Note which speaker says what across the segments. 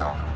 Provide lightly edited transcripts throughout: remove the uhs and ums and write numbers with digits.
Speaker 1: ต่อ
Speaker 2: โ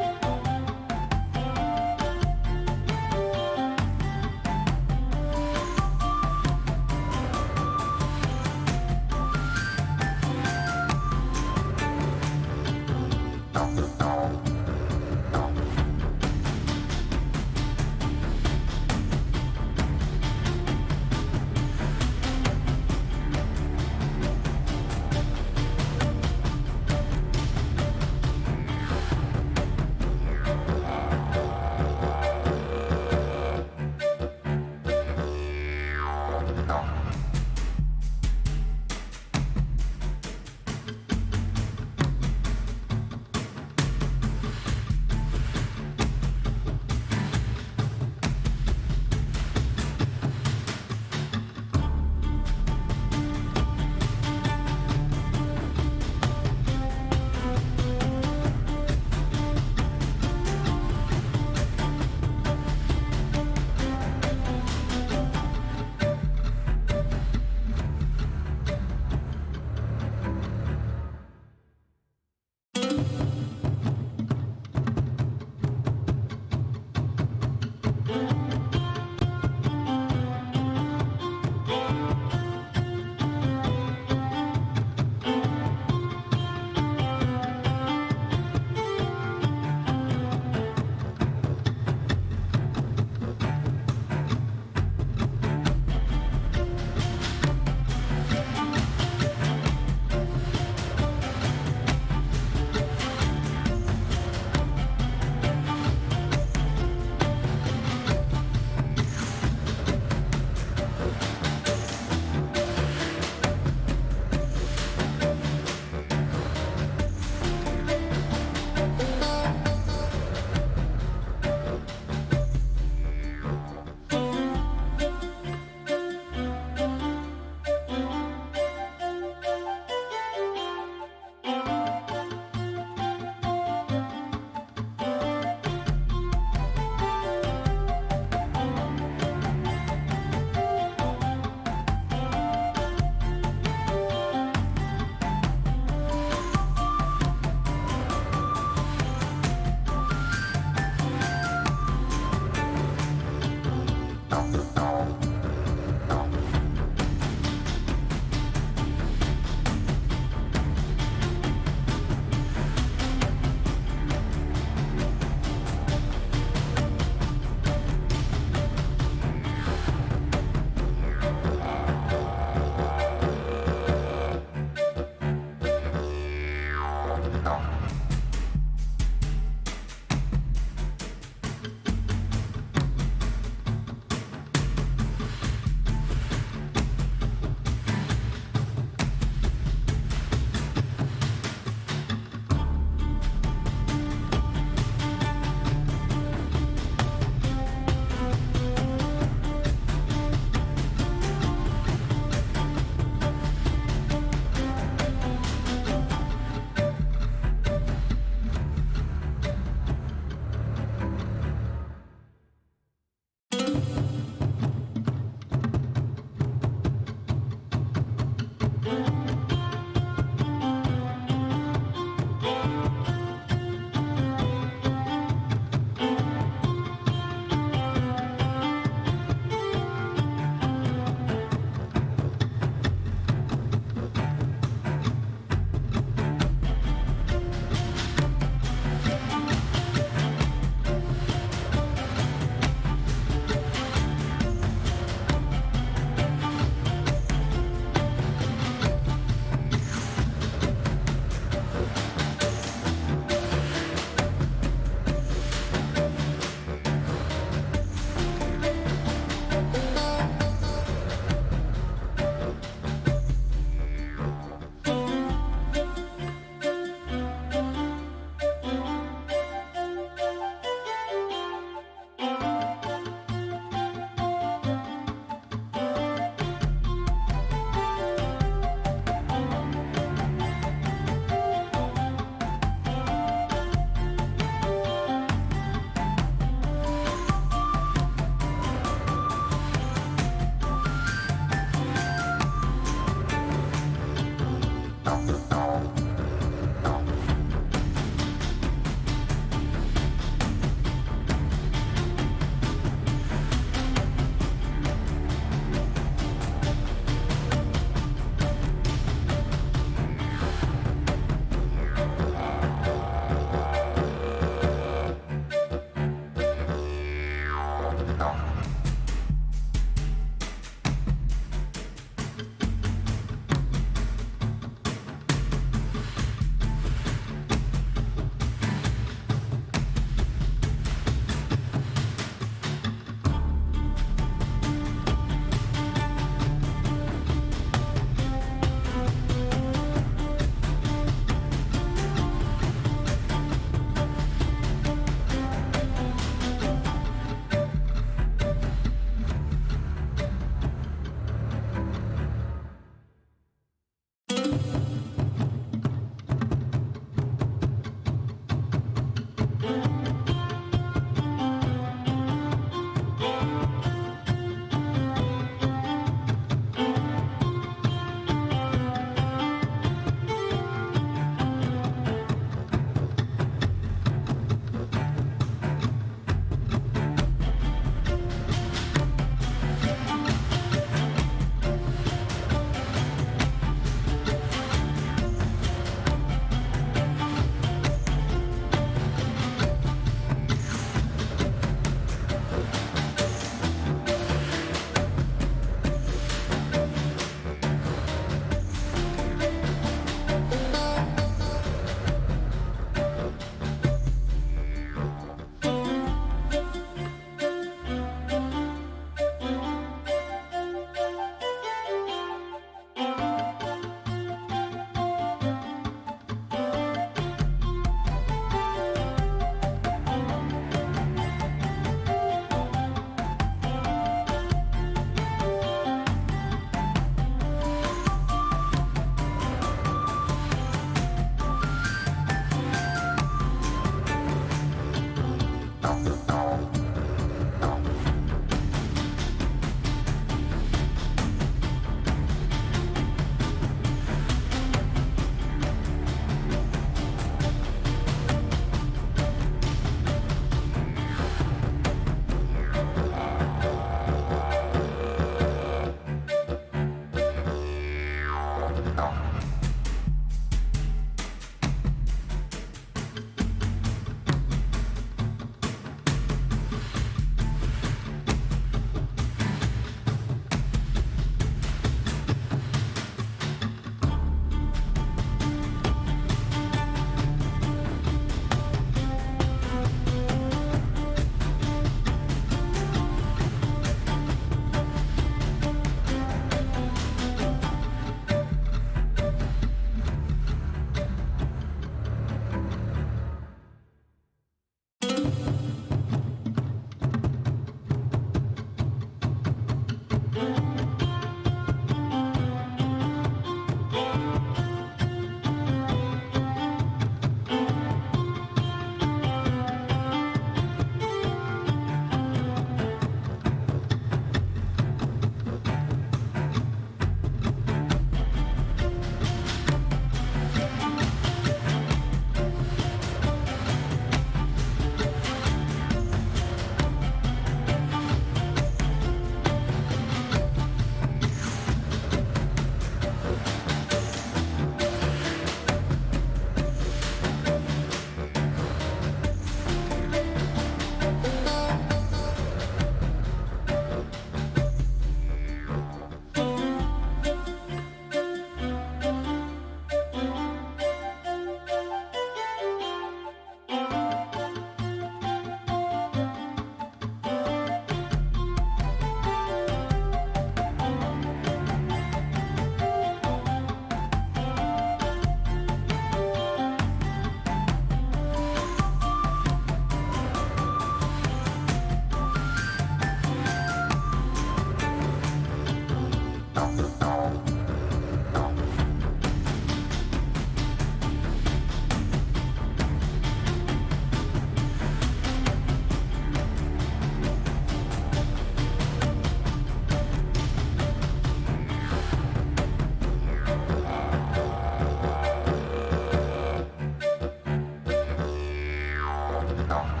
Speaker 1: Portal.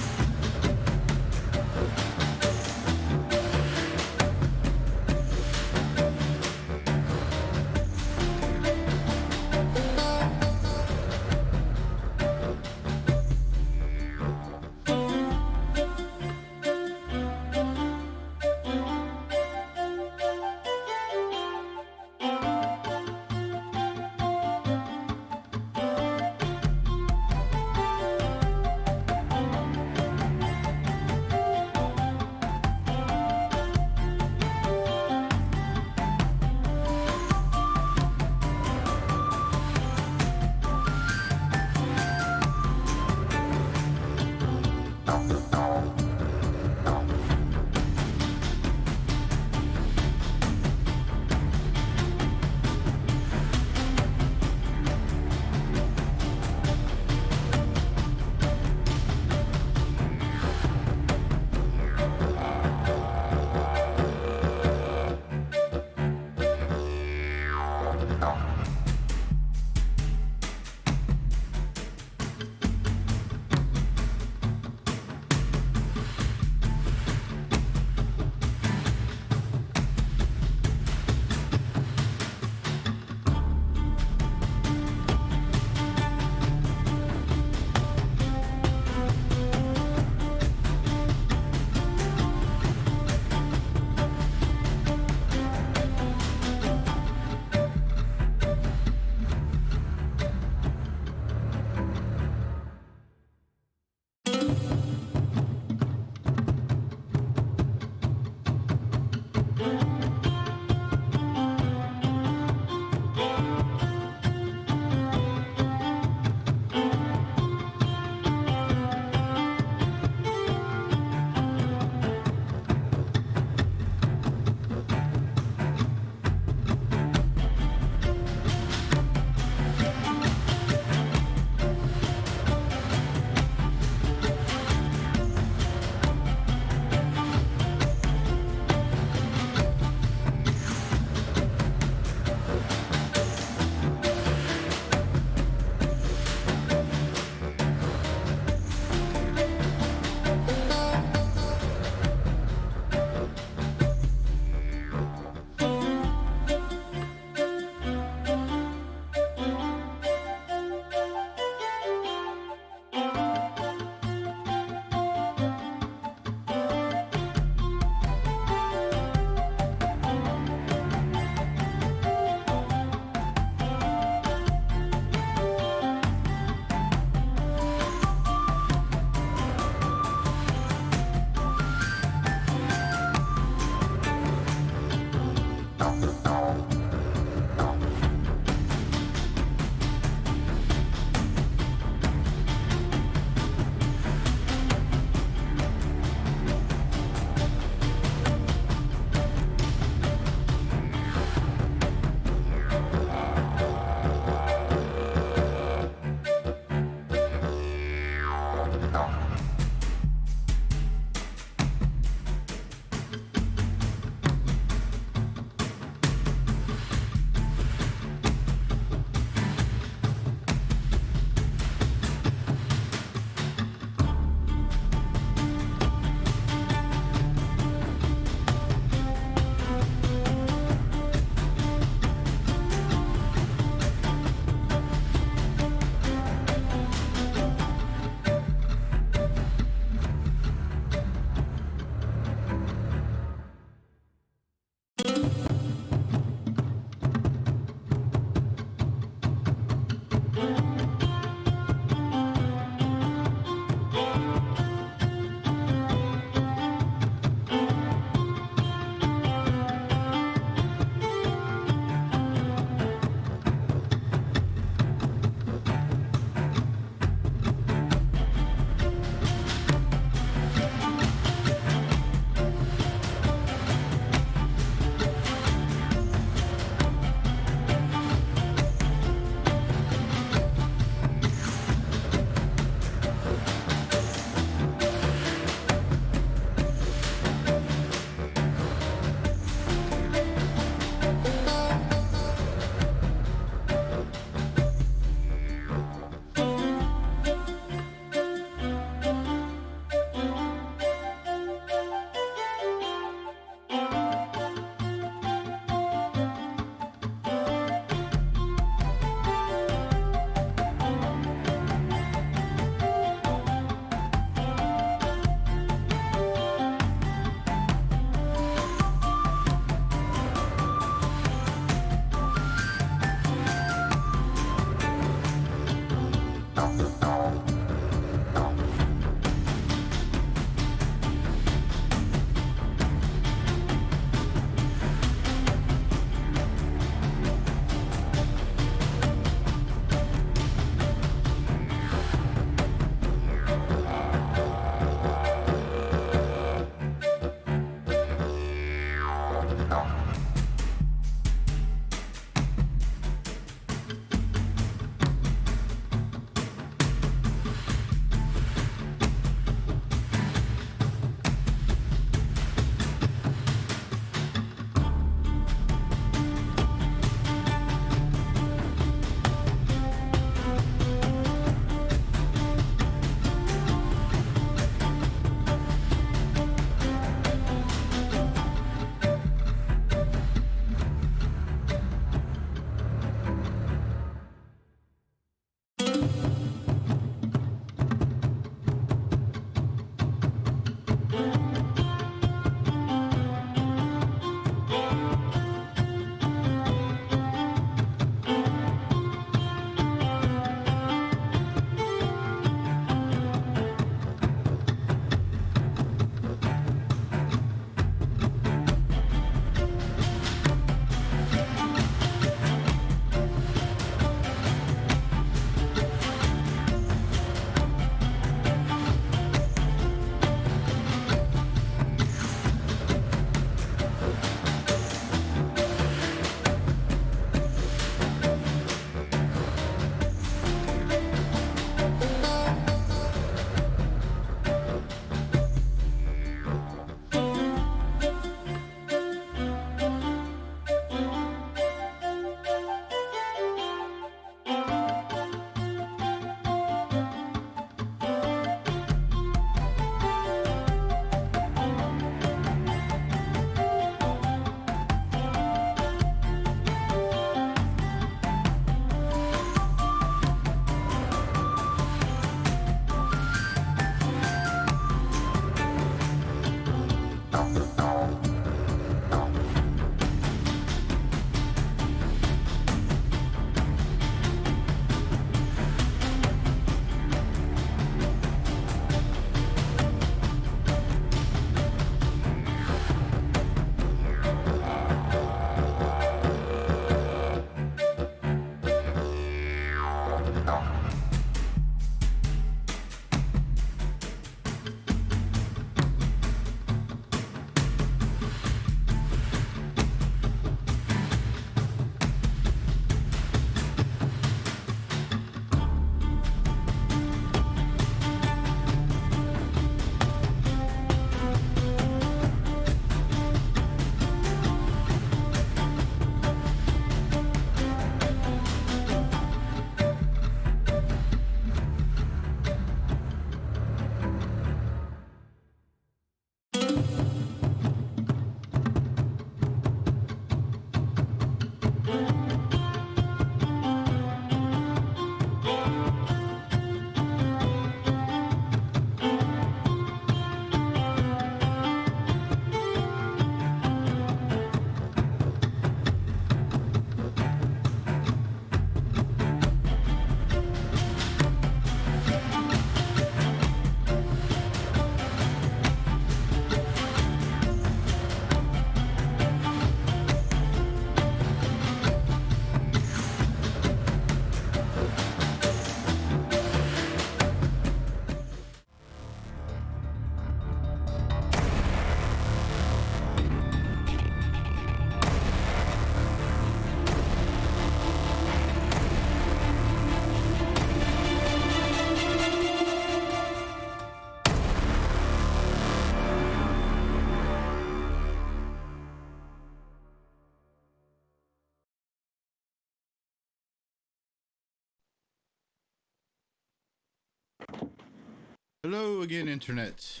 Speaker 1: Hello again, Internet.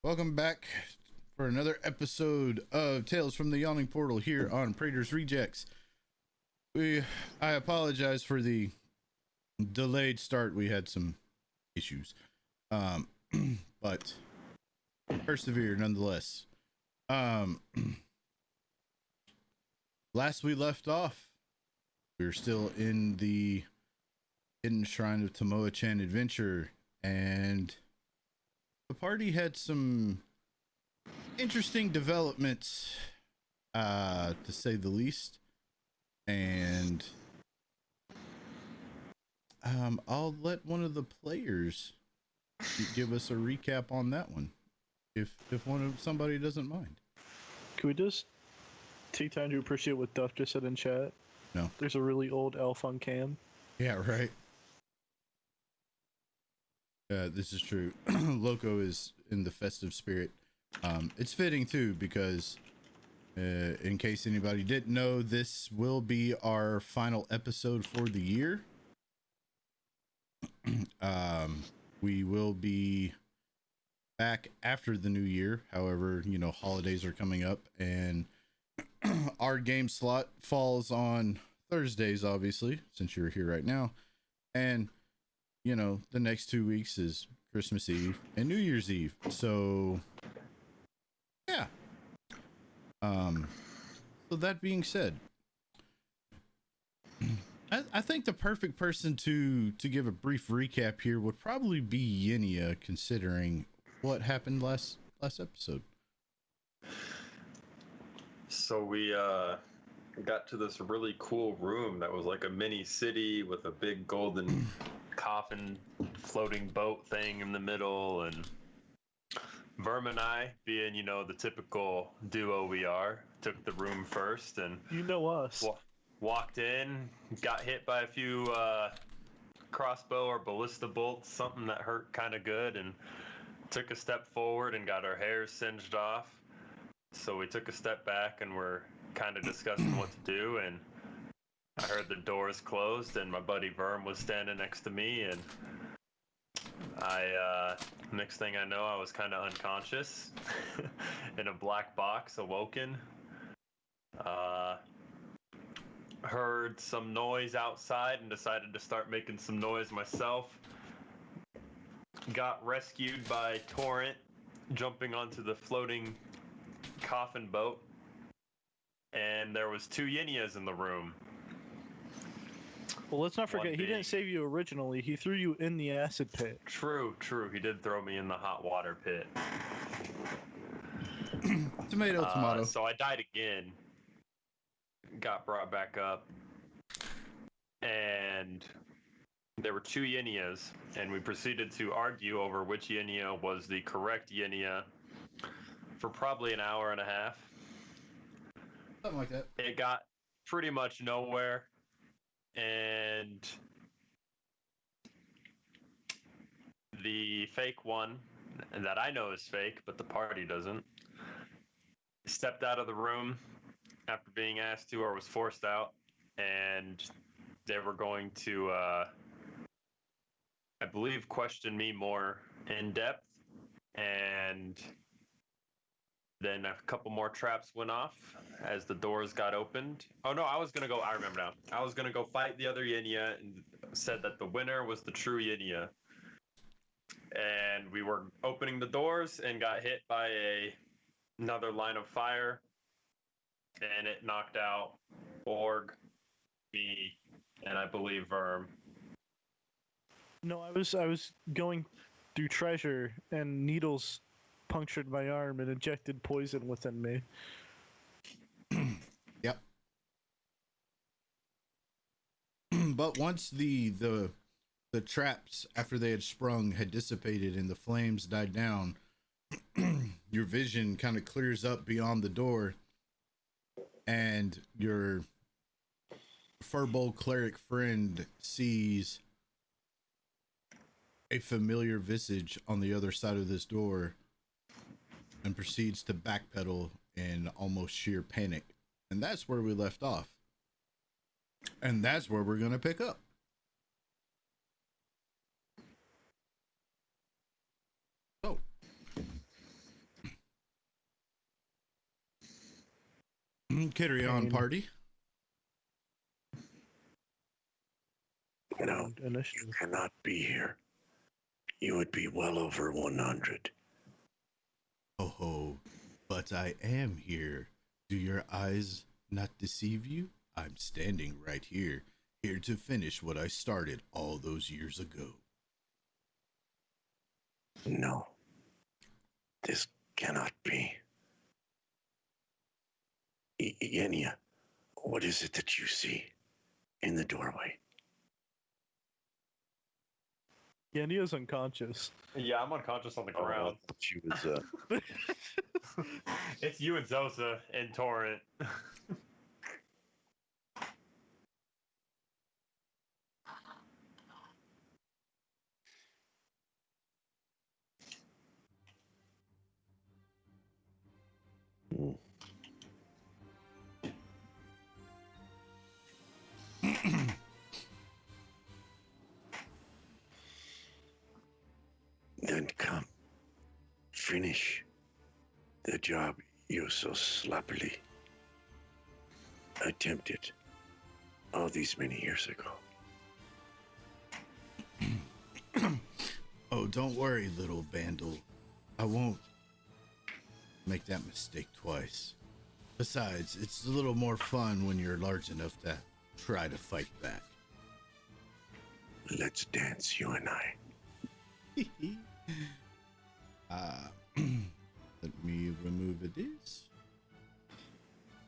Speaker 1: Welcome back for another episode of Tales from the Yawning Portal here on Praetor's Rejects. I apologize for the delayed start. We had some issues, but persevere nonetheless. Last we left off, we were still in the Hidden Shrine of Tomoa-chan adventure, and the party had some interesting developments, to say the least. And I'll let one of the players give us a recap on that one, if somebody doesn't mind.
Speaker 2: Can we just take time to appreciate what Duff just said in chat?
Speaker 1: No.
Speaker 2: There's a really old elf on cam.
Speaker 1: Yeah, right. This is true. Loco is in the festive spirit. It's fitting too, because in case anybody didn't know, this will be our final episode for the year. We will be back after the new year. However, you know, holidays are coming up, and our game slot falls on Thursdays, obviously, since you're here right now. And you know, the next 2 weeks is Christmas Eve and New Year's Eve. So yeah. So that being said, I think the perfect person to give a brief recap here would probably be Yinia, considering what happened last episode.
Speaker 3: So we got to this really cool room that was like a mini city with a big golden coffin floating boat thing in the middle, and Verm and I, being, you know, the typical duo we are, took the room first and
Speaker 2: You know us.
Speaker 3: walked in, got hit by a few crossbow or ballista bolts, something that hurt kind of good, and took a step forward and got our hair singed off. So we took a step back and we're kind of discussing what to do, and I heard the doors closed and my buddy Verm was standing next to me, and next thing I know, I was kind of unconscious in a black box, awoken. Heard some noise outside and decided to start making some noise myself. Got rescued by Torrent, jumping onto the floating coffin boat, and there was 2 Yinias in the room.
Speaker 2: Well, let's not forget, he didn't save you originally. He threw you in the acid pit.
Speaker 3: True. He did throw me in the hot water pit.
Speaker 1: Tomato.
Speaker 3: So I died again. Got brought back up. And there were 2 Yinias, and we proceeded to argue over which Yinia was the correct Yinia for probably an hour and a half.
Speaker 1: Something like that.
Speaker 3: It got pretty much nowhere, and the fake one that I know is fake, but the party doesn't, stepped out of the room after being asked to, or was forced out, and they were going to, I believe, question me more in depth, and then a couple more traps went off as the doors got opened. Oh no, I remember now. I was gonna go fight the other Yinia and said that the winner was the true Yinia. And we were opening the doors and got hit by another line of fire, and it knocked out Borg, me, and I believe Verm.
Speaker 2: No, I was going through treasure, and needles punctured my arm and injected poison within me.
Speaker 1: Yep. But once the traps, after they had sprung, had dissipated and the flames died down, your vision kind of clears up beyond the door, and your Furbold cleric friend sees a familiar visage on the other side of this door and proceeds to backpedal in almost sheer panic. And that's where we left off. And that's where we're going to pick up. Carry on,
Speaker 2: Pain.
Speaker 1: party.
Speaker 4: No,
Speaker 2: And
Speaker 4: you
Speaker 2: initiative.
Speaker 4: cannot be here. You would be well over 100.
Speaker 1: Oh ho, but I am here. Do your eyes not deceive you? I'm standing right here, here to finish what I started all those years ago.
Speaker 4: No, this cannot be. Yenia, what is it that you see in the doorway?
Speaker 2: Yannia's unconscious.
Speaker 3: Yeah, I'm unconscious on the ground.
Speaker 4: She was,
Speaker 3: It's you and Zosa and Torrent.
Speaker 4: Then come, finish the job you so sloppily attempted all these many years ago.
Speaker 1: Oh, don't worry, little vandal. I won't make that mistake twice. Besides, it's a little more fun when you're large enough to try to fight back.
Speaker 4: Let's dance, you and I.
Speaker 1: Let me remove this.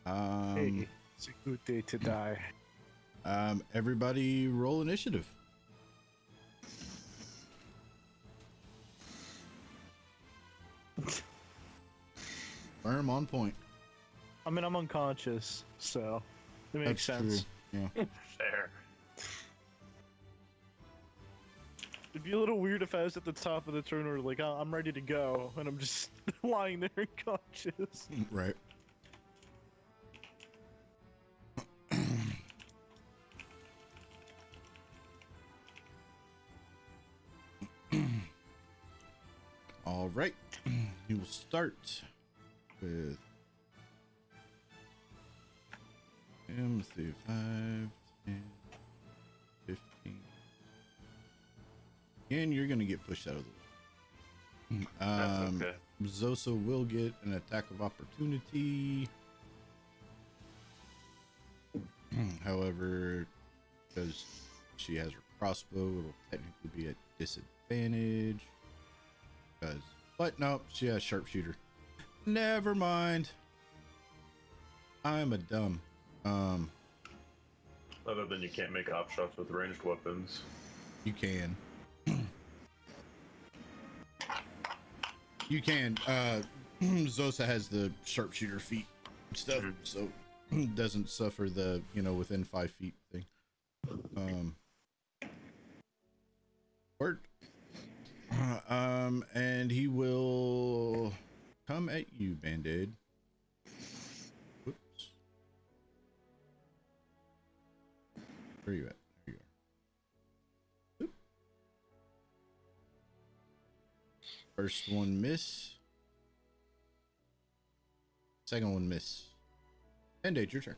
Speaker 2: Hey, it's a good day to die.
Speaker 1: Everybody roll initiative. Firm on point.
Speaker 2: I mean, I'm unconscious, so it makes
Speaker 1: That's
Speaker 2: sense.
Speaker 1: true. Yeah.
Speaker 3: Fair.
Speaker 2: It'd be a little weird if I was at the top of the turn or like, I'm ready to go, and I'm just lying there unconscious.
Speaker 1: Right. All right. You will start with let's see, 5, 10, 15. And you're going to get pushed out of the way.
Speaker 3: That's okay.
Speaker 1: Zosa will get an attack of opportunity. However, because she has her crossbow, it'll technically be at disadvantage. But no, she has sharpshooter. Never mind. I'm a dumb.
Speaker 3: Other than you can't make op shots with ranged weapons.
Speaker 1: You can. You can. Zosa has the sharpshooter feat stuff, so doesn't suffer the within 5 feet thing. Word. And he will come at you, Band-Aid. Whoops. Where are you at? There you are. Oop. First one miss. Second one miss. Band-Aid, your turn.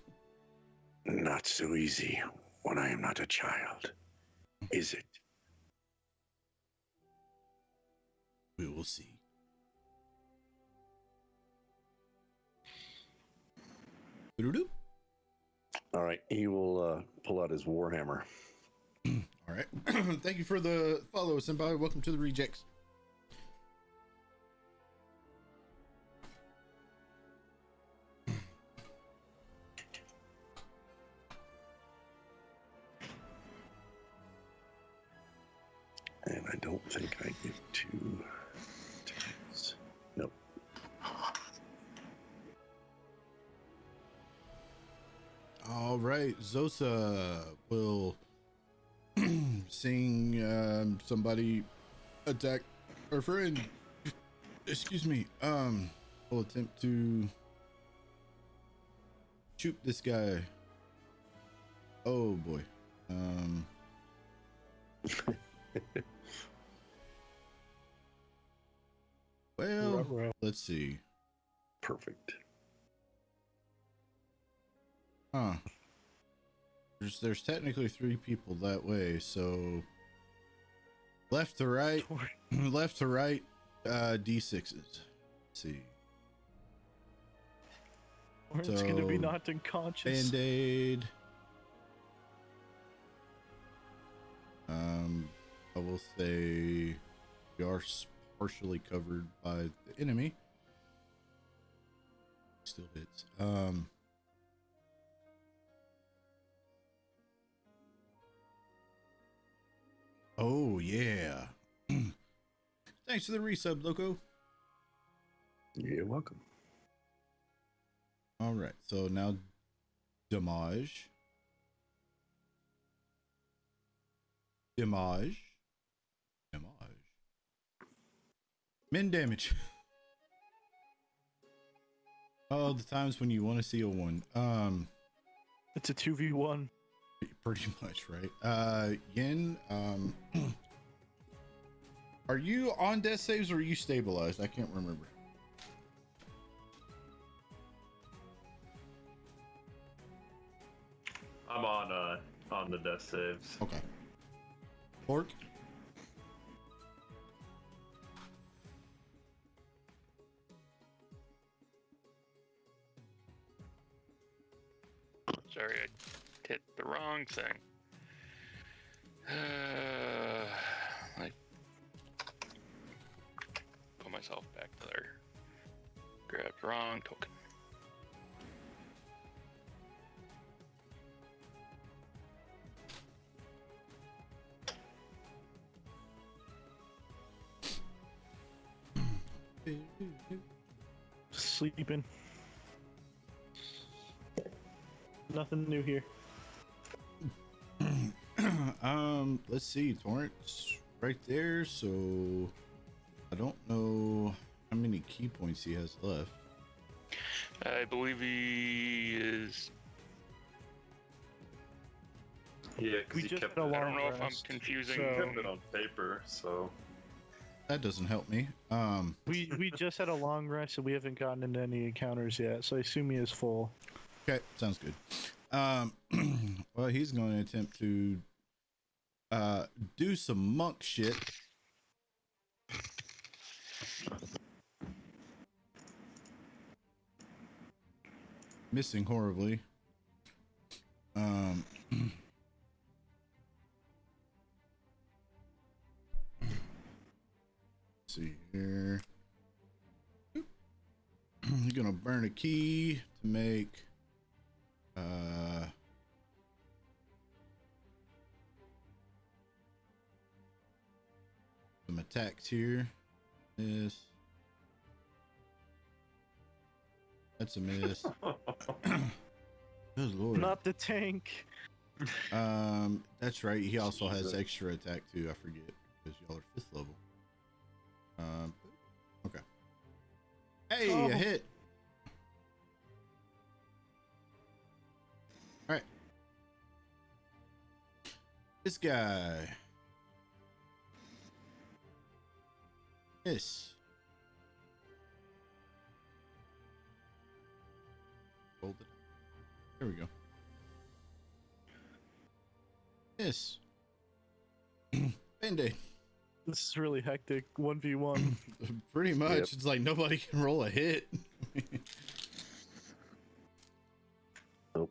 Speaker 4: Not so easy when I am not a child, is it?
Speaker 1: We will see. Doo-doo-doo.
Speaker 5: All right, he will pull out his warhammer.
Speaker 1: All right. Thank you for the follow, Senpai. Welcome to the Rejects.
Speaker 4: And I don't think I get two attacks. Nope.
Speaker 1: All right. Zosa will seeing somebody attack her friend. Excuse me. Will attempt to shoot this guy. Oh boy. Well,
Speaker 2: Ruh-roh.
Speaker 1: let's see.
Speaker 5: Perfect.
Speaker 1: Huh. There's technically 3 people that way, so left to right, left to right, D6s. Let's see.
Speaker 2: Or it's gonna be
Speaker 1: So,
Speaker 2: knocked unconscious.
Speaker 1: Band-Aid. I will say we are partially covered by the enemy. Still hits. Oh yeah. Thanks for the resub, Loco.
Speaker 5: You're welcome.
Speaker 1: All right, so now damage. Damage. Min damage. Oh, the times when you want to see a 1.
Speaker 2: It's a 2v1.
Speaker 1: Pretty much, right? Yin, are you on death saves or are you stabilized? I can't remember.
Speaker 3: I'm on the death saves.
Speaker 1: Okay. Pork.
Speaker 6: Sorry, I hit the wrong thing. I put myself back there. Grabbed the wrong token.
Speaker 2: Sleeping. Nothing new here.
Speaker 1: Let's see, Torrent's right there, so I don't know how many key points he has left.
Speaker 6: I believe he is.
Speaker 3: Yeah,
Speaker 2: We
Speaker 3: because he
Speaker 2: just
Speaker 3: kept
Speaker 2: had a
Speaker 3: it,
Speaker 6: I
Speaker 2: long
Speaker 6: don't know if I'm
Speaker 2: rest,
Speaker 6: confusing.
Speaker 2: so-
Speaker 3: kept it on paper, so
Speaker 1: That doesn't help me.
Speaker 2: We just had a long rest and we haven't gotten into any encounters yet, so I assume he is full.
Speaker 1: Okay, sounds good. Well, he's going to attempt to do some monk shit. Missing horribly. See here. You're gonna burn a key to make some attacks here. Miss. That's a miss. Good lord.
Speaker 2: Not the tank.
Speaker 1: That's right. He also has
Speaker 3: Jesus.
Speaker 1: extra attack too. I forget because y'all are 5th level. Okay. Hey,
Speaker 2: Oh.
Speaker 1: a hit. All right. This guy. Yes. Hold it. There we go. Yes. Band-Aid.
Speaker 2: This is really hectic. 1v1.
Speaker 1: Pretty much.
Speaker 5: Yep.
Speaker 1: It's like nobody can roll a hit.
Speaker 5: Well,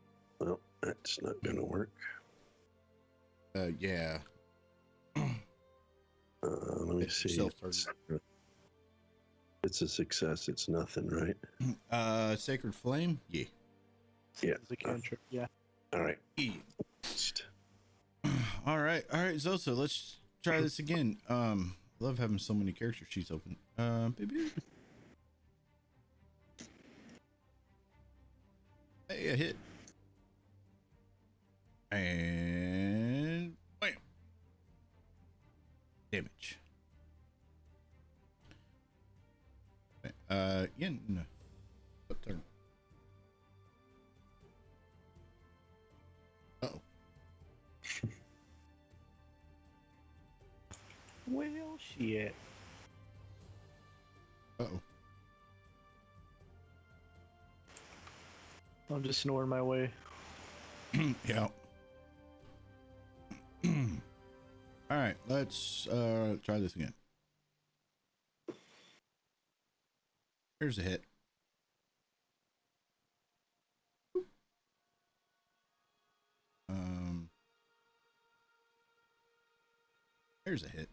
Speaker 5: that's not going to work.
Speaker 1: Yeah.
Speaker 5: Let me see.
Speaker 1: Self-target.
Speaker 5: It's a success. It's nothing, right?
Speaker 1: Sacred Flame? Yeah.
Speaker 5: Yeah.
Speaker 2: It's a cantrip. Yeah.
Speaker 5: All right.
Speaker 1: All right, Zosa, let's try this again. Love having so many character sheets open. Baby. Hey, a hit. And bam. Damage. Yin. What turn? Uh-oh.
Speaker 2: Well, shit.
Speaker 1: Uh-oh.
Speaker 2: I'm just snoring my way
Speaker 1: Yeah. All right, let's try this again. Here's a hit. Here's a hit.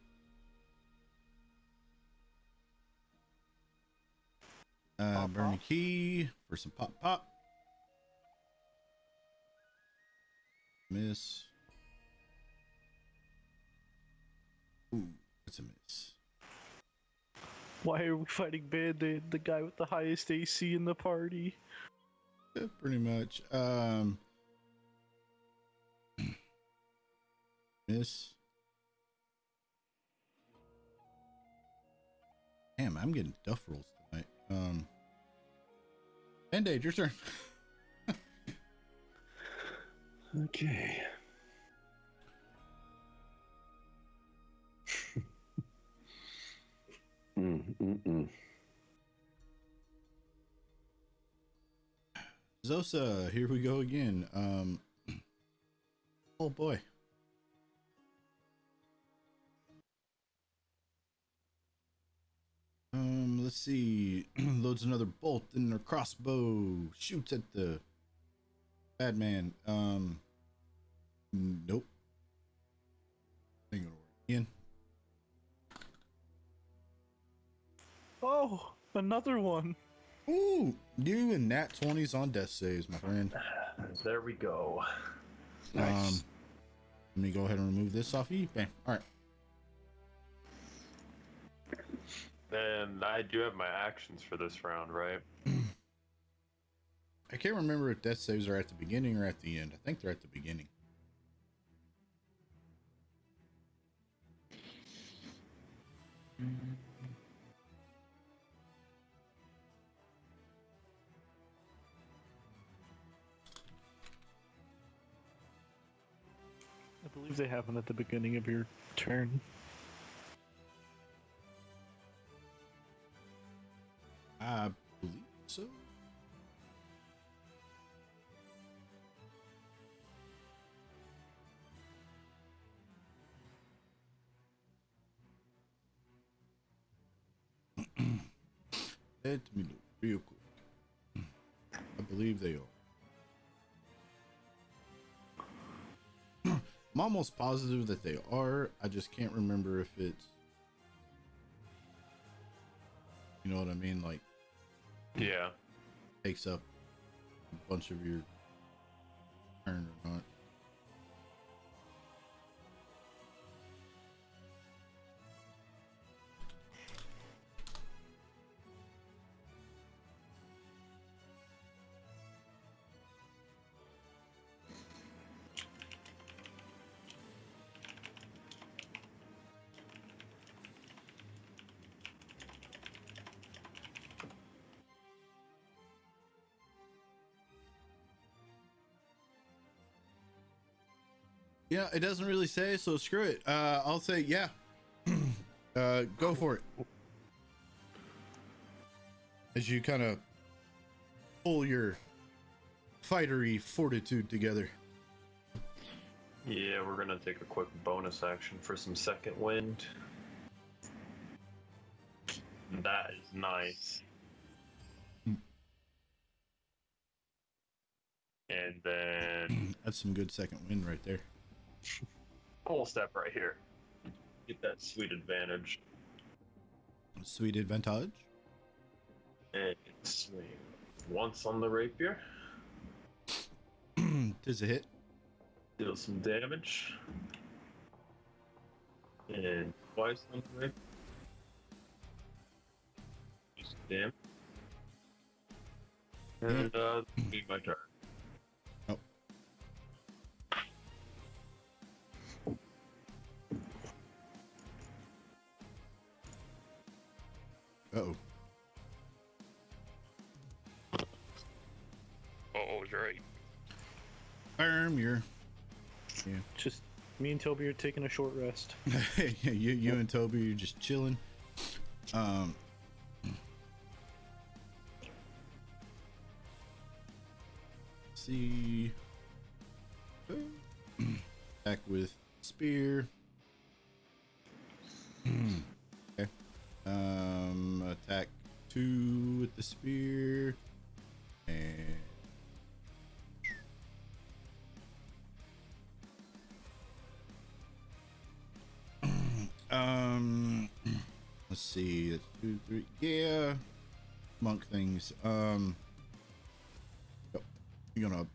Speaker 1: Burn a key for some pop pop. Miss. Ooh, that's a miss.
Speaker 2: Why are we fighting Band-Aid, the guy with the highest AC in the party?
Speaker 1: Yeah, pretty much. Miss. Damn, I'm getting duff rolls tonight. Band-Aid, your turn.
Speaker 5: Okay.
Speaker 1: Zosa, here we go again. Oh boy. Let's see. Loads another bolt in their crossbow. Shoots at the bad man. Nope. Ain't gonna work again.
Speaker 2: Oh, another one.
Speaker 1: Ooh, you and nat 20s on death saves, my friend.
Speaker 3: There we go.
Speaker 5: Nice.
Speaker 1: Let me go ahead and remove this off you. Bam. All right.
Speaker 3: And I do have my actions for this round, right?
Speaker 1: I can't remember if death saves are at the beginning or at the end. I think they're at the beginning.
Speaker 2: I believe they happen at the beginning of your turn.
Speaker 1: I believe so. Let me look real quick. I believe they are. I'm almost positive that they are. I just can't remember if it's, you know what I mean? Like,
Speaker 3: Yeah.
Speaker 1: takes up a bunch of your turn or not. Yeah, it doesn't really say, so screw it. I'll say yeah. Go for it. As you kind of pull your fightery fortitude together.
Speaker 3: Yeah, we're gonna take a quick bonus action for some second wind. That is nice. And then
Speaker 1: That's some good second wind right there.
Speaker 3: full step right here. Get that sweet advantage.
Speaker 1: Sweet advantage.
Speaker 3: And swing once on the rapier.
Speaker 1: Does a hit.
Speaker 3: Deal some damage. And twice on the rapier. Do some damage. And be my turn.
Speaker 1: Oh. Uh-oh.
Speaker 6: Oh, you're right.
Speaker 1: You're
Speaker 2: Just me and Toby are taking a short rest.
Speaker 1: you and Toby are just chilling. See. Attack with spear. Okay. Attack 2 with the spear. And let's see. That's 2, 3. Yeah. Monk things. You're gonna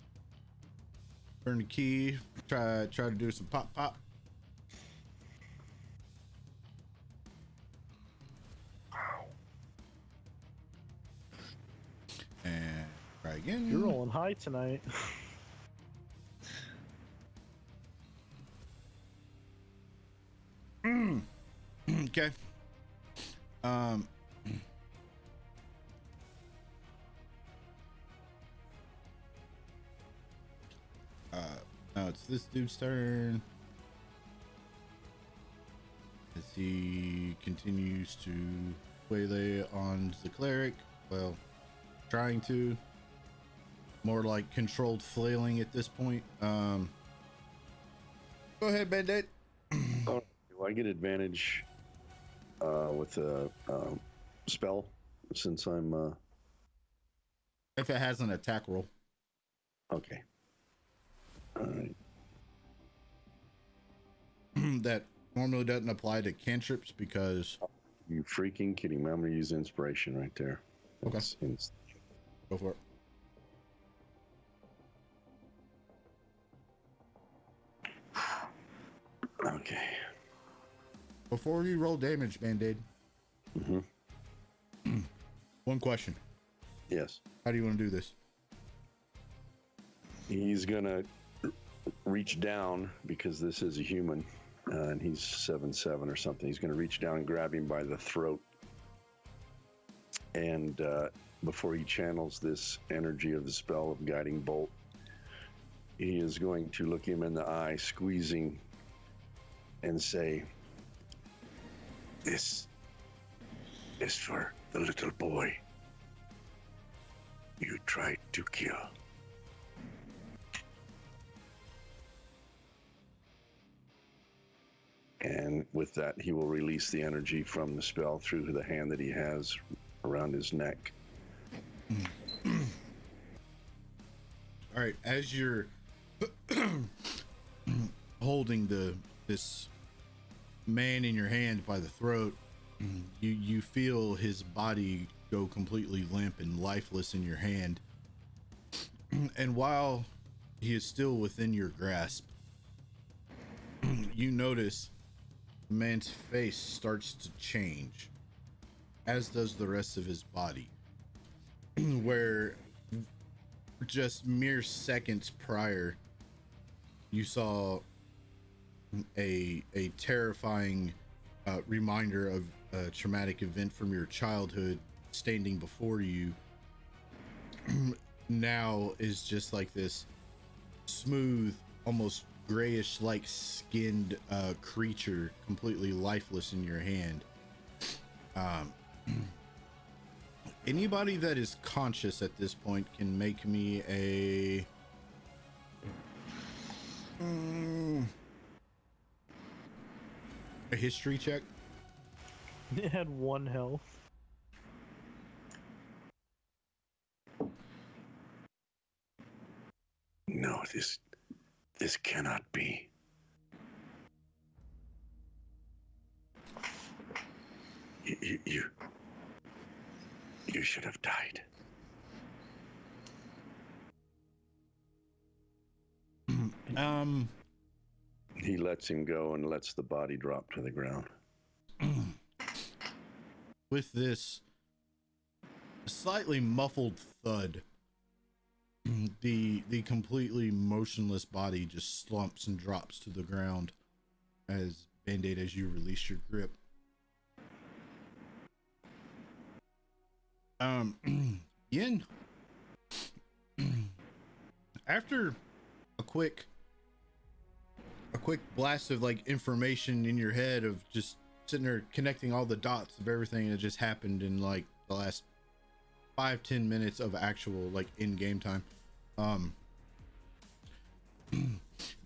Speaker 1: burn the key. Try to do some pop. And try again.
Speaker 2: You're rolling high tonight.
Speaker 1: Okay. Now it's this dude's turn. As he continues to waylay on the cleric. Well, trying to. More like controlled flailing at this point. Go ahead, Band-Aid.
Speaker 5: Oh, do I get advantage with a spell since I'm
Speaker 1: If it has an attack roll.
Speaker 5: okay? All right.
Speaker 1: That normally doesn't apply to cantrips because
Speaker 5: You freaking kidding me? I'm gonna use inspiration right there.
Speaker 1: Okay. Go for it.
Speaker 5: Okay.
Speaker 1: Before you roll damage, Band-Aid, one question.
Speaker 5: Yes.
Speaker 1: How do you want to do this?
Speaker 5: He's gonna reach down because this is a human, and he's 7'7" or something. He's gonna reach down and grab him by the throat, and before he channels this energy of the spell of guiding bolt, he is going to look him in the eye, squeezing, and say, "This is for the little boy you tried to kill." And with that, he will release the energy from the spell through the hand that he has around his neck.
Speaker 1: All right, as you're holding this man in your hand by the throat, you feel his body go completely limp and lifeless in your hand. And while he is still within your grasp, you notice the man's face starts to change, as does the rest of his body. Where just mere seconds prior, you saw a terrifying reminder of a traumatic event from your childhood standing before you, now is just like this smooth, almost grayish like skinned creature, completely lifeless in your hand. Anybody that is conscious at this point can make me a history check.
Speaker 2: It had 1 health.
Speaker 5: No, this cannot be. You should have died. He lets him go and lets the body drop to the ground.
Speaker 1: With this slightly muffled thud, the completely motionless body just slumps and drops to the ground as Band-Aid, as you release your grip. Yin, after a quick blast of like information in your head of just sitting there connecting all the dots of everything that just happened in like the last 5-10 minutes of actual like in-game time,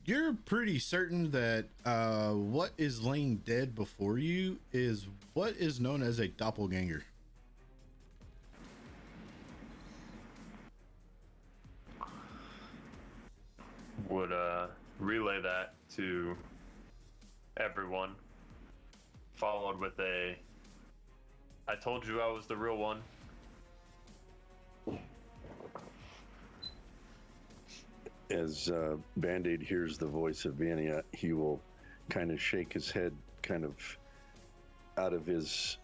Speaker 1: You're pretty certain that what is laying dead before you is what is known as a doppelganger.
Speaker 3: Would relay that to everyone, followed with a "I told you I was the real one."
Speaker 5: As Band-Aid hears the voice of Vania, he will kind of shake his head, kind of out of his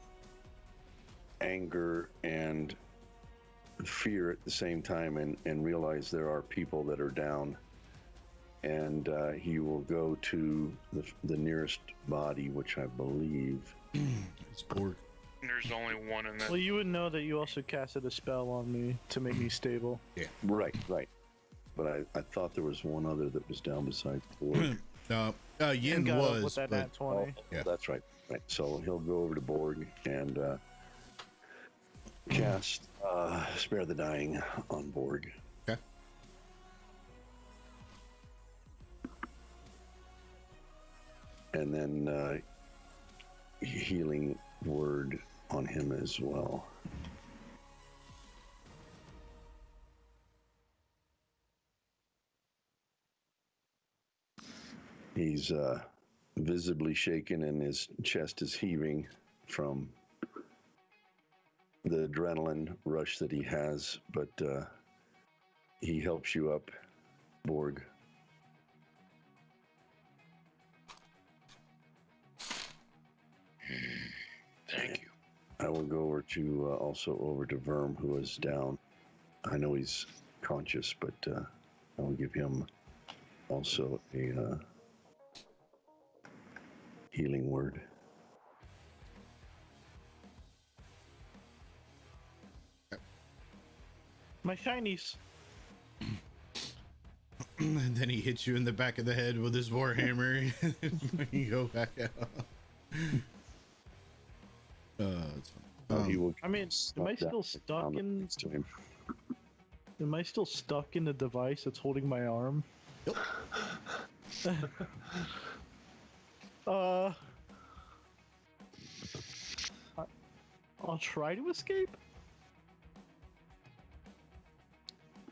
Speaker 5: anger and fear at the same time, and realize there are people that are down. And he will go to the nearest body, which I believe
Speaker 1: It's Borg.
Speaker 6: There's only one in that.
Speaker 2: Well, you would know that you also casted a spell on me to make me stable.
Speaker 5: right. But I thought there was one other that was down beside Borg.
Speaker 1: Yin
Speaker 2: And got up
Speaker 1: was,
Speaker 2: with that
Speaker 1: but
Speaker 2: nat 20.
Speaker 1: Yeah.
Speaker 5: That's right. Right. So he'll go over to Borg and cast Spare the Dying on Borg.
Speaker 1: Okay.
Speaker 5: And then healing word on him as well. He's visibly shaken and his chest is heaving from the adrenaline rush that he has, but he helps you up, Borg.
Speaker 6: Thank you.
Speaker 5: I will go over to also over to Verm, who is down. I know he's conscious, but I will give him also a healing word.
Speaker 2: My shinies.
Speaker 1: And then he hits you in the back of the head with his warhammer. You go back out. It's fun.
Speaker 5: He will.
Speaker 2: I mean, am I still stuck in?
Speaker 5: next to him.
Speaker 2: Am I still stuck in the device that's holding my arm?
Speaker 1: Yep.
Speaker 2: I'll try to escape.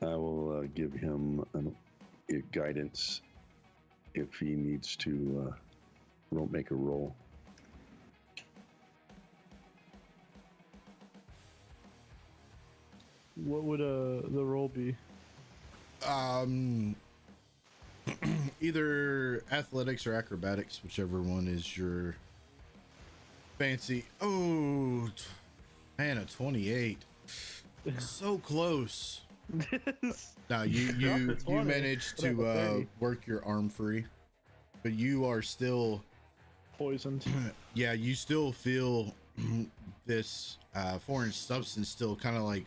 Speaker 5: I will give him a guidance if he needs to make a roll.
Speaker 2: What would the roll be?
Speaker 1: Either athletics or acrobatics, whichever one is your fancy. Oh, man, a 28. So close. Now you managed
Speaker 2: Whatever,
Speaker 1: to
Speaker 2: 30.
Speaker 1: work your arm free, but you are still
Speaker 2: Poisoned.
Speaker 1: yeah, you still feel this foreign substance still kind of like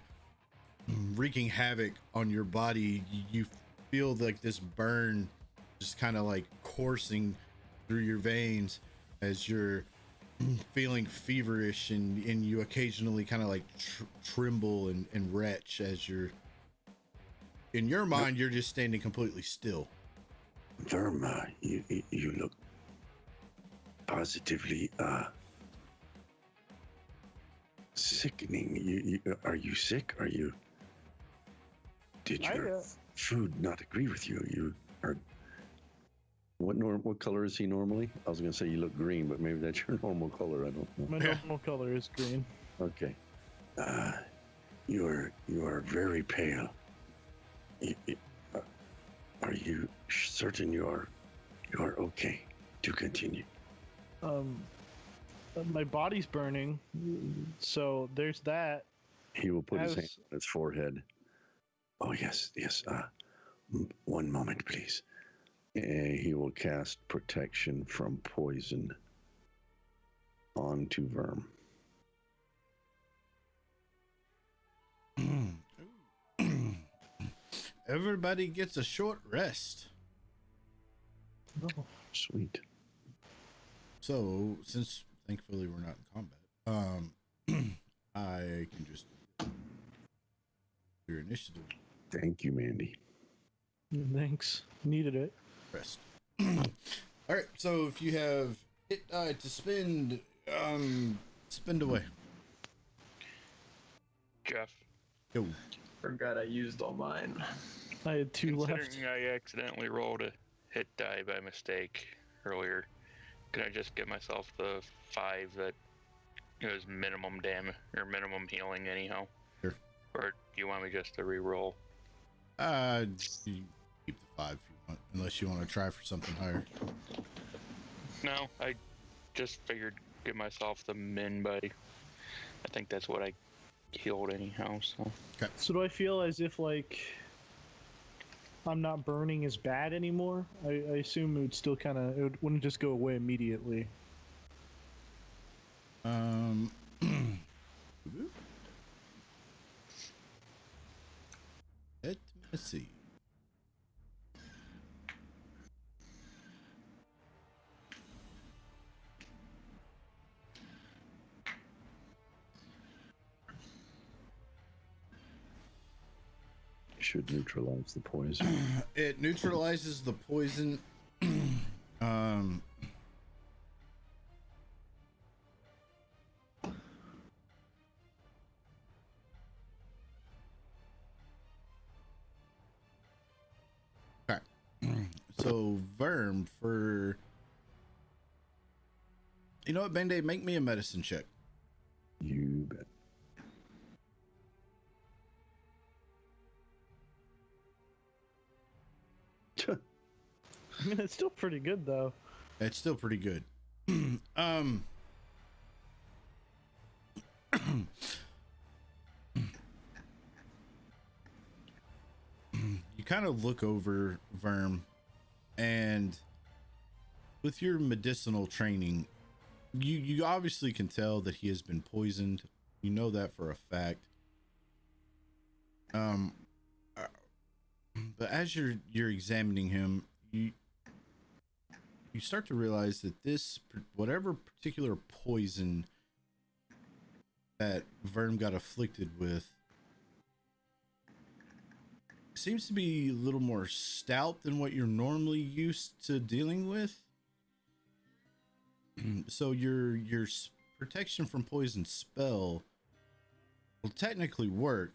Speaker 1: wreaking havoc on your body. You feel like this burn just kind of like coursing through your veins as you're feeling feverish, and you occasionally kind of like tremble and retch as you're in your mind you're just standing completely still.
Speaker 4: Verma, you look positively sickening. Are you sick? Did your food not agree with you? You are.
Speaker 5: What color is he normally? I was going to say you look green, but maybe that's your normal color. I don't know.
Speaker 2: My normal color is green.
Speaker 5: Okay.
Speaker 4: You are very pale. Are you certain you are okay to continue?
Speaker 2: My body's burning, so there's that.
Speaker 5: He will put his hand on his forehead.
Speaker 4: Oh yes. One moment, please.
Speaker 5: He will cast protection from poison onto Verm.
Speaker 1: Everybody gets a short rest.
Speaker 5: Oh, sweet.
Speaker 1: So since thankfully we're not in combat, I can just do your initiative.
Speaker 5: Thank you, Mandy.
Speaker 2: Thanks. Needed it.
Speaker 1: Rest. All right. So if you have hit die to spend, spend away.
Speaker 6: Jeff,
Speaker 1: Yo.
Speaker 3: Forgot I used all mine.
Speaker 2: I had 2 left.
Speaker 6: considering I accidentally rolled a hit die by mistake earlier, can I just give myself the 5 that is minimum damage or minimum healing anyhow?
Speaker 1: Sure.
Speaker 6: Or do you want me just to re-roll?
Speaker 1: You keep the 5 if you want, unless you want to try for something higher.
Speaker 6: No, I just figured give myself the min by. I think that's what I healed anyhow. So.
Speaker 2: So do I feel as if like I'm not burning as bad anymore? I assume it would still kind of it wouldn't just go away immediately.
Speaker 1: Let me see.
Speaker 5: Should neutralize the poison.
Speaker 1: It neutralizes the poison. Okay. So Verm for, you know what, Band-Aid, make me a medicine check.
Speaker 5: You bet.
Speaker 2: I mean, it's still pretty good though.
Speaker 1: It's still pretty good. You kind of look over Verm, and with your medicinal training, you obviously can tell that he has been poisoned. You know that for a fact. But as you're examining him, you start to realize that this, whatever particular poison that Verm got afflicted with, seems to be a little more stout than what you're normally used to dealing with. So your protection from poison spell will technically work.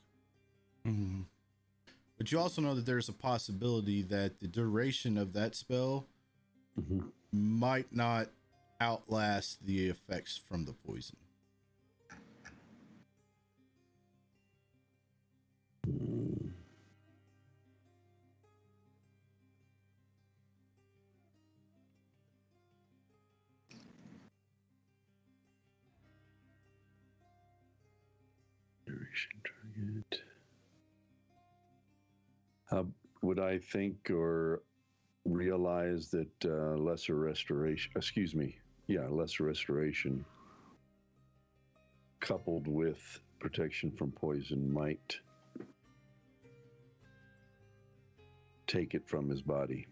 Speaker 1: But you also know that there's a possibility that the duration of that spell might not outlast the effects from the poison.
Speaker 5: Duration target. Would I think or realize that lesser restoration, lesser restoration coupled with protection from poison might take it from his body?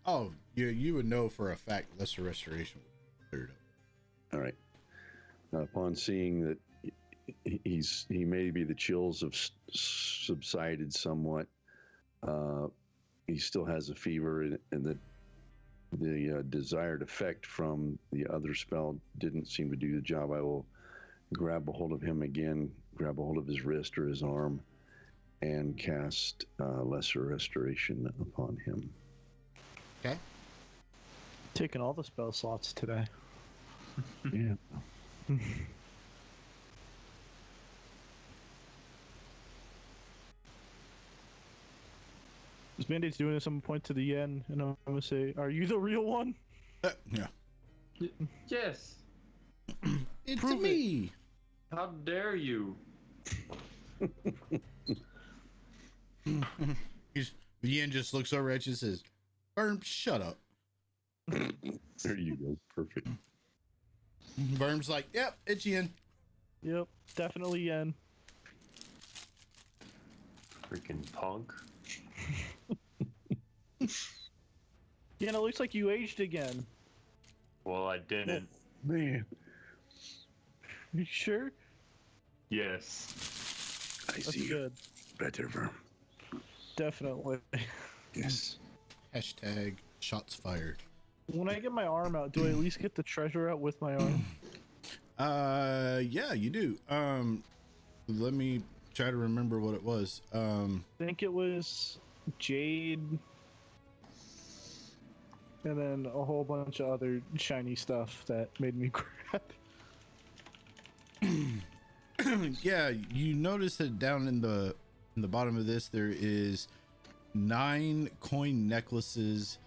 Speaker 1: Oh, you would know for a fact lesser restoration would be cleared up.
Speaker 5: All right. Upon seeing that he maybe the chills have subsided somewhat, he still has a fever, and the desired effect from the other spell didn't seem to do the job. I will grab a hold of him again, grab a hold of his wrist or his arm, and cast lesser restoration upon him.
Speaker 1: Okay.
Speaker 2: Taking all the spell slots today.
Speaker 5: Yeah.
Speaker 2: This Band-Aid's doing this, I'm gonna point to the yen, and I'm gonna say, "Are you the real one?"
Speaker 1: Yeah.
Speaker 3: Yes.
Speaker 1: It's
Speaker 2: Prove
Speaker 1: me.
Speaker 3: How dare you?
Speaker 1: Yen just looks over at you and says, Verm, shut up.
Speaker 5: There you go. Perfect.
Speaker 1: Verm's like, yep, it's Yen.
Speaker 2: Yep, definitely yen.
Speaker 3: Freaking punk.
Speaker 2: Yen, it looks like you aged again.
Speaker 3: Well, I didn't.
Speaker 5: Man,
Speaker 2: Are you sure?
Speaker 3: Yes.
Speaker 5: I
Speaker 2: That's
Speaker 5: see.
Speaker 2: good.
Speaker 4: better, Verm.
Speaker 2: Definitely.
Speaker 4: Yes.
Speaker 1: Hashtag shots fired.
Speaker 2: When I get my arm out, do I at least get the treasure out with my arm?
Speaker 1: Yeah, you do. Let me try to remember what it was.
Speaker 2: I think it was jade, and then a whole bunch of other shiny stuff that made me grab.
Speaker 1: Yeah, you notice that down in the bottom of this there is 9 coin necklaces,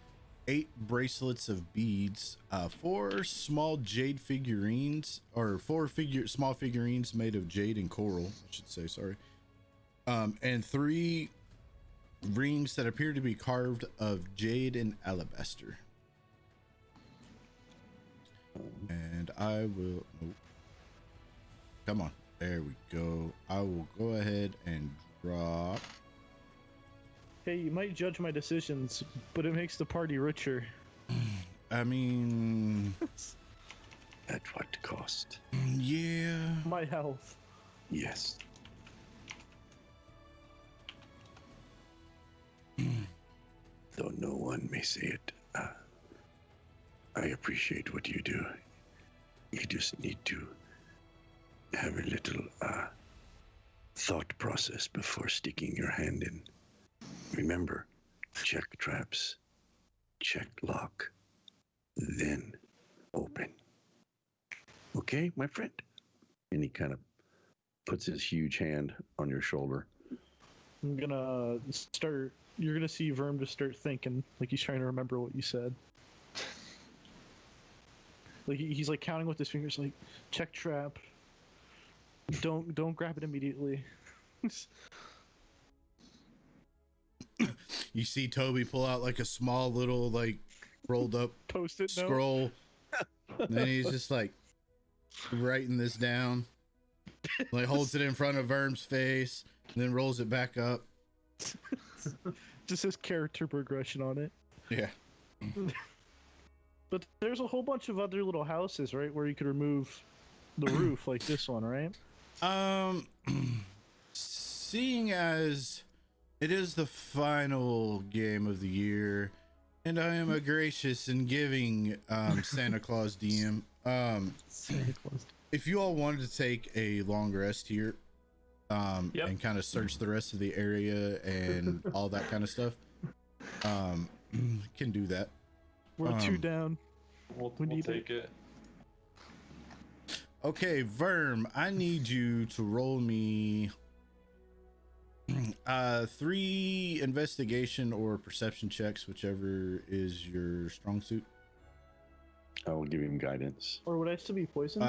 Speaker 1: 8 bracelets of beads, 4 small jade figurines, or 4 small figurines made of jade and coral, I should say, sorry. And 3 rings that appear to be carved of jade and alabaster. And I will, nope. Come on, there we go. I will go ahead and drop.
Speaker 2: Hey, you might judge my decisions, but it makes the party richer.
Speaker 1: I mean,
Speaker 4: At what cost?
Speaker 1: yeah.
Speaker 2: My health.
Speaker 4: Yes. Though no one may say it, I appreciate what you do. You just need to have a little thought process before sticking your hand in. Remember, check traps, check lock, then open. Okay, my friend? And he kind of puts his huge hand on your shoulder.
Speaker 2: I'm gonna start. You're gonna see Verm just start thinking, like he's trying to remember what you said. Like he's like counting with his fingers, like check trap. Don't grab it immediately.
Speaker 1: You see Toby pull out like a small little like rolled up
Speaker 2: Post-it note.
Speaker 1: scroll. And then he's just like writing this down. Like holds it in front of Verm's face and then rolls it back up.
Speaker 2: Just says character progression on it.
Speaker 1: Yeah.
Speaker 2: But there's a whole bunch of other little houses, right, where you could remove the roof, like this one, right?
Speaker 1: Seeing as it is the final game of the year, and I am a gracious and giving Santa Claus DM. If you all wanted to take a long rest here,
Speaker 3: Yep.
Speaker 1: and kind of search the rest of the area and all that kind of stuff, can do that.
Speaker 2: We're 2 down.
Speaker 3: We'll
Speaker 2: need
Speaker 3: take it.
Speaker 1: Okay, Verm, I need you to roll me 3 investigation or perception checks, whichever is your strong suit.
Speaker 5: I will give him guidance.
Speaker 2: Or would I still be poisoned?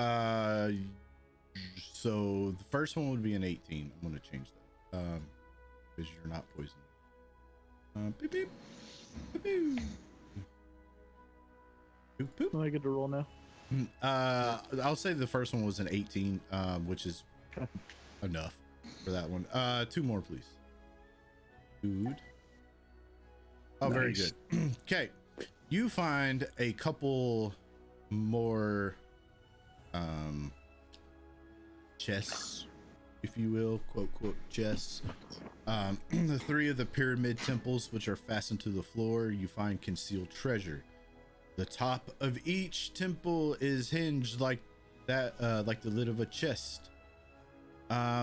Speaker 1: So the first one would be an 18. I'm going to change that because you're not poisoned. Beep, beep, beep, beep. Boop, boop.
Speaker 2: No, I get to roll now.
Speaker 1: I'll say the first one was an 18, which is
Speaker 2: Okay.
Speaker 1: enough for that one. 2 more, please. Dude. Oh, very
Speaker 5: Nice.
Speaker 1: good. Okay. You find a couple more chests, if you will, quote, quote, chests. The 3 of the pyramid temples, which are fastened to the floor, you find concealed treasure. The top of each temple is hinged like that, like the lid of a chest. The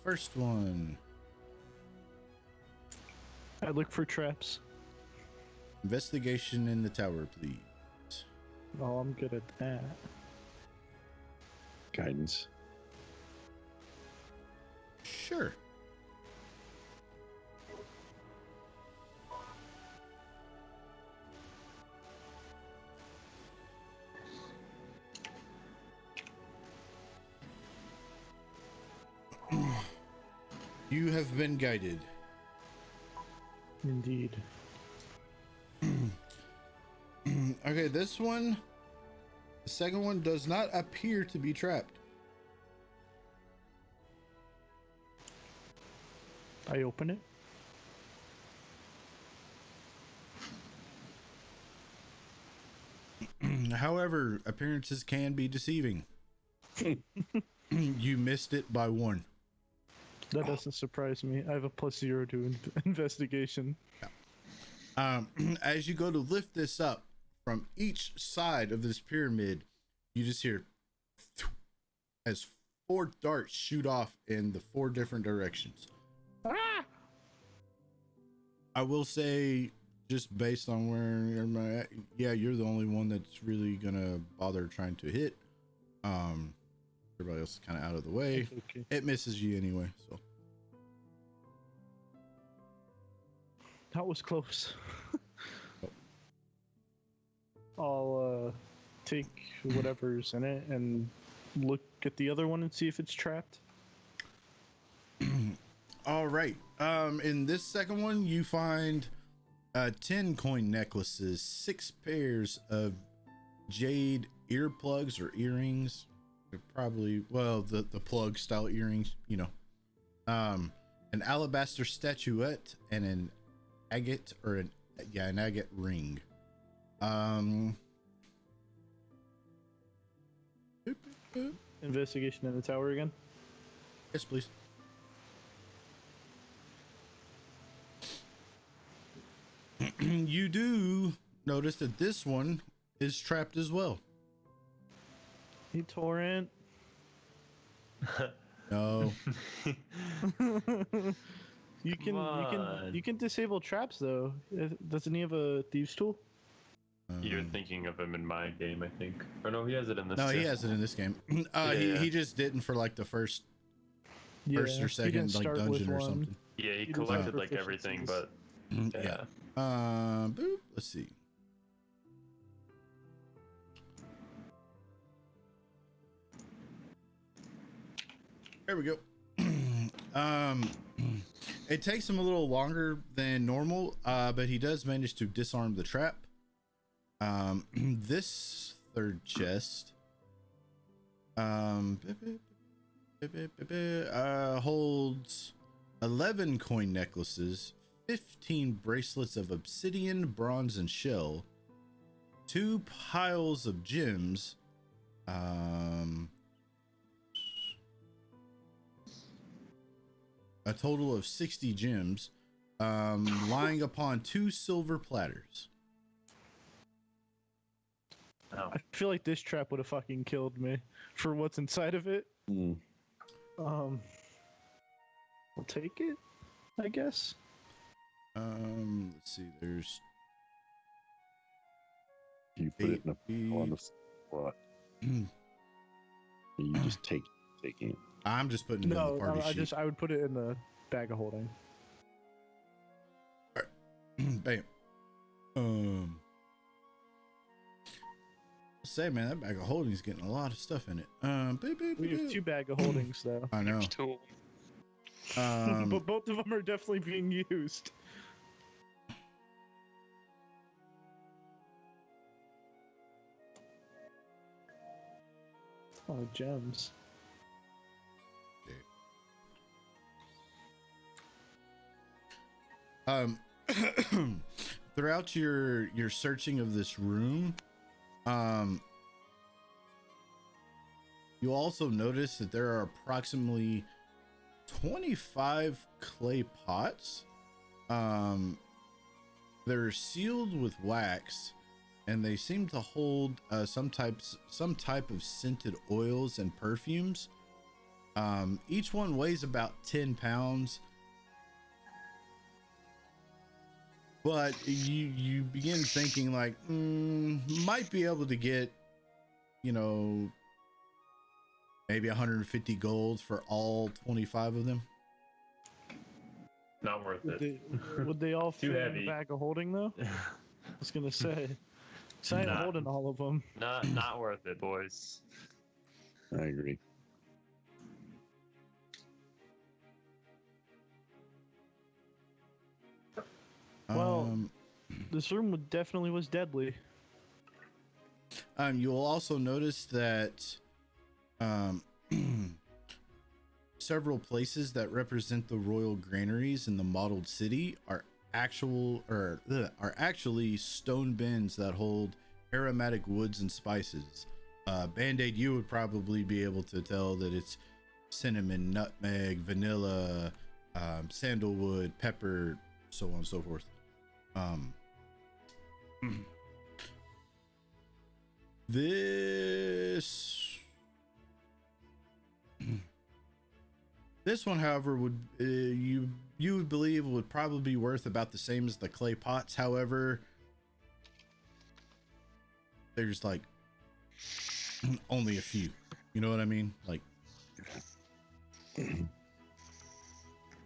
Speaker 1: first one,
Speaker 2: I look for traps.
Speaker 1: investigation in the tower, please.
Speaker 2: Oh, I'm good at that.
Speaker 5: Guidance.
Speaker 1: Sure. You have been guided.
Speaker 2: Indeed.
Speaker 1: Okay, this one, the second one does not appear to be trapped.
Speaker 2: I open it.
Speaker 1: However, appearances can be deceiving. You missed it by 1.
Speaker 2: That doesn't surprise me. I have a +0 to investigation.
Speaker 1: As you go to lift this up from each side of this pyramid, you just hear as 4 darts shoot off in the 4 different directions.
Speaker 2: Ah!
Speaker 1: I will say, just based on where you're at, yeah, you're the only one that's really gonna bother trying to hit. Everybody else is kind of out of the way.
Speaker 2: Okay.
Speaker 1: It misses you anyway, so.
Speaker 2: That was close. I'll take whatever's in it and look at the other one and see if it's trapped.
Speaker 1: All right. In this second one, you find 10 coin necklaces, 6 pairs of jade earplugs or earrings. They're probably, well, the plug style earrings, you know. An alabaster statuette and an agate or an agate ring.
Speaker 2: Investigation in the tower again.
Speaker 1: Yes, please. You do notice that this one is trapped as well.
Speaker 2: Hey, Torrent.
Speaker 1: No.
Speaker 2: You can disable traps though. Doesn't he have a thieves tool?
Speaker 3: You're thinking of him in my game, I think. Or no, he has it in this.
Speaker 1: No, he
Speaker 3: too.
Speaker 1: has it in this game.
Speaker 3: Yeah.
Speaker 1: He just didn't for like the first
Speaker 2: Yeah,
Speaker 1: or
Speaker 2: he didn't
Speaker 1: second like
Speaker 2: start with
Speaker 1: dungeon or
Speaker 2: one.
Speaker 1: something.
Speaker 3: Yeah, he
Speaker 2: He doesn't
Speaker 3: collected
Speaker 2: have
Speaker 3: like everything, but
Speaker 1: Yeah. Boop. Let's see. There we go. It takes him a little longer than normal, but he does manage to disarm the trap. This third chest holds 11 coin necklaces, 15 bracelets of obsidian, bronze, and shell, 2 piles of gems, a total of 60 gems, lying upon 2 silver platters.
Speaker 3: oh.
Speaker 2: I feel like this trap would have fucking killed me for what's inside of it. I'll take it, I guess.
Speaker 1: Let's see. There's
Speaker 5: You put it in a on the spot. You just taking it.
Speaker 1: I'm just putting it in the
Speaker 2: No,
Speaker 1: party sheet.
Speaker 2: I would put it in the bag of holding.
Speaker 1: Bam. Say, man, that bag of holding is getting a lot of stuff in it.
Speaker 2: We have 2 bag of holdings though,
Speaker 1: I know.
Speaker 6: There's 2.
Speaker 2: but both of them are definitely being used. A lot of gems.
Speaker 1: Throughout your searching of this room, you'll also notice that there are approximately 25 clay pots. They're sealed with wax, and they seem to hold some type of scented oils and perfumes. Each one weighs about 10 pounds. But you begin thinking like, might be able to get, maybe 150 gold for all 25 of them.
Speaker 3: Not worth it.
Speaker 2: Would they all
Speaker 3: Too
Speaker 2: fit in
Speaker 3: heavy.
Speaker 2: the bag of holding though? I was gonna say. So I ain't
Speaker 3: Nah.
Speaker 2: holding all of them.
Speaker 3: Not worth it, boys.
Speaker 5: I agree.
Speaker 2: Well, this room definitely was deadly.
Speaker 1: You will also notice that several places that represent the royal granaries in the modeled city are actually stone bins that hold aromatic woods and spices. Band-Aid, you would probably be able to tell that it's cinnamon, nutmeg, vanilla, sandalwood, pepper, so on and so forth. This one, however, would you would believe would probably be worth about the same as the clay pots. However, there's like only a few. You know what I mean? Like,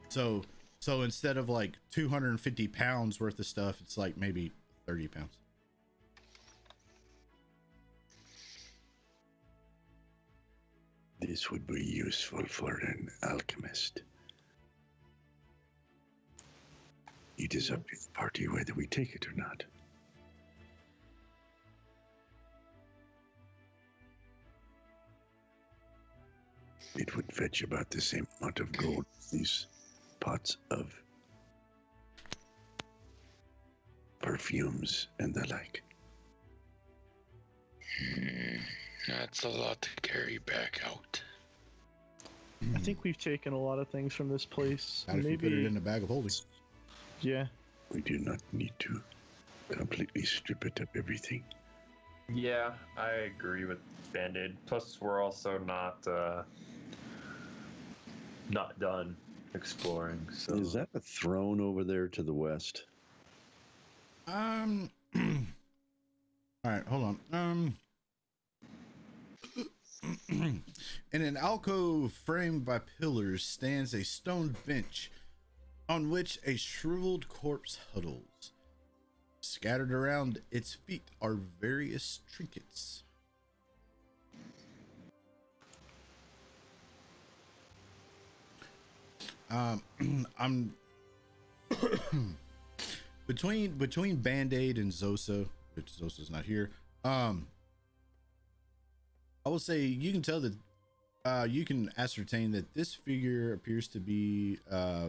Speaker 1: so instead of like 250 pounds worth of stuff, it's like maybe 30 pounds.
Speaker 4: This would be useful for an alchemist. It is up to the party whether we take it or not. It would fetch about the same amount of gold as these pots of perfumes and the like.
Speaker 6: That's a lot to carry back out.
Speaker 2: I think we've taken a lot of things from this place.
Speaker 1: Not if you put it in a bag of holding.
Speaker 2: Yeah.
Speaker 4: We do not need to completely strip it of everything.
Speaker 3: Yeah, I agree with Band-Aid. Plus, we're also not done exploring. So
Speaker 5: Is that a throne over there to the west?
Speaker 1: All right, hold on. In an alcove framed by pillars stands a stone bench on which a shriveled corpse huddles. Scattered around its feet are various trinkets. I'm between Band-Aid and Zosa, which Zosa's not here. I will say you can tell that you can ascertain that this figure appears to be a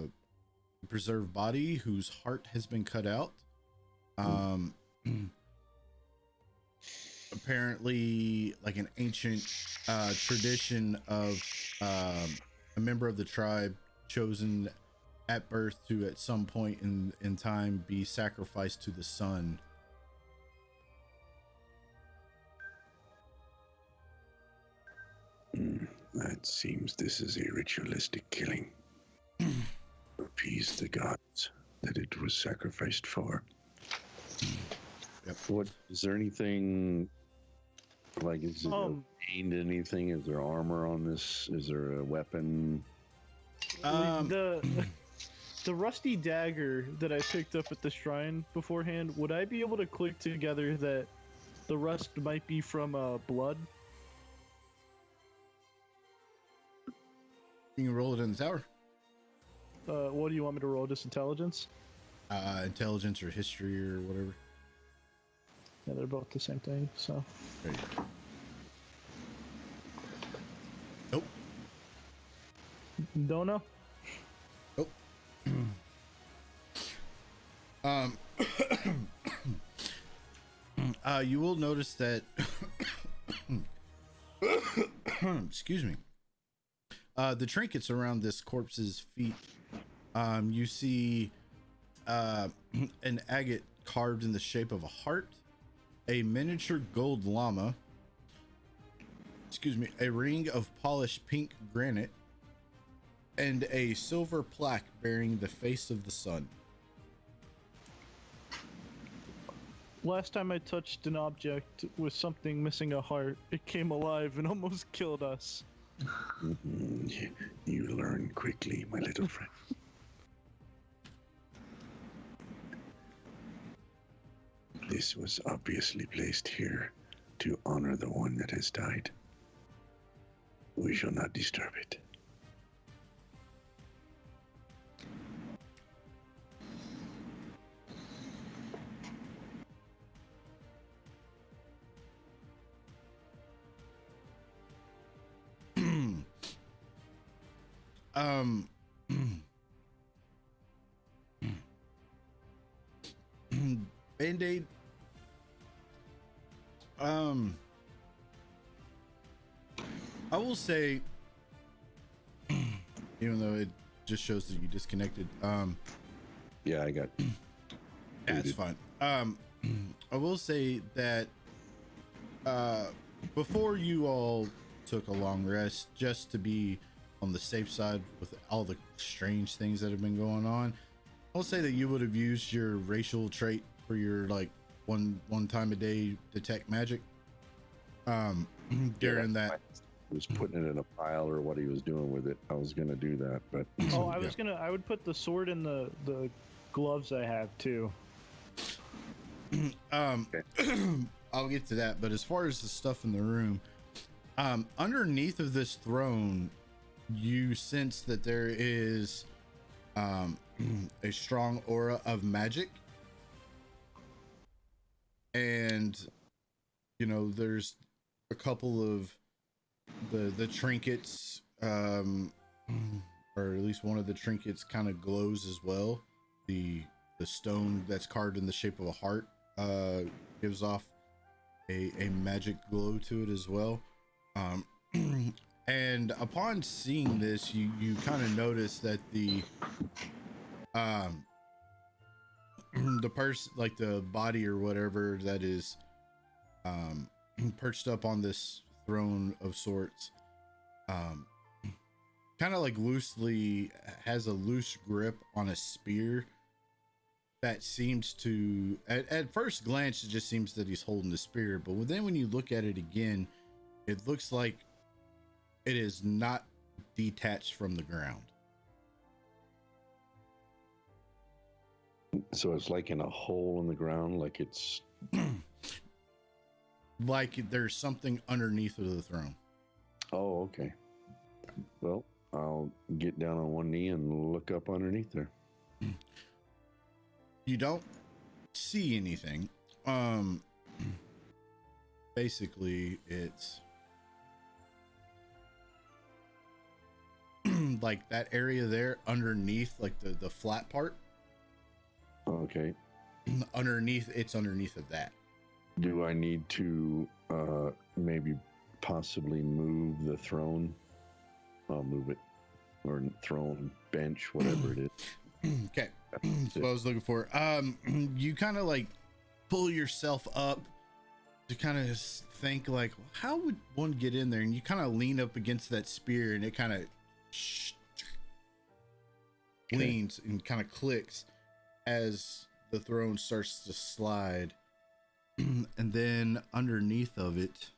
Speaker 1: preserved body whose heart has been cut out. Apparently like an ancient tradition of a member of the tribe chosen at birth to at some point in time be sacrificed to the sun.
Speaker 4: It seems this is a ritualistic killing. Appease the gods that it was sacrificed for.
Speaker 1: Yep.
Speaker 5: What is there anything like? Is it gained anything? Is there armor on this? Is there a weapon?
Speaker 2: The rusty dagger that I picked up at the shrine beforehand, would I be able to click together that the rust might be from blood?
Speaker 1: You can roll it in the tower.
Speaker 2: What do you want me to roll? Just intelligence?
Speaker 1: Intelligence or history or whatever.
Speaker 2: Yeah, they're both the same thing, so.
Speaker 1: There you go. Nope.
Speaker 2: Don't know?
Speaker 1: Nope. You will notice that excuse me. The trinkets around this corpse's feet, you see an agate carved in the shape of a heart, a miniature gold llama, a ring of polished pink granite, and a silver plaque bearing the face of the sun.
Speaker 2: Last time I touched an object with something missing a heart, it came alive and almost killed us.
Speaker 4: You learn quickly, my little friend. This was obviously placed here to honor the one that has died. We shall not disturb it.
Speaker 1: Band-Aid, I will say, even though it just shows that you disconnected,
Speaker 5: Yeah, I got.
Speaker 1: yeah, it's fine. I will say that before you all took a long rest, just to be on the safe side with all the strange things that have been going on, I'll say that you would have used your racial trait for your like one time a day detect magic. During that.
Speaker 5: Was putting it in a pile or what he was doing with it. I was gonna do that, but
Speaker 2: Oh, I would put the sword in the gloves I have too.
Speaker 1: I'll get to that, but as far as the stuff in the room, underneath of this throne, you sense that there is a strong aura of magic, and you know there's a couple of the trinkets, or at least one of the trinkets kind of glows as well. The stone that's carved in the shape of a heart gives off a magic glow to it as well. And upon seeing this, you kind of notice that the person, like the body or whatever that is perched up on this throne of sorts, kind of like loosely has a loose grip on a spear that seems to, at first glance, it just seems that he's holding the spear, but then when you look at it again, it looks like it is not detached from the ground.
Speaker 5: so it's like in a hole in the ground, like it's
Speaker 1: Like there's something underneath of the throne.
Speaker 5: Oh, okay. Well, I'll get down on one knee and look up underneath there.
Speaker 1: You don't see anything. Basically it's like that area there underneath, like the flat part.
Speaker 5: Okay.
Speaker 1: Underneath, it's underneath of that.
Speaker 5: Do I need to maybe possibly move the throne? I'll move it, or throne, bench, whatever it is.
Speaker 1: Okay, that's what I was looking for. You kind of like pull yourself up to kind of think like, how would one get in there? And you kind of lean up against that spear, and it kind of leans and kind of clicks as the throne starts to slide. And then underneath of it,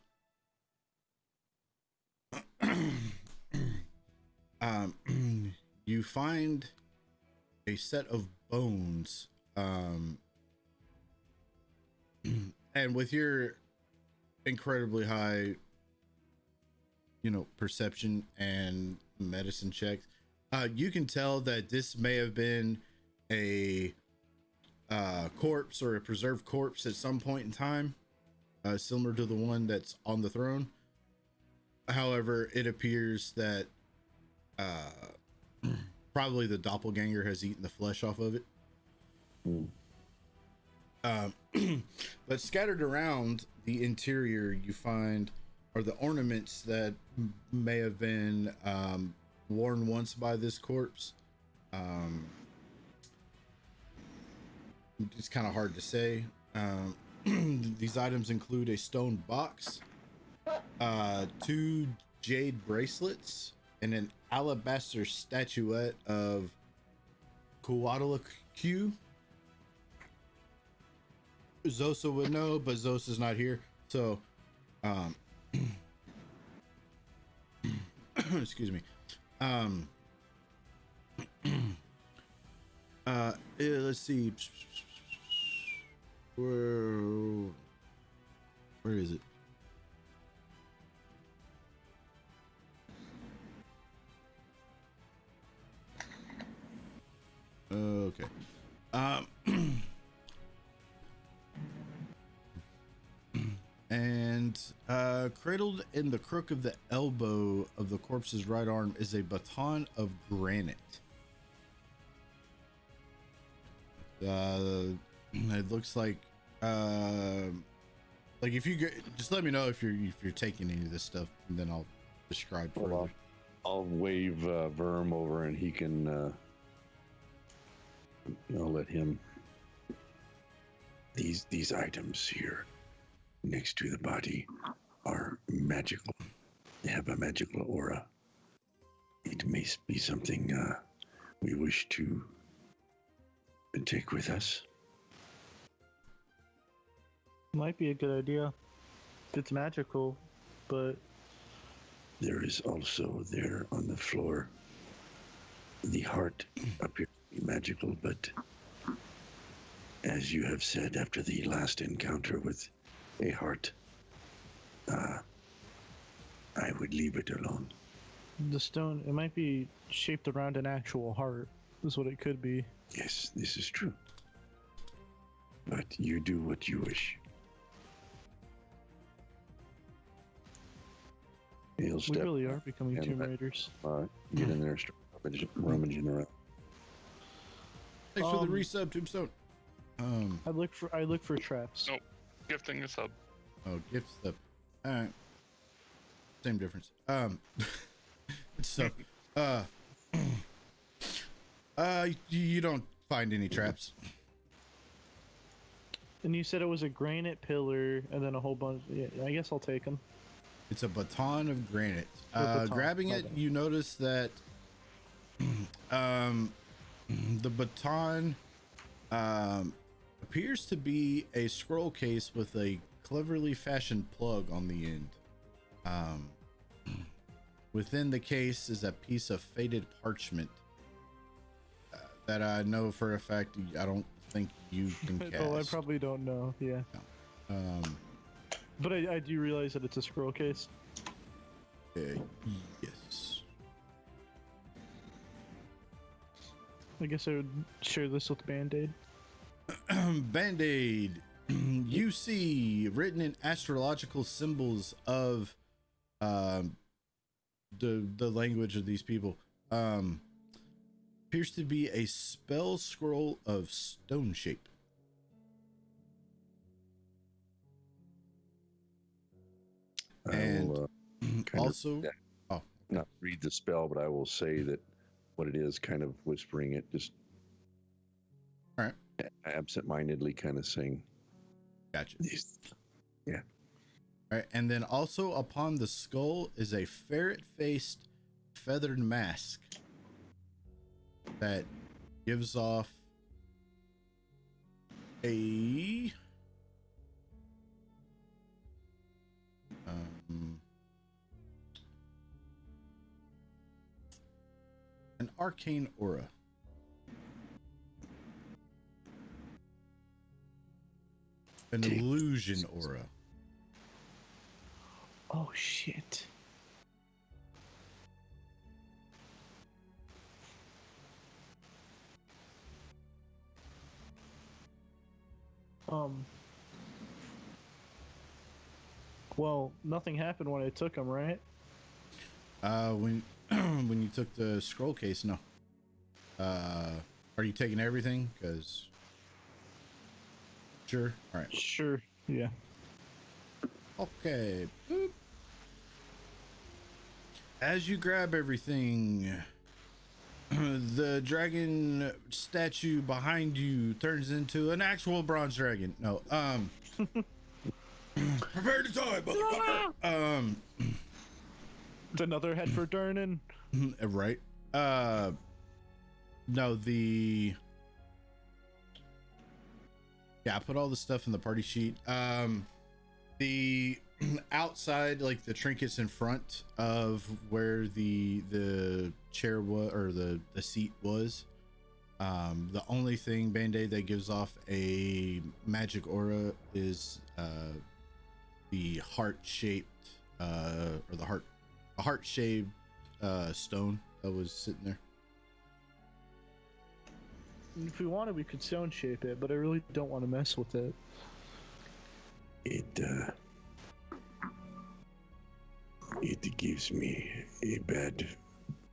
Speaker 1: you find a set of bones, and with your incredibly high, perception and medicine checks, you can tell that this may have been a corpse or a preserved corpse at some point in time, similar to the one that's on the throne. However, it appears that probably the doppelganger has eaten the flesh off of it. But scattered around the interior, you find are the ornaments that may have been worn once by this corpse. It's kind of hard to say. These items include a stone box, 2 jade bracelets, and an alabaster statuette of Coatlicue. Zosa would know, but Zosa's not here, so excuse me. Let's see. Where is it? Okay. And cradled in the crook of the elbow of the corpse's right arm is a baton of granite. It looks like Like if you just let me know if you're taking any of this stuff, and then I'll describe further.
Speaker 5: Well, I'll wave Verm over, and he can. I'll let him. These items here, next to the body, are magical. They have a magical aura. It may be something we wish to take with us.
Speaker 2: Might be a good idea. It's magical, but
Speaker 4: There is also there on the floor. The heart appears to be magical, but as you have said after the last encounter with a heart, I would leave it alone.
Speaker 2: the stone, it might be shaped around an actual heart, is what it could be.
Speaker 4: Yes, this is true. But you do what you wish. He'll
Speaker 2: We
Speaker 4: step,
Speaker 2: really are becoming
Speaker 4: and
Speaker 2: Tomb
Speaker 4: let-
Speaker 2: Raiders.
Speaker 4: get in there, start rummaging around.
Speaker 1: Thanks for the resub, Tombstone.
Speaker 2: I look for traps.
Speaker 6: Nope. Gifting a sub.
Speaker 1: Oh, gift slip. All right. Same difference. So, you don't find any traps.
Speaker 2: And you said it was a granite pillar and then a whole bunch. Yeah, I guess I'll take them.
Speaker 1: It's a baton of granite.
Speaker 2: Baton,
Speaker 1: Grabbing
Speaker 2: my
Speaker 1: it,
Speaker 2: bad.
Speaker 1: you notice that the baton appears to be a scroll case with a cleverly fashioned plug on the end. Within the case is a piece of faded parchment that I know for a fact I don't think you can cast.
Speaker 2: Oh, I probably don't know. Yeah, but I do realize that it's a scroll case.
Speaker 1: Yes.
Speaker 2: I guess I would share this with Band-Aid.
Speaker 1: Band-Aid. You see written in astrological symbols of the language of these people. Appears to be a spell scroll of stone shape.
Speaker 5: I will
Speaker 1: Also,
Speaker 5: not read the spell, but I will say that what it is, kind of whispering it, just
Speaker 1: all right,
Speaker 5: absent-mindedly kind of saying.
Speaker 1: gotcha.
Speaker 5: Yeah.
Speaker 1: All right, and then also upon the skull is a ferret-faced feathered mask that gives off a an arcane aura. An illusion aura.
Speaker 2: Oh shit. Well, nothing happened when I took him, right?
Speaker 1: When when you took the scroll case, no. Are you taking everything? Because sure. All right.
Speaker 2: Sure. Yeah.
Speaker 1: Okay. Boop. As you grab everything, the dragon statue behind you turns into an actual bronze dragon. No. Prepare to die, motherfucker.
Speaker 2: It's another head for Durnan.
Speaker 1: Right. No, I put all the stuff in the party sheet. The outside, like the trinkets in front of where the chair was, or the seat was, the only thing Band-Aid that gives off a magic aura is the heart-shaped or the heart-shaped stone that was sitting there.
Speaker 2: If we wanted, we could stone shape it, but I really don't want to mess with it.
Speaker 4: It gives me a bad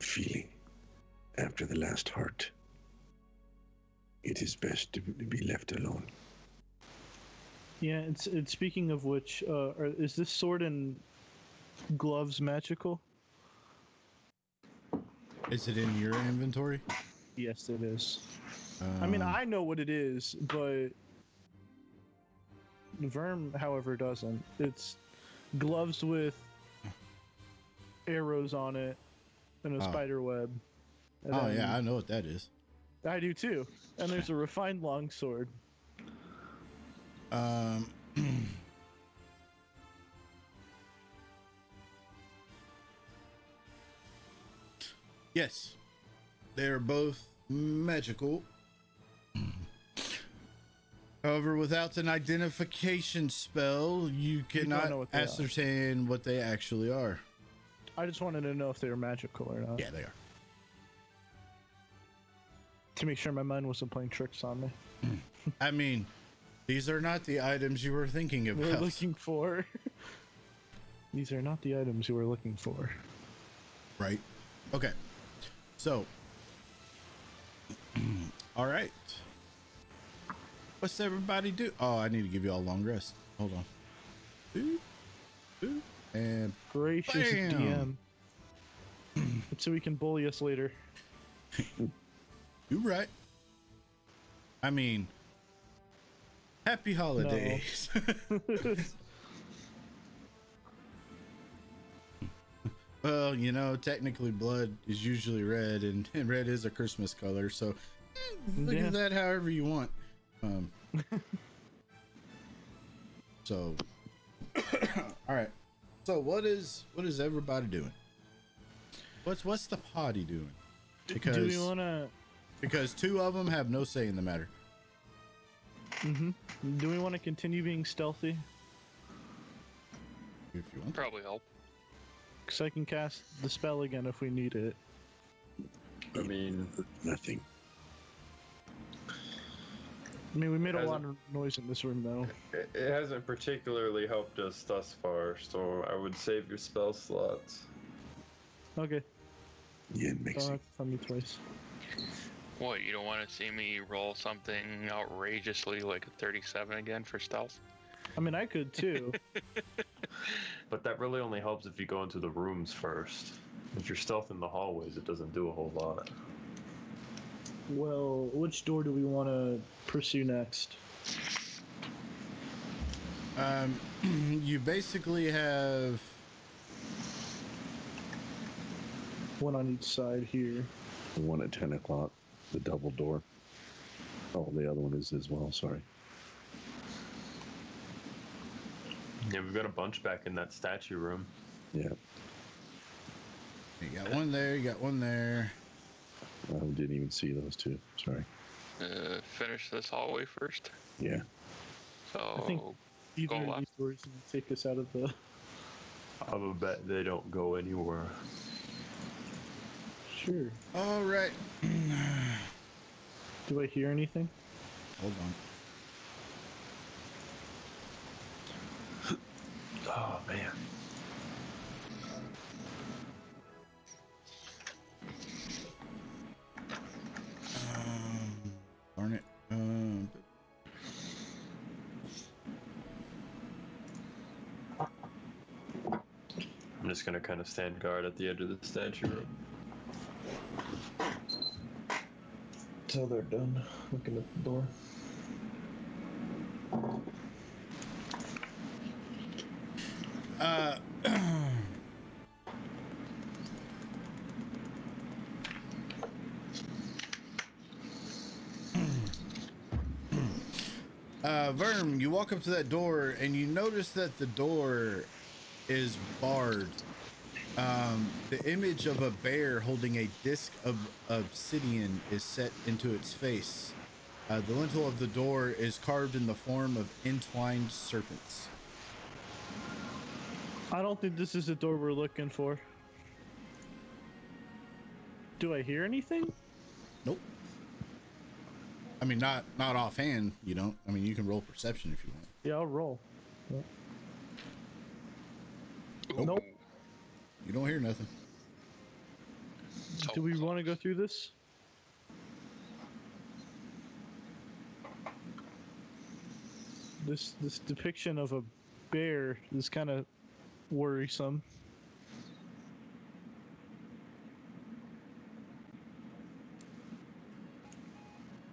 Speaker 4: feeling after the last heart. It is best to be left alone.
Speaker 2: Yeah, it's speaking of which, is this sword and gloves magical?
Speaker 1: Is it in your inventory?
Speaker 2: Yes, it is. I mean, I know what it is, but Verm, however, doesn't. It's gloves with arrows on it and a spider web. And
Speaker 1: Oh
Speaker 2: then-
Speaker 1: yeah, I know what that is.
Speaker 2: I do too. And there's a refined longsword.
Speaker 1: Yes, they're both magical. However, without an identification spell, you
Speaker 2: don't
Speaker 1: cannot
Speaker 2: know what they are.
Speaker 1: ascertain what they actually are.
Speaker 2: I just wanted to know if they were magical or not.
Speaker 1: Yeah, they are.
Speaker 2: To make sure my mind wasn't playing tricks on me.
Speaker 1: I mean, these are not the items you were thinking
Speaker 2: We're
Speaker 1: about.
Speaker 2: looking for. These are not the items you were looking for.
Speaker 1: Right. Okay. So. All right. What's everybody do? Oh, I need to give you all a long rest. Hold on. Boop, boop, and
Speaker 2: Gracious
Speaker 1: bam.
Speaker 2: DM. So we can bully us later.
Speaker 1: You right. I mean, happy holidays. Well, you know, technically blood is usually red, and red is a Christmas color, so look
Speaker 2: Yeah.
Speaker 1: at that however you want. So, all right. So what is everybody doing? What's the party doing? Because
Speaker 2: Do we want to?
Speaker 1: because two of them have no say in the matter.
Speaker 2: Do we want to continue being stealthy?
Speaker 1: If you want.
Speaker 6: Probably help.
Speaker 2: Because I can cast the spell again if we need it.
Speaker 3: I mean,
Speaker 4: Nothing.
Speaker 2: I mean, we made a lot of noise in this room, though.
Speaker 3: it hasn't particularly helped us thus far, so I would save your spell slots.
Speaker 2: Okay.
Speaker 4: Yeah, it
Speaker 2: Don't
Speaker 4: makes
Speaker 2: have
Speaker 4: it.
Speaker 2: to tell me twice.
Speaker 6: What, you don't want to see me roll something outrageously like a 37 again for stealth?
Speaker 2: I mean, I could too.
Speaker 3: But that really only helps if you go into the rooms first. If you're stealth in the hallways, it doesn't do a whole lot.
Speaker 2: Well, which door do we want to pursue next?
Speaker 1: You basically have
Speaker 2: One on each side here.
Speaker 5: The one at 10 o'clock, the double door. Oh, the other one is as well, sorry.
Speaker 3: Yeah, we've got a bunch back in that statue room.
Speaker 5: Yeah,
Speaker 1: you got one there, you got one there.
Speaker 5: I didn't even see those two, sorry.
Speaker 6: Finish this hallway first.
Speaker 5: Yeah,
Speaker 6: So,
Speaker 2: I think either
Speaker 6: go
Speaker 2: of
Speaker 6: left.
Speaker 2: these doors will take us out of the.
Speaker 3: I would bet they don't go anywhere.
Speaker 2: Sure.
Speaker 1: All right.
Speaker 2: Do I hear anything?
Speaker 1: Hold on.
Speaker 3: Oh, man.
Speaker 1: Darn it.
Speaker 3: I'm just gonna kind of stand guard at the edge of the statue room. Till they're done looking at the door.
Speaker 1: Verm, you walk up to that door and you notice that the door is barred. The image of a bear holding a disc of obsidian is set into its face. The lintel of the door is carved in the form of entwined serpents.
Speaker 2: I don't think this is the door we're looking for. Do I hear anything?
Speaker 1: Nope. I mean, not offhand, you don't. I mean, you can roll perception if you want.
Speaker 2: Yeah, I'll roll. Yep.
Speaker 6: Ooh,
Speaker 2: Nope.
Speaker 1: You don't hear nothing.
Speaker 6: so
Speaker 2: Do we want to
Speaker 6: close.
Speaker 2: go through this? This depiction of a bear is kind of worrisome.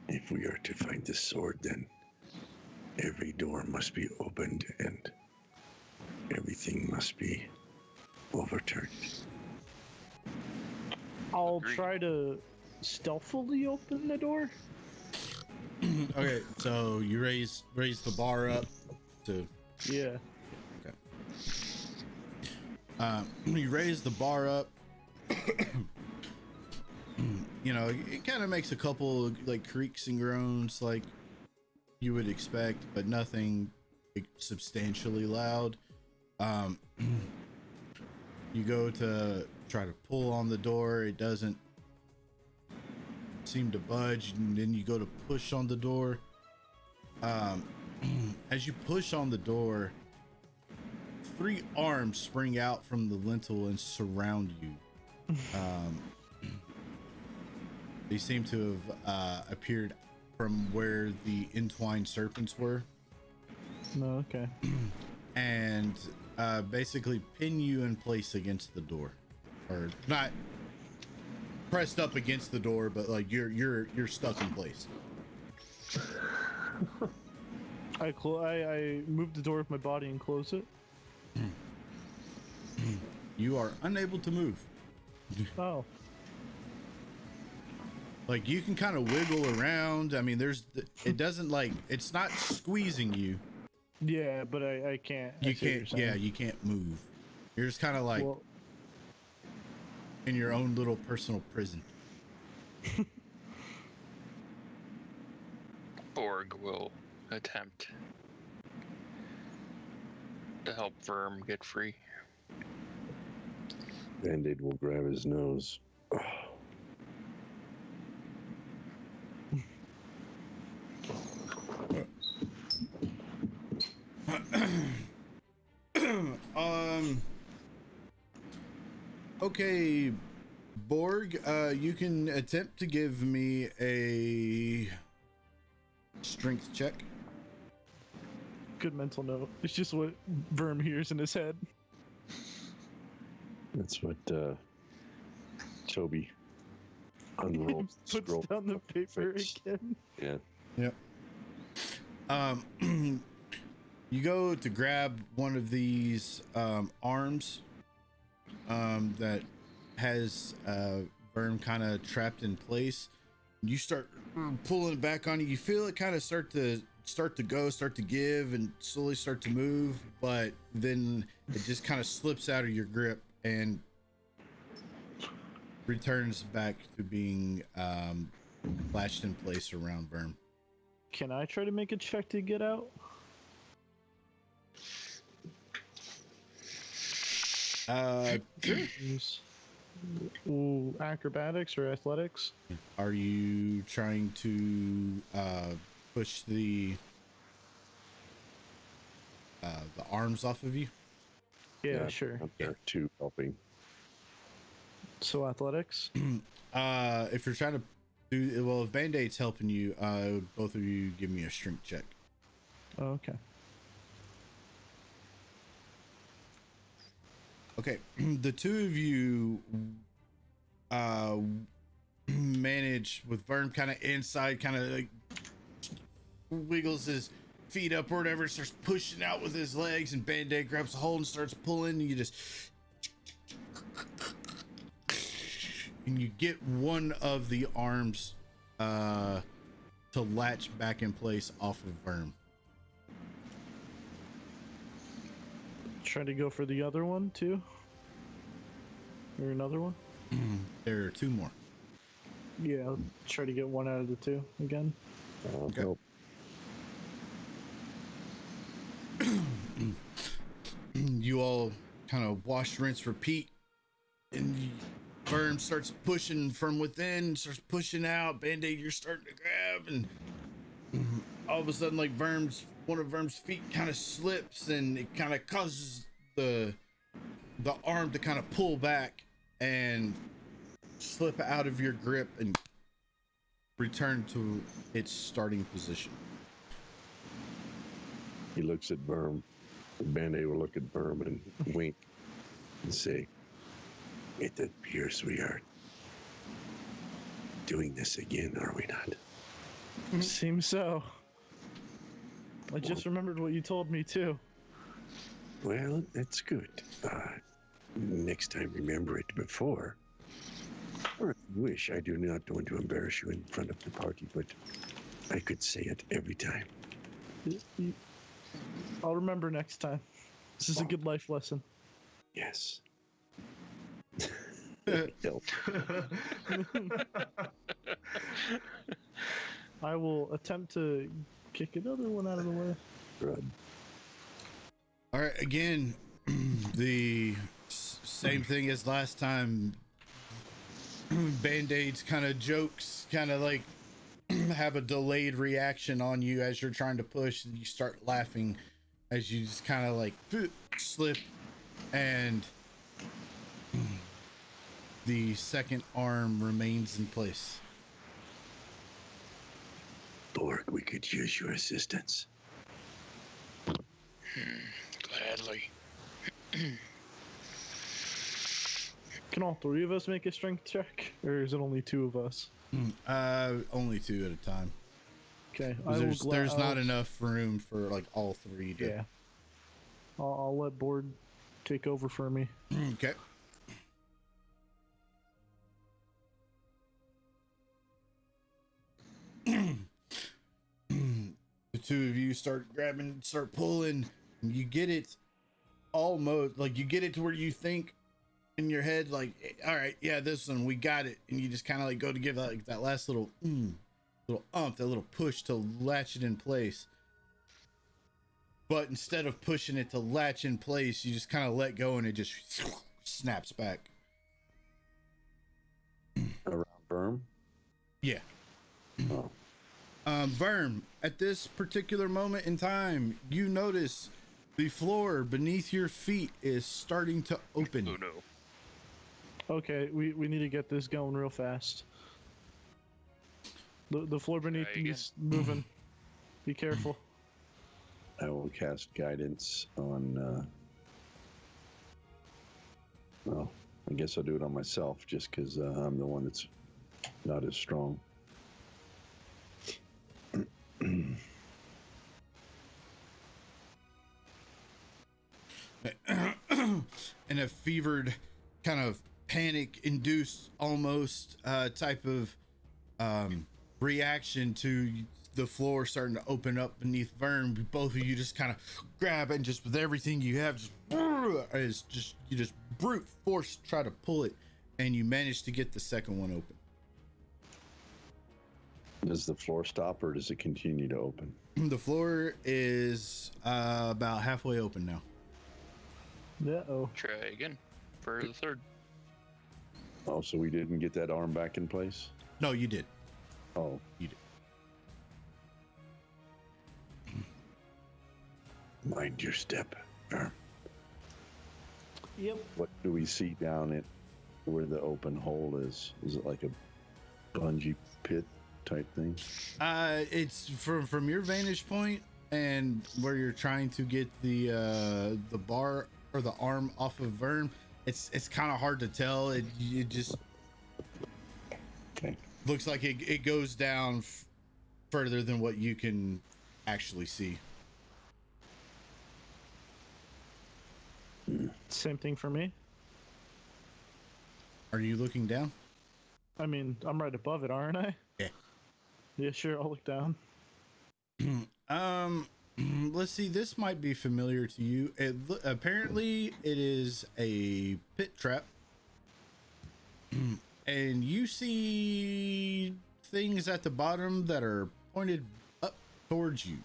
Speaker 4: If we are to find the sword, then every door must be opened and everything must be overturned.
Speaker 2: I'll
Speaker 6: Agreed.
Speaker 2: try to stealthily open the door.
Speaker 1: Okay, so you raise the bar up to
Speaker 2: Yeah.
Speaker 1: you raise the bar up. You know, it kind of makes a couple like creaks and groans like you would expect, but nothing like, substantially loud. You go to try to pull on the door, it doesn't seem to budge, and then you go to push on the door. As you push on the door, 3 arms spring out from the lintel and surround you. They seem to have appeared from where the entwined serpents were,
Speaker 2: No, okay.
Speaker 1: and basically pin you in place against the door, or not pressed up against the door, but like you're stuck in place.
Speaker 2: I move the door with my body and close it.
Speaker 1: You are unable to move.
Speaker 2: Oh.
Speaker 1: Like you can kind of wiggle around. I mean, it doesn't like, it's not squeezing you.
Speaker 2: Yeah, but I can't.
Speaker 1: You can't. Yeah, you can't move. You're just kind of like
Speaker 2: Well,
Speaker 1: in your own little personal prison.
Speaker 6: Borg will attempt to help Verm get free.
Speaker 5: Band-Aid will grab his nose.
Speaker 1: Okay, Borg, you can attempt to give me a strength check.
Speaker 2: good mental note. It's just what Verm hears in his head.
Speaker 5: That's what Toby unrolls the
Speaker 2: Puts
Speaker 5: scroll.
Speaker 2: down the paper
Speaker 5: Fix.
Speaker 2: again.
Speaker 5: Yeah.
Speaker 1: Yep. You go to grab one of these arms that has Verm kind of trapped in place. You start pulling it back on you. You feel it kind of start to give, and slowly start to move, but then it just kind of slips out of your grip and returns back to being latched in place around Verm.
Speaker 2: Can I try to make a check to get out?
Speaker 1: Sure.
Speaker 2: Ooh, acrobatics or athletics?
Speaker 1: Are you trying to push the arms off of you?
Speaker 2: Yeah, sure.
Speaker 5: Up there, 2 helping.
Speaker 2: So athletics?
Speaker 1: If you're trying to do well, if Band-Aid's helping you, both of you give me a strength check.
Speaker 2: Oh, okay.
Speaker 1: Okay, the two of you manage with Vern kind of inside, kind of like wiggles his feet up or whatever, starts pushing out with his legs, and Band-Aid grabs a hold and starts pulling, and you just and you get one of the arms to latch back in place off of Vern.
Speaker 2: Try to go for the other one too? Or another one?
Speaker 1: There are 2 more.
Speaker 2: Yeah, I'll try to get one out of the 2 again.
Speaker 1: Okay.
Speaker 5: Help.
Speaker 1: You all kind of wash, rinse, repeat, and Vern starts pushing from within, starts pushing out. Band-Aid, you're starting to grab, and all of a sudden, like one of Vern's feet kind of slips, and it kind of causes the arm to kind of pull back and slip out of your grip and return to its starting position.
Speaker 5: He looks at Berm. Band-Aid will look at Berm and wink and say, "It appears we are doing this again, are we not?"
Speaker 2: Seems so. I just remembered what you told me too.
Speaker 5: Well, that's good. Next time, remember it before. Or if you wish, I do not want to embarrass you in front of the party, but I could say it every time.
Speaker 2: I'll remember next time. This is a good life lesson.
Speaker 5: Yes.
Speaker 2: I will attempt to kick another one out of the way.
Speaker 5: Right.
Speaker 1: All right, again, the same thing as last time. Band-Aid's kind of jokes, kind of like have a delayed reaction on you as you're trying to push, and you start laughing as you just kind of like slip, and the second arm remains in place.
Speaker 4: Borg, we could use your assistance.
Speaker 6: Gladly.
Speaker 2: Can all three of us make a strength check, or is it only two of us?
Speaker 1: Only two at a time.
Speaker 2: Okay,
Speaker 1: There's not enough room for like all three to.
Speaker 2: Yeah. I'll let Board take over for me.
Speaker 1: Okay. The two of you start grabbing, start pulling. And you get it almost like you get it to where you think in your head, like, all right, yeah, this one, we got it. And you just kind of like go to give like that last little that little push to latch it in place. But instead of pushing it to latch in place, you just kind of let go and it just snaps back.
Speaker 5: Around Berm?
Speaker 1: Yeah.
Speaker 5: Oh.
Speaker 1: Verm, at this particular moment in time, you notice the floor beneath your feet is starting to open.
Speaker 6: Oh no.
Speaker 2: Okay, we need to get this going real fast. The floor beneath
Speaker 6: Try
Speaker 2: me is moving. Be careful.
Speaker 5: I will cast guidance on. Well, I guess I'll do it on myself just because I'm the one that's not as strong.
Speaker 1: In a fevered, kind of panic-induced, almost type of reaction to the floor starting to open up beneath Vern, both of you just kind of grab it and just with everything you have, you just brute force try to pull it, and you manage to get the second one open.
Speaker 5: Does the floor stop or does it continue to open?
Speaker 1: The floor is about halfway open now.
Speaker 2: Uh-oh.
Speaker 6: Try again for the third.
Speaker 5: Oh, so we didn't get that arm back in place?
Speaker 1: No, you did.
Speaker 5: Oh.
Speaker 1: You did.
Speaker 4: Mind your step, Verm.
Speaker 2: Yep.
Speaker 5: What do we see down at where the open hole is? Is it like a bungee pit type thing?
Speaker 1: It's from your vantage point and where you're trying to get the bar or the arm off of Vern. It's kind of hard to tell. It just
Speaker 5: Okay.
Speaker 1: looks like it goes down further than what you can actually see.
Speaker 2: Same thing for me.
Speaker 1: Are you looking down?
Speaker 2: I mean, I'm right above it, aren't I?
Speaker 1: Yeah.
Speaker 2: Yeah, sure. I'll look down.
Speaker 1: Let's see. This might be familiar to you. Apparently, it is a pit trap, and you see things at the bottom that are pointed up towards you.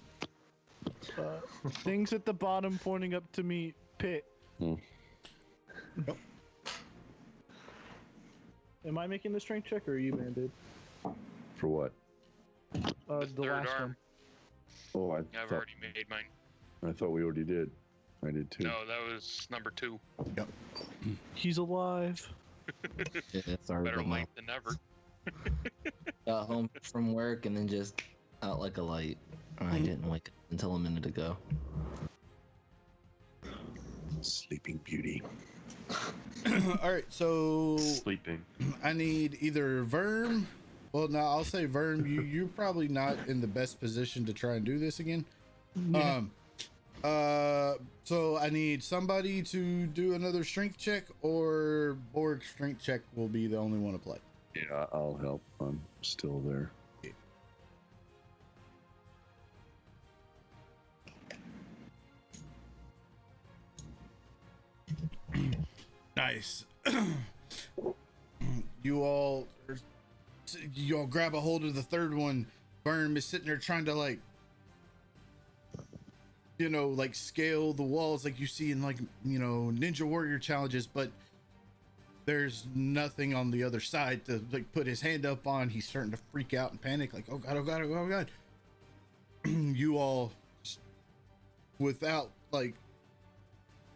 Speaker 2: Things at the bottom pointing up to me. Pit.
Speaker 5: Hmm.
Speaker 1: Yep.
Speaker 2: Am I making the strength check, or are you, Band-Aid?
Speaker 5: For what?
Speaker 2: The
Speaker 6: third
Speaker 2: last
Speaker 6: arm.
Speaker 2: one.
Speaker 5: Oh,
Speaker 6: I've already made mine.
Speaker 5: I thought we already did. I did too.
Speaker 6: No, that was number 2.
Speaker 1: Yep.
Speaker 2: He's alive.
Speaker 7: Yeah, sorry
Speaker 6: Better
Speaker 7: about
Speaker 6: late than never.
Speaker 7: Got home from work and then just out like a light. I didn't wake up until a minute ago.
Speaker 4: Sleeping Beauty.
Speaker 1: All right, so
Speaker 3: Sleeping.
Speaker 1: I need either Verm. Well, no, I'll say Verm. You're probably not in the best position to try and do this again.
Speaker 2: Yeah.
Speaker 1: So I need somebody to do another strength check, or Borg strength check will be the only one to play.
Speaker 5: Yeah, I'll help. I'm still there.
Speaker 1: Nice. You all grab a hold of the third one. Verm is sitting there trying to like scale the walls like you see in Ninja Warrior challenges, but there's nothing on the other side to put his hand up on. He's starting to freak out and panic, like, oh god, oh god, oh god. You all, without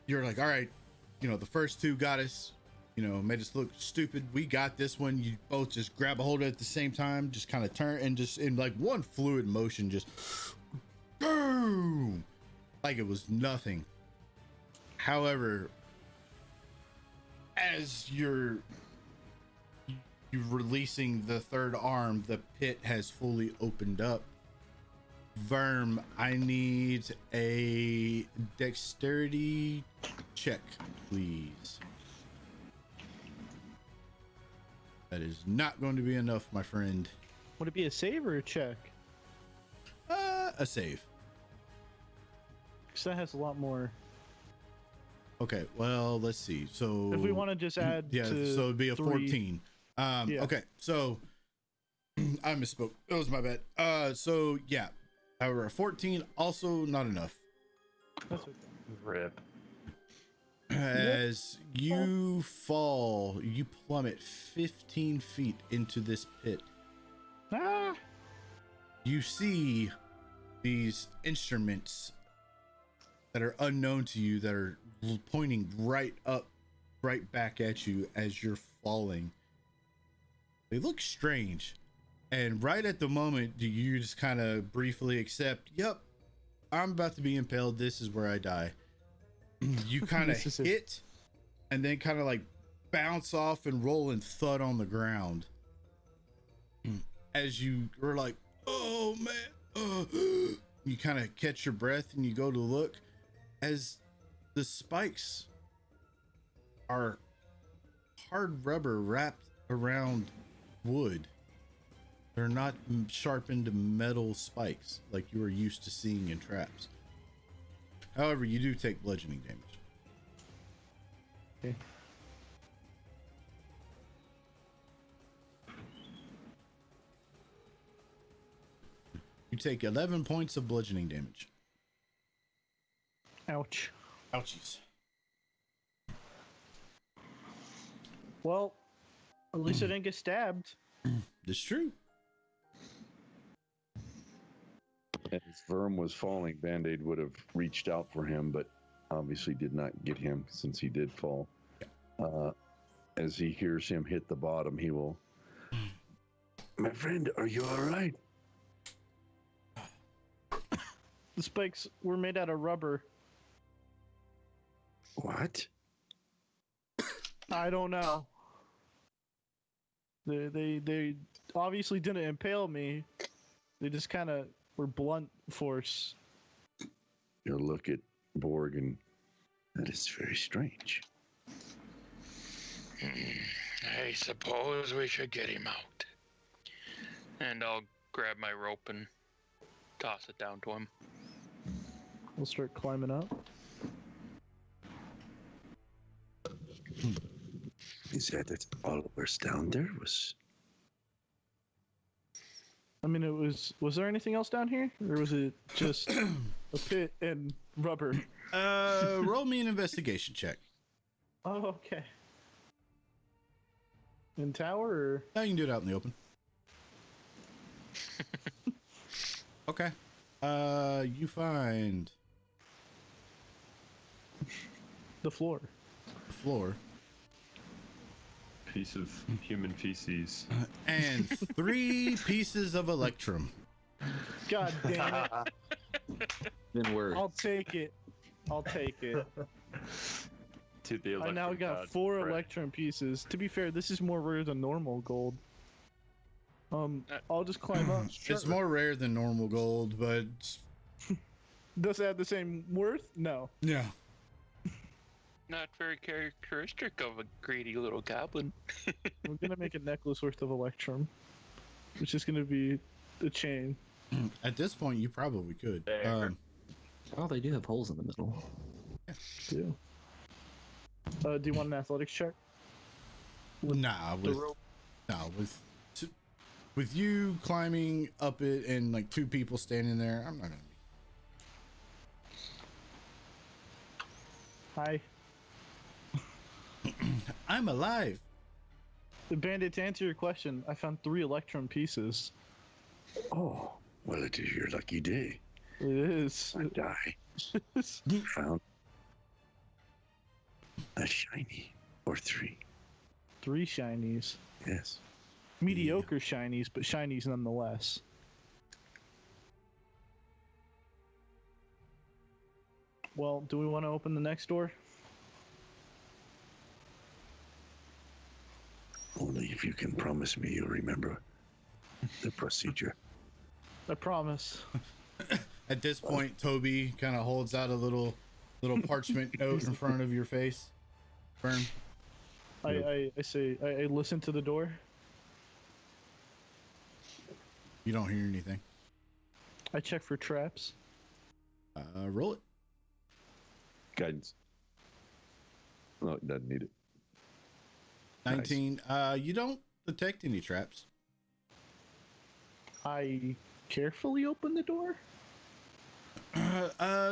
Speaker 1: you're like, all right, the first two got us, made us look stupid. We got this one. You both just grab a hold of it at the same time, just kind of turn, and just in one fluid motion, just boom, like it was nothing. However, as you're releasing the third arm, the pit has fully opened up. Verm, I need a dexterity check, please. That is not going to be enough, my friend.
Speaker 2: Would it be a save or a check?
Speaker 1: A save.
Speaker 2: Because that has a lot more.
Speaker 1: Okay, well, let's see. So
Speaker 2: If we want to just add,
Speaker 1: yeah,
Speaker 2: to
Speaker 1: so it'd be a
Speaker 2: 3.
Speaker 1: 14.
Speaker 2: Yeah.
Speaker 1: Okay, so I misspoke. That was my bad. So yeah, however, a 14 also not enough.
Speaker 2: That's okay.
Speaker 3: Rip.
Speaker 1: As you fall, you plummet 15 feet into this pit.
Speaker 2: Ah!
Speaker 1: You see these instruments that are unknown to you that are pointing right back at you as you're falling. They look strange. And right at the moment, do you just kind of briefly accept, yep, I'm about to be impaled. This is where I die. You kind of hit and then kind of bounce off and roll and thud on the ground. As you were like, oh man, you kind of catch your breath and you go to look as the spikes are hard rubber wrapped around wood. They're not sharpened metal spikes like you are used to seeing in traps. However, you do take bludgeoning damage.
Speaker 2: Okay.
Speaker 1: You take 11 points of bludgeoning damage.
Speaker 2: Ouch.
Speaker 1: Ouchies.
Speaker 2: Well, at least I didn't get stabbed.
Speaker 1: That's true.
Speaker 5: As Verm was falling, Band-Aid would have reached out for him, but obviously did not get him since he did fall. As he hears him hit the bottom, he will...
Speaker 4: My friend, are you all right?
Speaker 2: The spikes were made out of rubber.
Speaker 4: What?
Speaker 2: I don't know. They obviously didn't impale me. They just kind of were blunt force.
Speaker 5: You'll look at Borg and...
Speaker 4: That is very strange.
Speaker 6: I suppose we should get him out. And I'll grab my rope and toss it down to him.
Speaker 2: We'll start climbing up.
Speaker 4: Is that all of us down there was?
Speaker 2: I mean, was there anything else down here? Or was it just a pit and rubber?
Speaker 1: Roll me an investigation check.
Speaker 2: Oh, okay. In tower or?
Speaker 1: No, you can do it out in the open. Okay. You find
Speaker 2: The floor.
Speaker 1: the floor
Speaker 3: Piece of human feces.
Speaker 1: and 3 pieces of electrum.
Speaker 2: God damn it.
Speaker 7: Been worse.
Speaker 2: I'll take it. I'll take it.
Speaker 3: To the
Speaker 2: I now
Speaker 3: Electrum
Speaker 2: got
Speaker 3: God.
Speaker 2: 4
Speaker 3: Right.
Speaker 2: Electrum pieces. To be fair, this is more rare than normal gold. I'll just climb up.
Speaker 1: It's more rare than normal gold, but
Speaker 2: Does it have the same worth? No.
Speaker 1: yeah.
Speaker 6: Not very characteristic of a greedy little goblin.
Speaker 2: We're gonna make a necklace worth of Electrum, which is gonna be a chain.
Speaker 1: At this point, you probably could.
Speaker 3: There.
Speaker 7: Oh, they do have holes in the middle.
Speaker 2: Do. Do you want an athletics check?
Speaker 1: Nah,
Speaker 2: The rope.
Speaker 1: with you climbing up it and like 2 people standing there, I'm not gonna.
Speaker 2: Hi.
Speaker 1: I'm alive.
Speaker 2: The Bandit, to answer your question, I found 3 Electrum pieces.
Speaker 4: Oh, well, it is your lucky day.
Speaker 2: It is.
Speaker 4: And I found a shiny or 3.
Speaker 2: 3 shinies.
Speaker 4: Yes.
Speaker 2: Mediocre shinies, but shinies nonetheless. Well, do we want to open the next door?
Speaker 4: Only if you can promise me you'll remember the procedure.
Speaker 2: I promise.
Speaker 1: At this point, Toby kind of holds out a little parchment note in front of your face. Firm.
Speaker 2: I say, I listen to the door.
Speaker 1: You don't hear anything.
Speaker 2: I check for traps.
Speaker 1: Roll it.
Speaker 5: Guidance. No, it doesn't need it.
Speaker 1: 19. You don't detect any traps.
Speaker 2: I carefully open the door.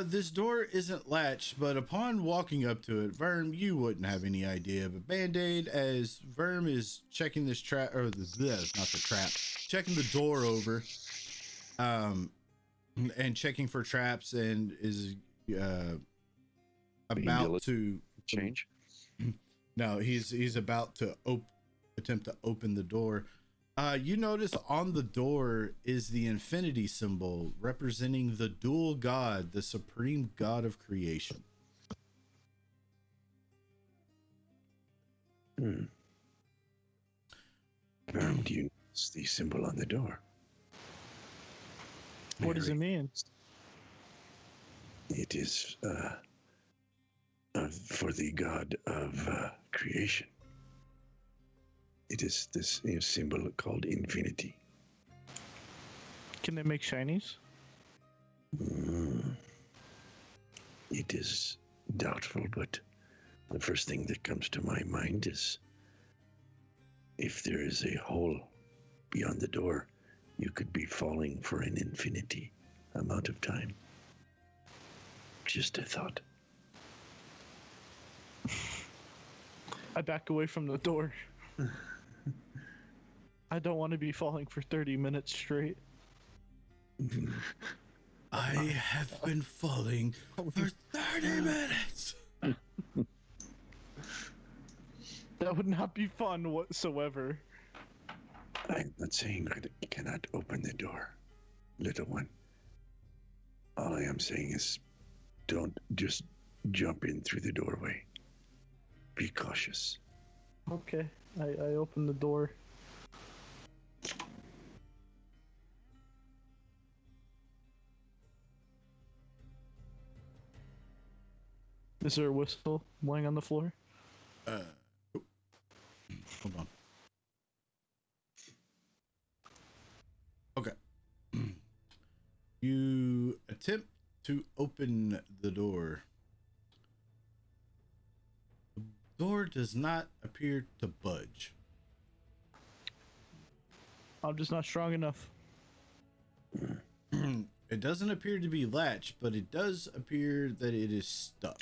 Speaker 1: This door isn't latched, but upon walking up to it, Verm, you wouldn't have any idea. But Band-Aid, as Verm is checking this trap, or not the trap, checking the door over, and checking for traps, and is about to
Speaker 5: Change.
Speaker 1: No, he's about to attempt to open the door. You notice on the door is the infinity symbol representing the dual god, the supreme god of creation.
Speaker 4: Do you notice the symbol on the door?
Speaker 2: What does it mean?
Speaker 4: It is for the god of creation. It is this symbol called infinity.
Speaker 2: Can they make shinies?
Speaker 4: It is doubtful, but the first thing that comes to my mind is if there is a hole beyond the door, you could be falling for an infinity amount of time. Just a thought.
Speaker 2: I back away from the door. I don't want to be falling for 30 minutes straight.
Speaker 1: I have been falling for 30 minutes.
Speaker 2: That would not be fun whatsoever.
Speaker 4: I'm not saying that you cannot open the door, little one. All I am saying is don't just jump in through the doorway. Be cautious.
Speaker 2: Okay, I open the door. Is there a whistle laying on the floor?
Speaker 1: Hold on. Okay. You attempt to open the door. The door does not appear to budge.
Speaker 2: I'm just not strong enough.
Speaker 1: It doesn't appear to be latched, but it does appear that it is stuck.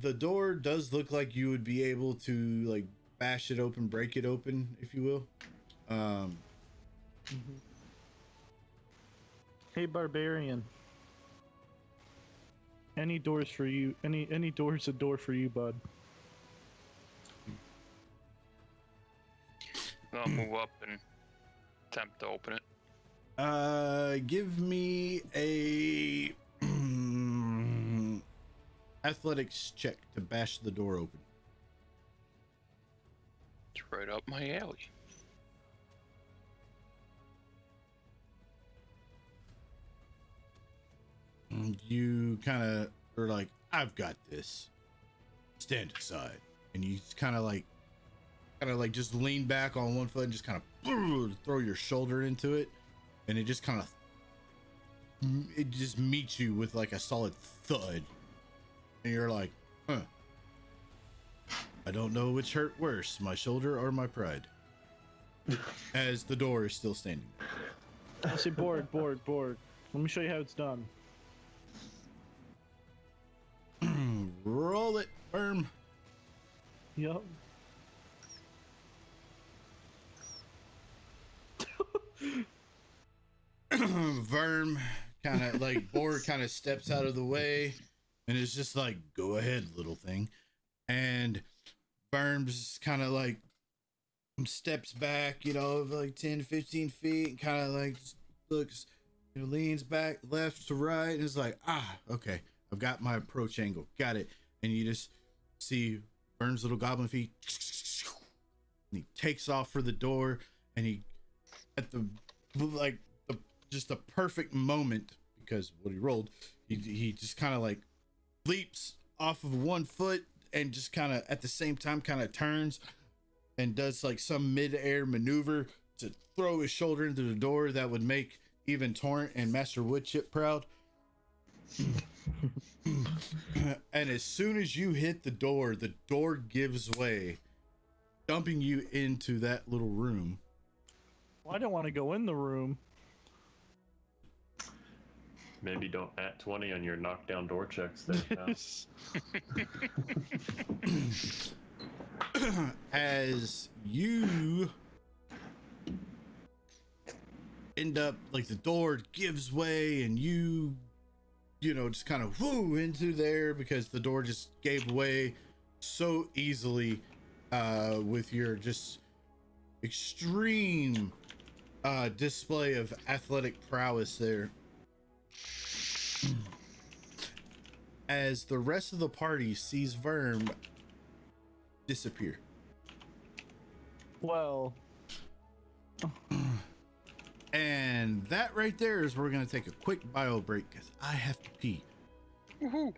Speaker 1: The door does look like you would be able to like bash it open, break it open, if you will.
Speaker 2: Hey, barbarian. Any doors for you? Any door's a door for you, bud.
Speaker 6: I'll move up and attempt to open it.
Speaker 1: Give me a athletics check to bash the door open.
Speaker 6: It's right up my alley.
Speaker 1: You kind of are like, I've got this. Stand aside, and you kind of like just lean back on one foot and just kind of throw your shoulder into it, and it just kind of meets you with like a solid thud, and you're like, huh. I don't know which hurt worse, my shoulder or my pride. As the door is still standing.
Speaker 2: I say board. Let me show you how it's done.
Speaker 1: Roll it, Worm.
Speaker 2: Yup.
Speaker 1: Verm kind of like Boar kind of steps out of the way and it's just like, go ahead, little thing. And Verm's kind of like steps back, you know, like 10, 15 feet and kind of like looks, you know, leans back left to right and is like, okay, I've got my approach angle. Got it. And you just see Verm's little goblin feet. And he takes off for the door and he at the like just a perfect moment because what he rolled, he just kind of like leaps off of one foot and just kind of at the same time kind of turns and does like some mid-air maneuver to throw his shoulder into the door that would make even Torrent and Master Woodchip proud. And as soon as you hit the door gives way, dumping you into that little room.
Speaker 2: Well, I don't want to go in the room.
Speaker 3: Maybe don't at 20 on your knockdown door checks there. No.
Speaker 1: As you end up like the door gives way and you know, just kind of whoo into there because the door just gave way so easily with your just extreme display of athletic prowess there. As the rest of the party sees Verm disappear.
Speaker 2: Well.
Speaker 1: And that right there is where we're going to take a quick bio break because I have to pee.
Speaker 6: Woohoo!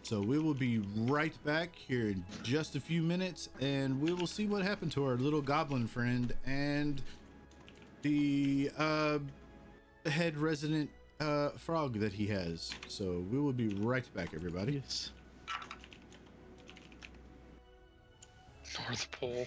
Speaker 1: So we will be right back here in just a few minutes and we will see what happened to our little goblin friend and the head resident frog that he has. So we will be right back, everybody.
Speaker 2: Yes.
Speaker 6: North Pole.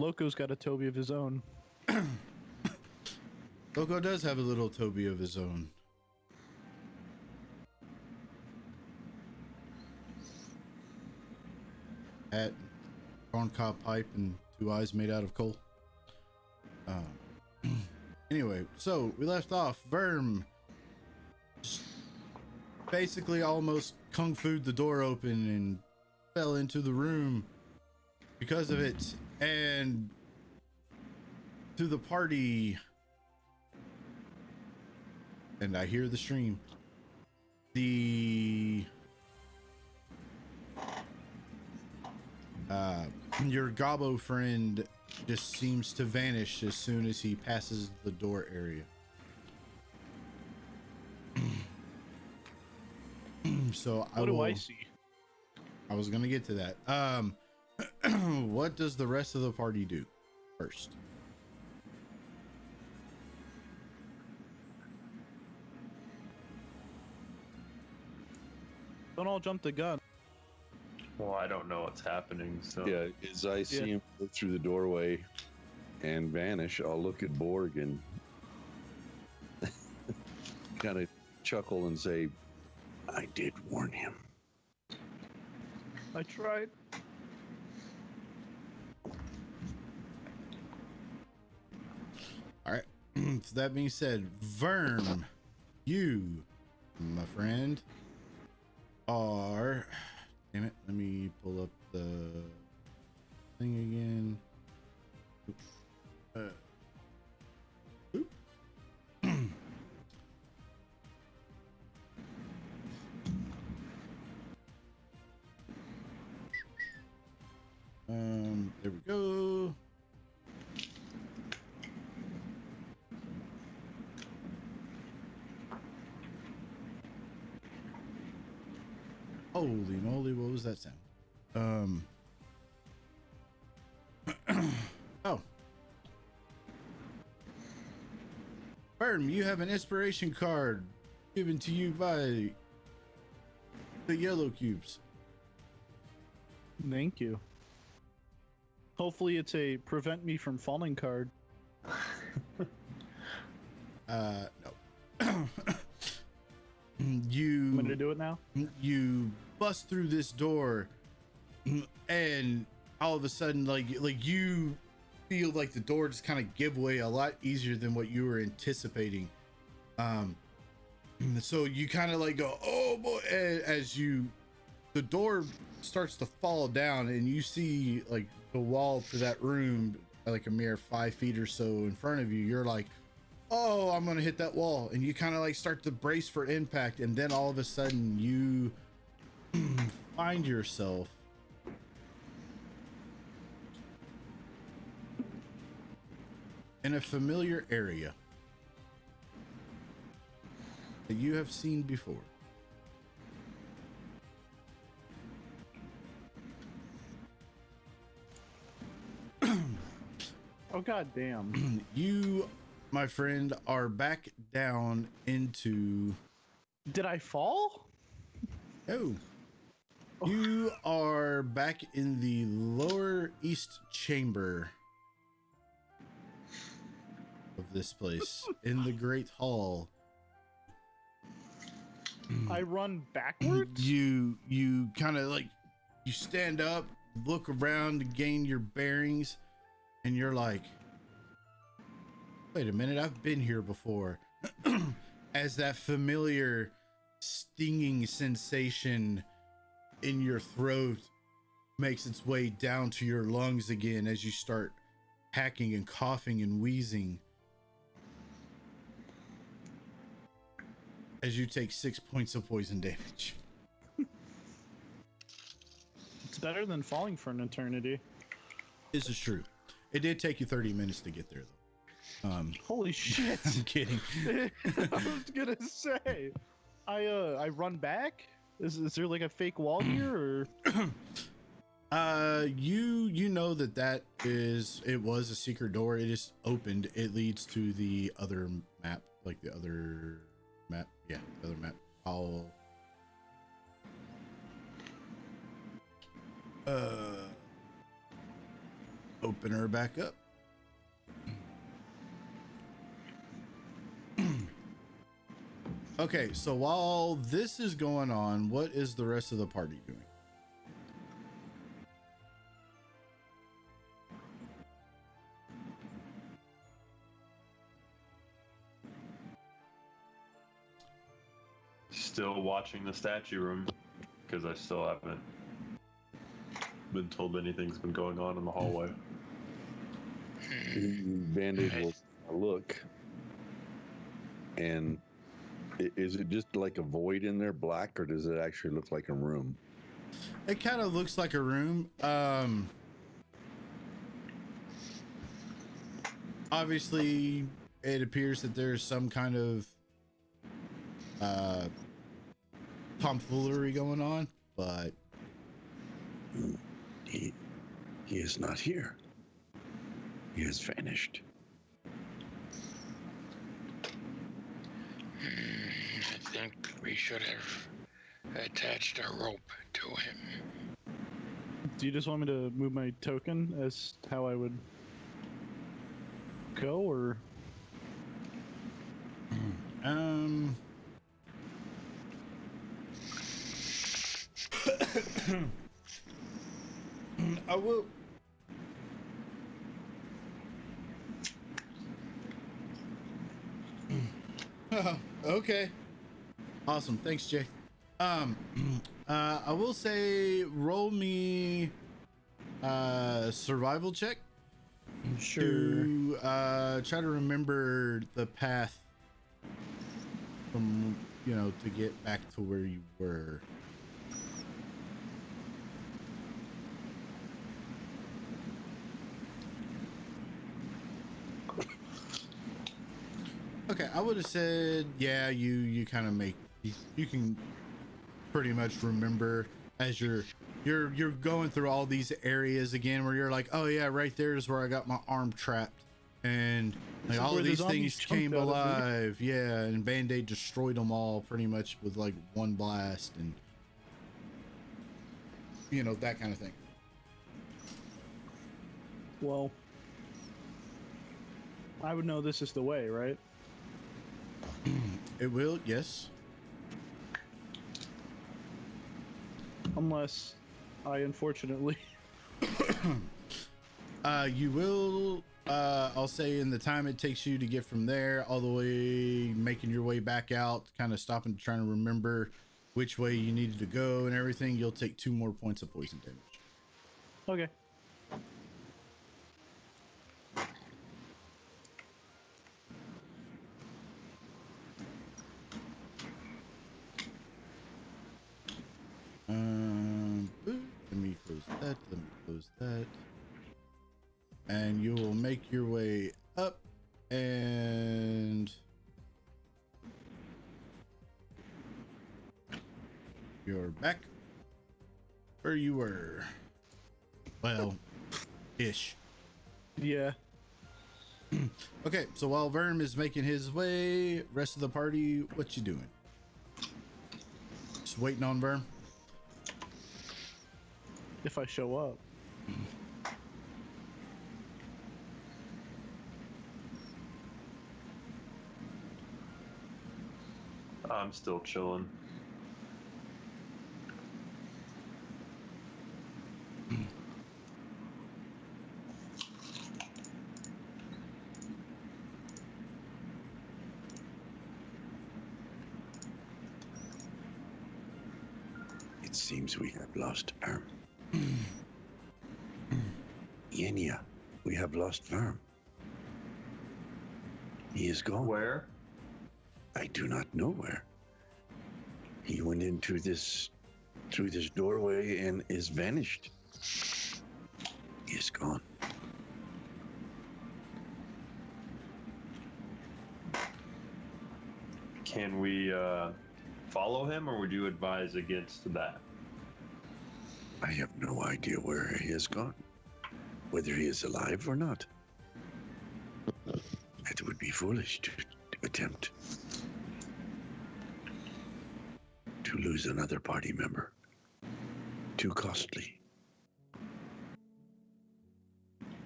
Speaker 2: Loco's got a Toby of his own.
Speaker 1: Loco does have a little Toby of his own. Hat, corncob pipe, and 2 eyes made out of coal. Anyway, so we left off. Verm just basically almost kung fu'd the door open and fell into the room because of it. And to the party, and I hear the stream. Your gobbo friend just seems to vanish as soon as he passes the door area. So
Speaker 2: What do I see?
Speaker 1: I was gonna get to that. What does the rest of the party do first?
Speaker 2: Don't all jump the gun.
Speaker 3: Well, I don't know what's happening, so
Speaker 5: Yeah, as I see him go through the doorway and vanish, I'll look at Borg and kind of chuckle and say,
Speaker 4: I did warn him.
Speaker 2: I tried.
Speaker 1: All right. So that being said, Verm, you, my friend, are. Damn it! Let me pull up the thing again. Oop. There we go. Holy moly, what was that sound? Oh. Burn, you have an inspiration card given to you by the yellow cubes.
Speaker 2: Thank you. Hopefully it's a prevent me from falling card.
Speaker 1: No.
Speaker 2: I'm gonna do it now.
Speaker 1: You bust through this door and all of a sudden like you feel like the door just kind of give way a lot easier than what you were anticipating. So you kind of like go, oh boy, as the door starts to fall down and you see like the wall to that room like a mere 5 feet or so in front of you. You're like, oh, I'm gonna hit that wall, and you kind of like start to brace for impact, and then all of a sudden you find yourself in a familiar area that you have seen before.
Speaker 2: Oh god damn.
Speaker 1: You, my friend, are back down into.
Speaker 2: Did I fall?
Speaker 1: Oh. You are back in the lower east chamber of this place, in the Great Hall.
Speaker 2: I run backwards?
Speaker 1: You kind of like, you stand up, look around to gain your bearings, and you're like, wait a minute, I've been here before. As that familiar stinging sensation in your throat makes its way down to your lungs again as you start hacking and coughing and wheezing. As you take 6 points of poison damage.
Speaker 2: It's better than falling for an eternity.
Speaker 1: This is true. It did take you 30 minutes to get there, though.
Speaker 2: Holy shit.
Speaker 1: I'm kidding.
Speaker 2: I was gonna say, I run back. Is there like a fake wall here, or?
Speaker 1: You know that it was a secret door. It is opened. It leads to the other map, like the other map. Yeah, the other map. I'll open open her back up. Okay, so while this is going on, what is the rest of the party doing?
Speaker 3: Still watching the statue room because I still haven't been told anything's been going on in the hallway.
Speaker 5: Band-Aid will look, and is it just like a void in there, black, or does it actually look like a room?
Speaker 1: It kind of looks like a room. Obviously, it appears that there's some kind of tomfoolery going on, but
Speaker 4: He is not here. He has vanished.
Speaker 6: I think we should have attached a rope to him.
Speaker 2: Do you just want me to move my token as how I would go, or?
Speaker 1: I will. Okay. Awesome. Thanks, Jay. I will say roll me survival check
Speaker 2: Sure.
Speaker 1: to try to remember the path from, to get back to where you were. Okay, I would have said, yeah, you kind of you can pretty much remember as you're going through all these areas again where you're like, oh yeah, right there is where I got my arm trapped, and like all of these things came alive, yeah, and Band-Aid destroyed them all pretty much with like one blast, and that kind of thing.
Speaker 2: Well, I would know this is the way, right?
Speaker 1: It will, yes.
Speaker 2: Unless I unfortunately
Speaker 1: you will, I'll say in the time it takes you to get from there all the way, making your way back out, kind of stopping, trying to remember which way you needed to go and everything, you'll take 2 more points of poison damage.
Speaker 2: Okay.
Speaker 1: Let me close that. And you will make your way up, and you're back where you were. Well, ish.
Speaker 2: Yeah.
Speaker 1: Okay, so while Verm is making his way, rest of the party, what you doing? Just waiting on Verm?
Speaker 2: If I show up.
Speaker 3: I'm still chilling.
Speaker 4: It seems we have lost Verm. Yenia, we have lost Verm. He is gone.
Speaker 3: Where?
Speaker 4: I do not know where. He went into through this doorway and is vanished. He is gone.
Speaker 3: Can we follow him, or would you advise against that?
Speaker 4: I have no idea where he has gone, whether he is alive or not. It would be foolish to attempt to lose another party member. Too costly.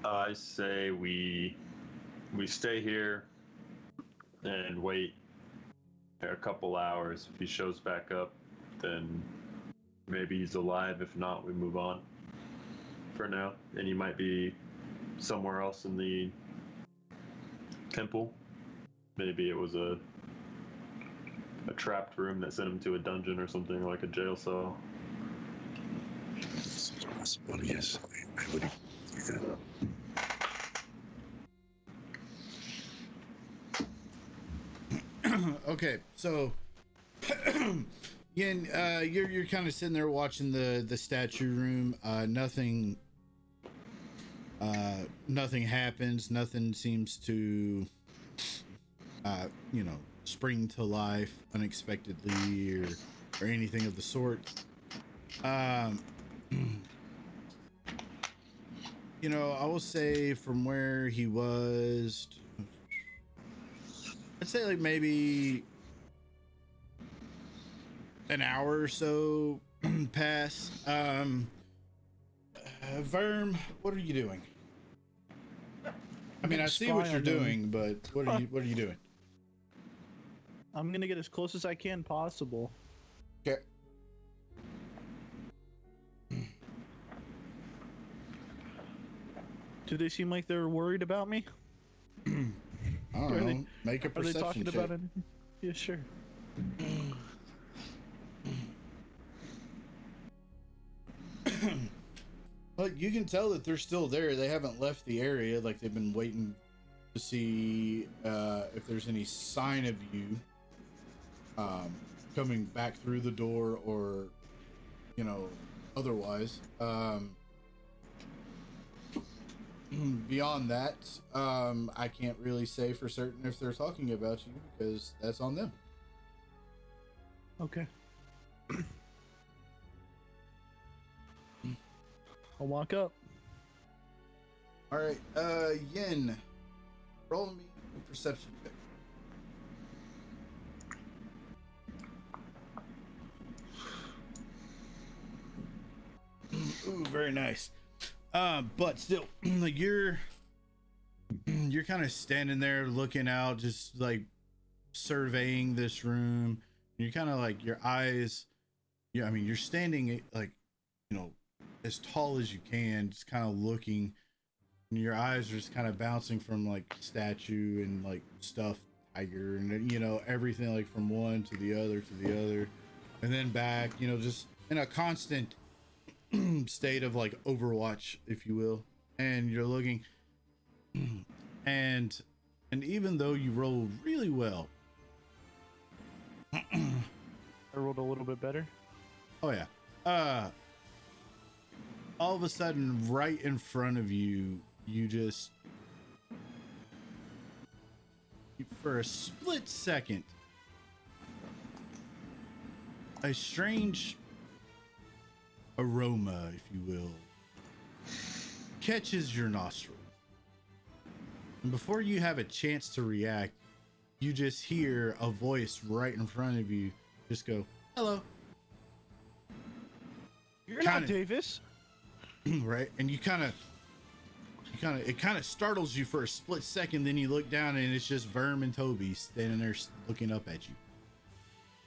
Speaker 3: I say we stay here and wait a couple hours. If he shows back up, then maybe he's alive. If not, we move on for now. And he might be somewhere else in the temple. Maybe it was a trapped room that sent him to a dungeon or something, like a jail cell.
Speaker 4: It's possible, yes. I would agree with
Speaker 1: that. Okay, so Yin, you're kind of sitting there watching the statue room. Nothing happens. Nothing seems to spring to life unexpectedly or anything of the sort. I will say from where he was, I'd say like maybe an hour or so pass. Verm, what are you doing? I mean, I see what you're doing, but what are you doing?
Speaker 2: I'm gonna get as close as I can possible.
Speaker 1: Okay.
Speaker 2: Do they seem like they're worried about me?
Speaker 1: I don't know. Make a
Speaker 2: Are they
Speaker 1: perception
Speaker 2: talking
Speaker 1: check.
Speaker 2: about anything? Yeah, sure.
Speaker 1: But you can tell that they're still there. They haven't left the area. Like they've been waiting to see if there's any sign of you coming back through the door or, otherwise. Beyond that, I can't really say for certain if they're talking about you because that's on them.
Speaker 2: Okay. I'll walk up.
Speaker 1: All right, Yin, roll me a perception check. Ooh, very nice. But still, like you're kind of standing there looking out, just like surveying this room. You're kind of like your eyes. Yeah, I mean, you're standing like, as tall as you can, just kind of looking. And your eyes are just kind of bouncing from like statue and like stuffed tiger and everything like from one to the other, and then back. Just in a constant state of like Overwatch, if you will. And you're looking, and even though you rolled really well,
Speaker 2: I rolled a little bit better.
Speaker 1: oh yeah, all of a sudden, right in front of you, for a split second, a strange aroma, if you will, catches your nostril. And before you have a chance to react, you just hear a voice right in front of you just go, "Hello."
Speaker 2: You're not Davis.
Speaker 1: Right? And it kind of startles you for a split second, then you look down and it's just Verm and Toby standing there looking up at you.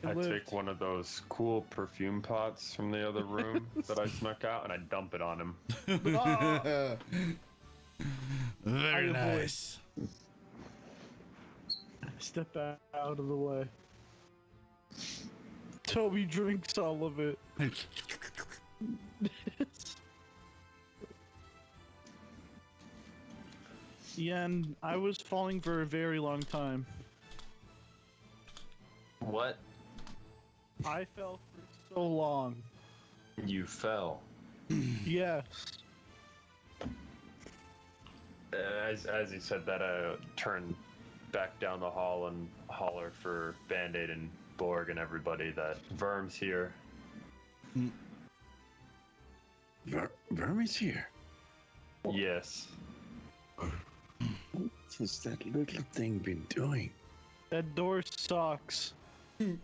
Speaker 3: I take one of those cool perfume pots from the other room that I snuck out and I dump it on him.
Speaker 1: Very nice.
Speaker 2: Step out of the way. Toby drinks all of it. Yeah, and I was falling for a very long time.
Speaker 3: What?
Speaker 2: I fell for so long.
Speaker 3: You fell.
Speaker 2: Yes.
Speaker 3: As he said that, I turned back down the hall and holler for Band-Aid and Borg and everybody that Verm's here.
Speaker 4: Verm is here.
Speaker 3: Yes.
Speaker 4: What has that little thing been doing?
Speaker 2: That door sucks.
Speaker 4: Well,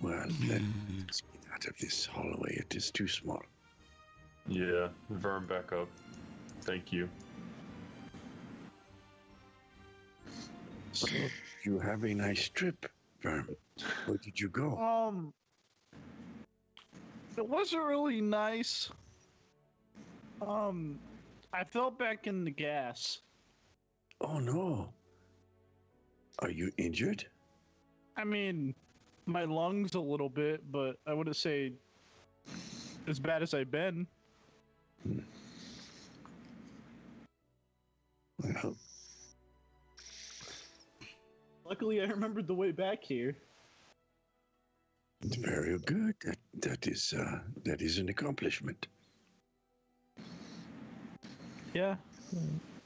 Speaker 4: let's get out of this hallway. It is too small.
Speaker 3: Yeah, Verm back up. Thank you.
Speaker 4: So, you have a nice trip, Verm. Where did you go?
Speaker 2: It wasn't really nice. I fell back in the gas.
Speaker 4: Oh no. Are you injured?
Speaker 2: I mean, my lungs a little bit, but I wouldn't say as bad as I've been.
Speaker 4: Well,
Speaker 2: Luckily, I remembered the way back here.
Speaker 4: it's very good. That is an accomplishment.
Speaker 2: Yeah,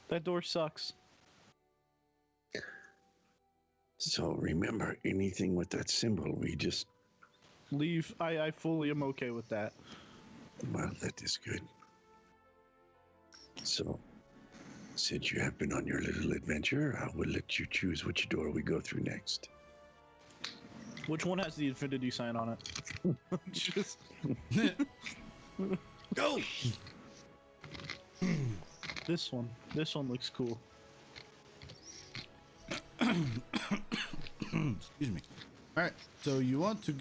Speaker 2: that door sucks.
Speaker 4: So remember, anything with that symbol, we just
Speaker 2: Leave. I fully am okay with that.
Speaker 4: well, that is good. So, since you have been on your little adventure, I will let you choose which door we go through next.
Speaker 2: Which one has the infinity sign on it? Just
Speaker 1: Go.
Speaker 2: this one. This one looks cool.
Speaker 1: Excuse me. All right, so you want to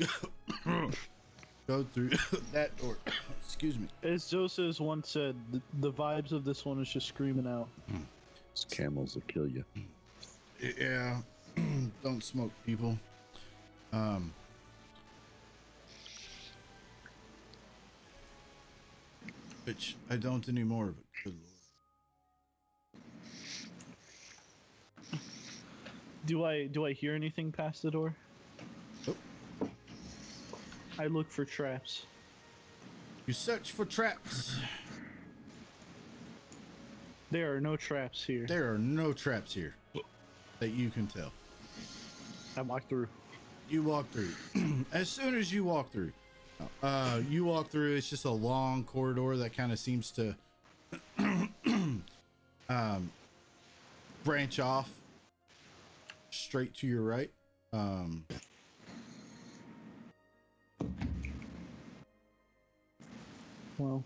Speaker 1: go through that door. Excuse me.
Speaker 2: As Joseph once said, the vibes of this one is just screaming out.
Speaker 5: Those camels will kill you.
Speaker 1: Yeah, don't smoke, people. Which I don't anymore, but good lord.
Speaker 2: Do I hear anything past the door?
Speaker 1: Nope.
Speaker 2: I look for traps.
Speaker 1: You search for traps.
Speaker 2: There are no traps here.
Speaker 1: There are no traps here that you can tell.
Speaker 2: I walk through.
Speaker 1: You walk through. As soon as you walk through, it's just a long corridor that kind of seems to branch off straight to your right.
Speaker 2: Well,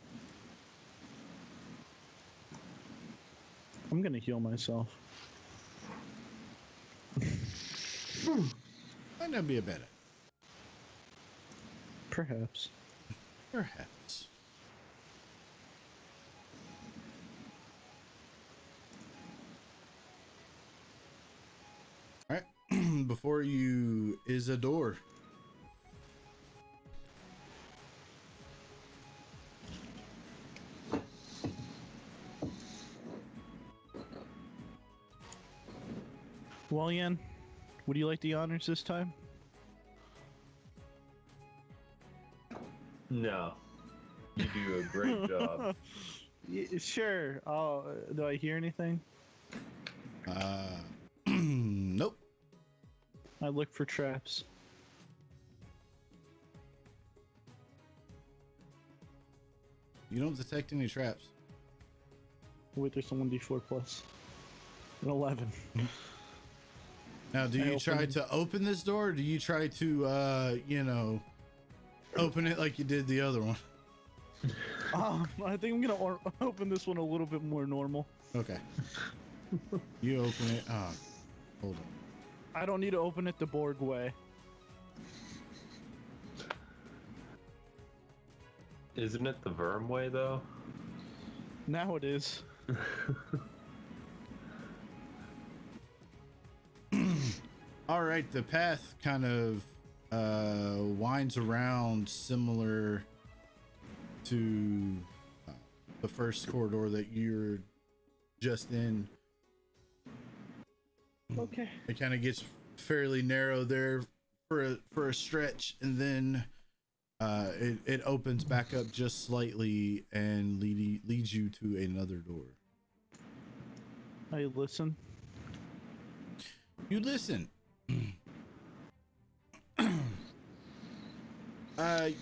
Speaker 2: I'm gonna heal myself.
Speaker 1: Might not be a bad idea.
Speaker 2: Perhaps.
Speaker 1: Perhaps. All right. Before you is a door.
Speaker 2: Well, Yan, would you like the honors this time?
Speaker 3: No. You do a great job.
Speaker 2: Sure. Do I hear anything?
Speaker 1: Nope.
Speaker 2: I look for traps.
Speaker 1: You don't detect any traps.
Speaker 2: Wait, there's a 1d4 plus. An 11.
Speaker 1: Now, do you try to open this door, or do you try to, open it like you did the other one?
Speaker 2: I think I'm gonna open this one a little bit more normal.
Speaker 1: Okay. You open it. Hold on.
Speaker 2: I don't need to open it the Borg way.
Speaker 3: Isn't it the Verm way, though?
Speaker 2: Now it is.
Speaker 1: All right, the path kind of winds around similar to the first corridor that you're just in.
Speaker 2: Okay.
Speaker 1: It kind of gets fairly narrow there for a stretch, and then it opens back up just slightly and leads you to another door.
Speaker 2: I listen.
Speaker 1: You listen.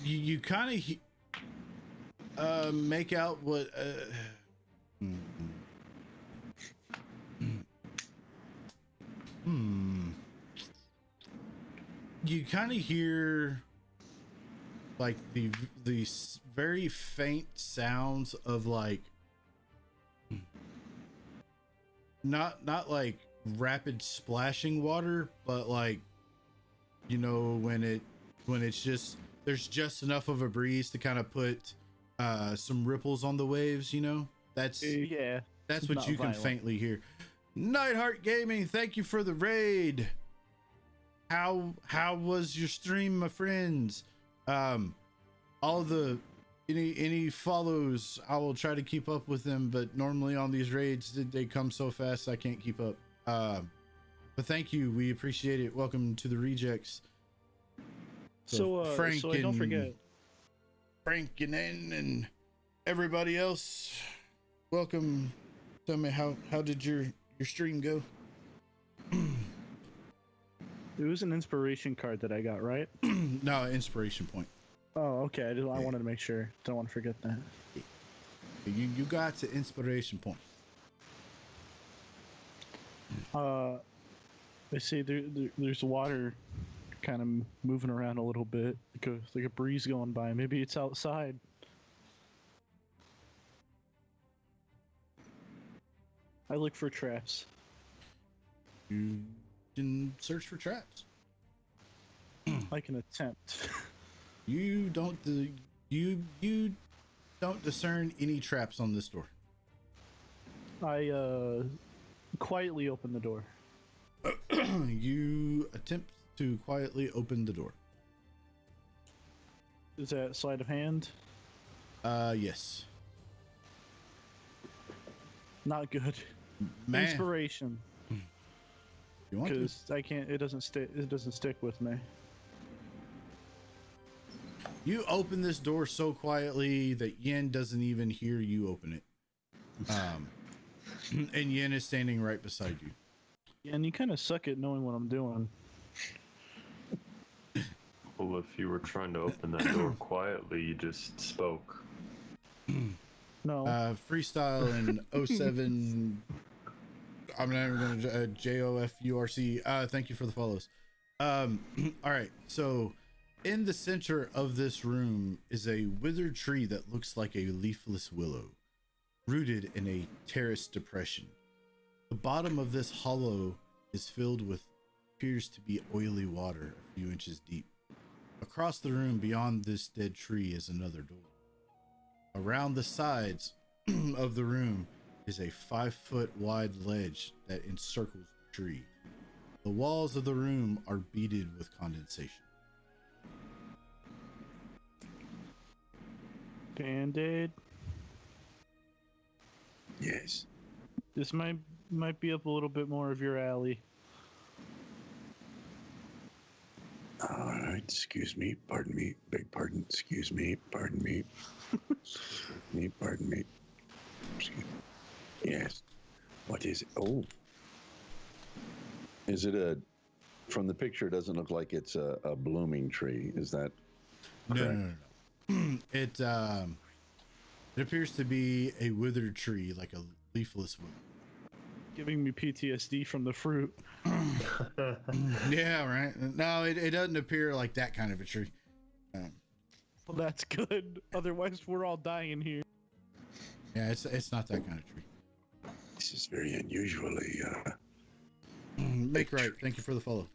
Speaker 1: You kind of make out what you kind of hear like very faint sounds of like not like rapid splashing water, but like, you know, when it's just there's just enough of a breeze to kind of put some ripples on the waves, you know. That's what
Speaker 2: not
Speaker 1: you can
Speaker 2: violent.
Speaker 1: faintly hear. Nightheart Gaming, thank you for the raid. How was your stream, my friends? All the any follows, I will try to keep up with them, but normally on these raids they come so fast I can't keep up. But thank you, we appreciate it. Welcome to the rejects.
Speaker 2: So I don't forget.
Speaker 1: Frank and everybody else, welcome. Tell me how did your stream go?
Speaker 2: It was an inspiration card that I got, right?
Speaker 1: No, inspiration point.
Speaker 2: Oh, okay. I wanted to make sure. Don't want to forget that.
Speaker 1: You got the inspiration point.
Speaker 2: I see there's water kind of moving around a little bit, like a breeze going by. Maybe it's outside. I look for traps.
Speaker 1: You can search for traps.
Speaker 2: I can attempt.
Speaker 1: You don't discern any traps on this door.
Speaker 2: I quietly open the door.
Speaker 1: You attempt to quietly open the door.
Speaker 2: Is that sleight of hand?
Speaker 1: Yes.
Speaker 2: Not good.
Speaker 1: Man,
Speaker 2: Inspiration,
Speaker 1: you want to?
Speaker 2: because I can't. It doesn't stick. It doesn't stick with me.
Speaker 1: You open this door so quietly that Yen doesn't even hear you open it. And Yen is standing right beside you.
Speaker 2: Yeah, and you kind of suck at knowing what I'm doing.
Speaker 3: Well, if you were trying to open that door quietly, you just spoke.
Speaker 2: No.
Speaker 1: Freestyle in 07. I'm not even going to JOFURC. Thank you for the follows. All right. So in the center of this room is a withered tree that looks like a leafless willow, rooted in a terraced depression. The bottom of this hollow is filled with appears to be oily water a few inches deep. Across the room beyond this dead tree is another door. Around the sides of the room is a 5-foot wide ledge that encircles the tree. The walls of the room are beaded with condensation.
Speaker 2: Band-Aid.
Speaker 4: Yes.
Speaker 2: This might be up a little bit more of your alley.
Speaker 4: All right. Excuse me. Pardon me. Beg pardon. Excuse me. Pardon me. Pardon me. Excuse me. Yes. What is it? Oh.
Speaker 5: Is it from the picture, it doesn't look like it's a blooming tree. Is that correct?
Speaker 1: No. It appears to be a withered tree, like a leafless wood.
Speaker 2: Giving me PTSD from the fruit.
Speaker 1: Yeah, right. No, it doesn't appear like that kind of a tree.
Speaker 2: Well, that's good. Otherwise, we're all dying here.
Speaker 1: Yeah, it's not that kind of tree.
Speaker 4: This is very unusually
Speaker 1: Make right. Thank you for the follow.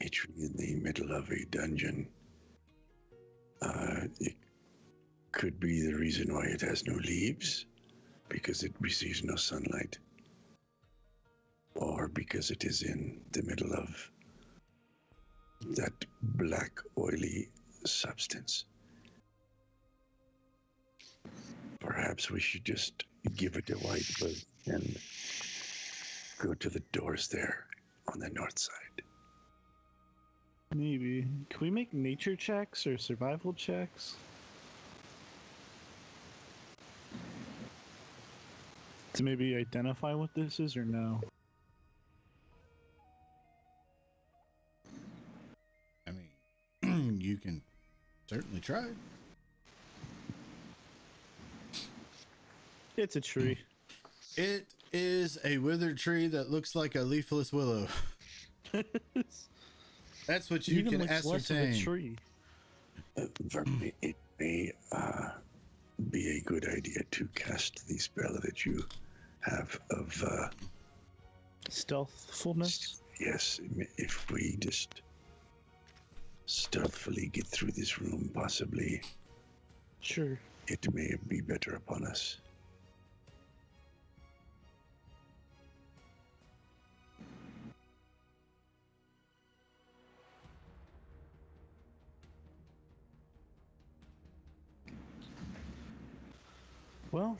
Speaker 4: a tree in the middle of a dungeon. It could be the reason why it has no leaves, because it receives no sunlight, or because it is in the middle of that black, oily substance. Perhaps we should just give it a white berth and go to the doors there on the north side.
Speaker 2: Maybe. Can we make nature checks or survival checks? To maybe identify what this is or no?
Speaker 1: I mean, you can certainly try.
Speaker 2: It's a tree.
Speaker 1: It is a withered tree that looks like a leafless willow. That's what you
Speaker 2: Even
Speaker 1: can
Speaker 2: looks less of a
Speaker 1: ascertain.
Speaker 2: tree.
Speaker 4: It may be a good idea to cast the spell that you have of
Speaker 2: Stealthfulness?
Speaker 4: yes, if we just stealthily get through this room, possibly
Speaker 2: Sure.
Speaker 4: it may be better upon us.
Speaker 2: Well,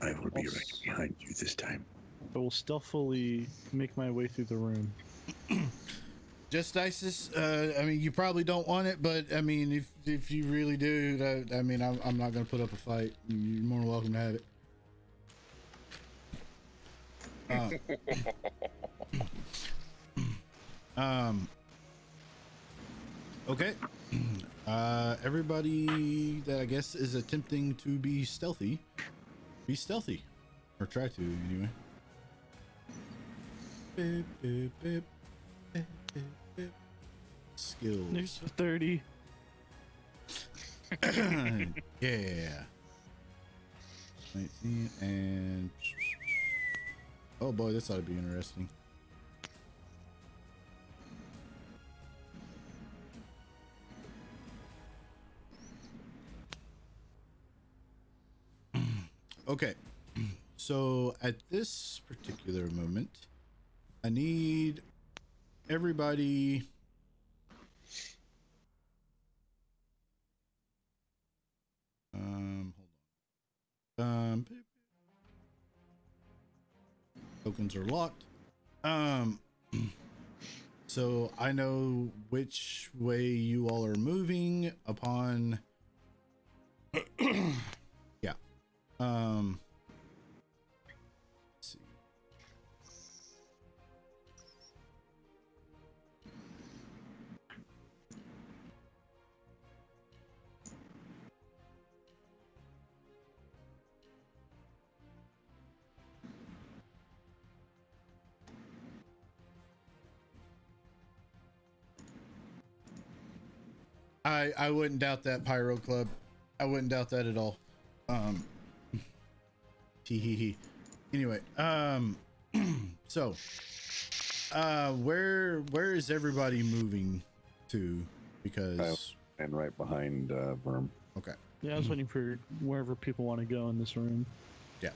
Speaker 4: I will be
Speaker 2: I'll
Speaker 4: right behind you this time.
Speaker 2: I will stealthily make my way through the room.
Speaker 1: Just ISIS. I mean, you probably don't want it, but I mean, if you really do, I mean, I'm not gonna put up a fight. You're more than welcome to have it. Okay. Everybody that I guess is attempting to be stealthy, or try to anyway. Beep, beep, beep. Beep, beep, beep. Skills.
Speaker 2: There's 30.
Speaker 1: Yeah. 19 and oh boy, this ought to be interesting. Okay, so at this particular moment, I need everybody. Hold on. Tokens are locked. So I know which way you all are moving upon. Yeah. Let's see. I wouldn't doubt that, Pyro Club. I wouldn't doubt that at all. Tee. Anyway, so where is everybody moving to? Because
Speaker 5: And right behind Verm.
Speaker 1: okay.
Speaker 2: Yeah, I was waiting for wherever people want to go in this room.
Speaker 1: Yeah.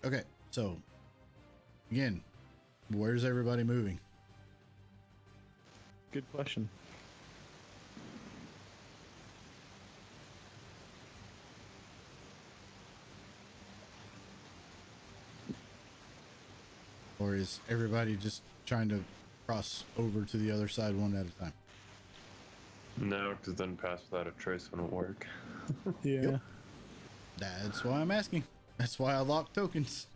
Speaker 1: Okay, so again, where's everybody moving?
Speaker 2: Good question.
Speaker 1: Or is everybody just trying to cross over to the other side one at a time?
Speaker 3: No, because then pass without a trace wouldn't work.
Speaker 2: Yeah.
Speaker 1: Yep. That's why I'm asking. That's why I lock tokens.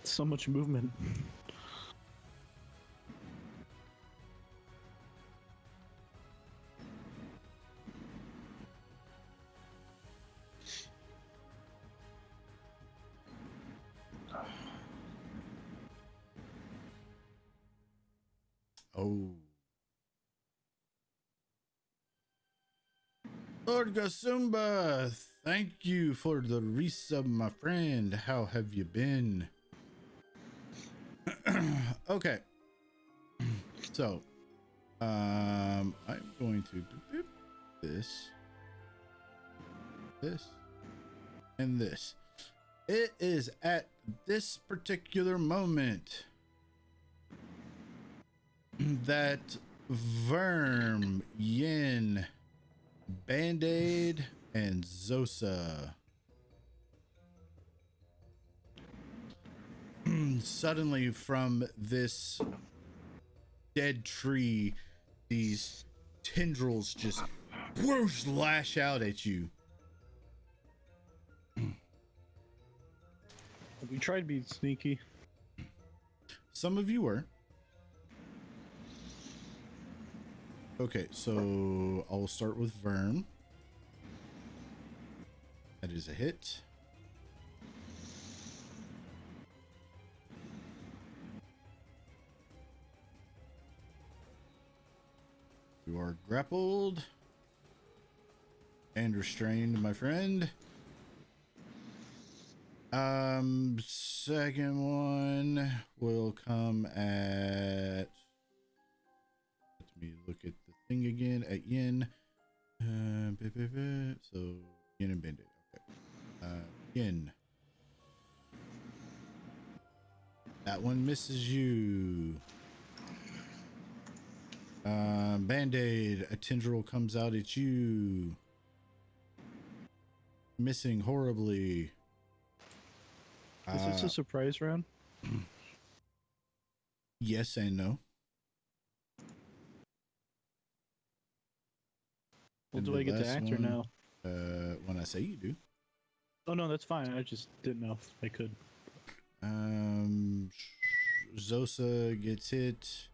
Speaker 2: So much movement.
Speaker 1: Oh. Lord Gasumba, thank you for the resub, my friend. How have you been? Okay. So, I'm going to do this, and this. It is at this particular moment that Verm, Yin, Band-Aid, and Zosa suddenly from this dead tree, these tendrils just whoosh, lash out at you.
Speaker 2: We tried being sneaky.
Speaker 1: Some of you were. Okay, so I'll start with Verm. That is a hit. You are grappled and restrained, my friend. Second one will come at, let me look at the thing again, at Yin. So Yin and Band-Aid. Okay. Yin. That one misses you. Band-Aid, a tendril comes out at you. Missing horribly.
Speaker 2: Is this a surprise round?
Speaker 1: Yes and no.
Speaker 2: Well,
Speaker 1: And
Speaker 2: do
Speaker 1: the
Speaker 2: I get to
Speaker 1: last
Speaker 2: act or
Speaker 1: one,
Speaker 2: no?
Speaker 1: When I say you do.
Speaker 2: Oh no, that's fine. I just didn't know if I could.
Speaker 1: Zosa gets hit,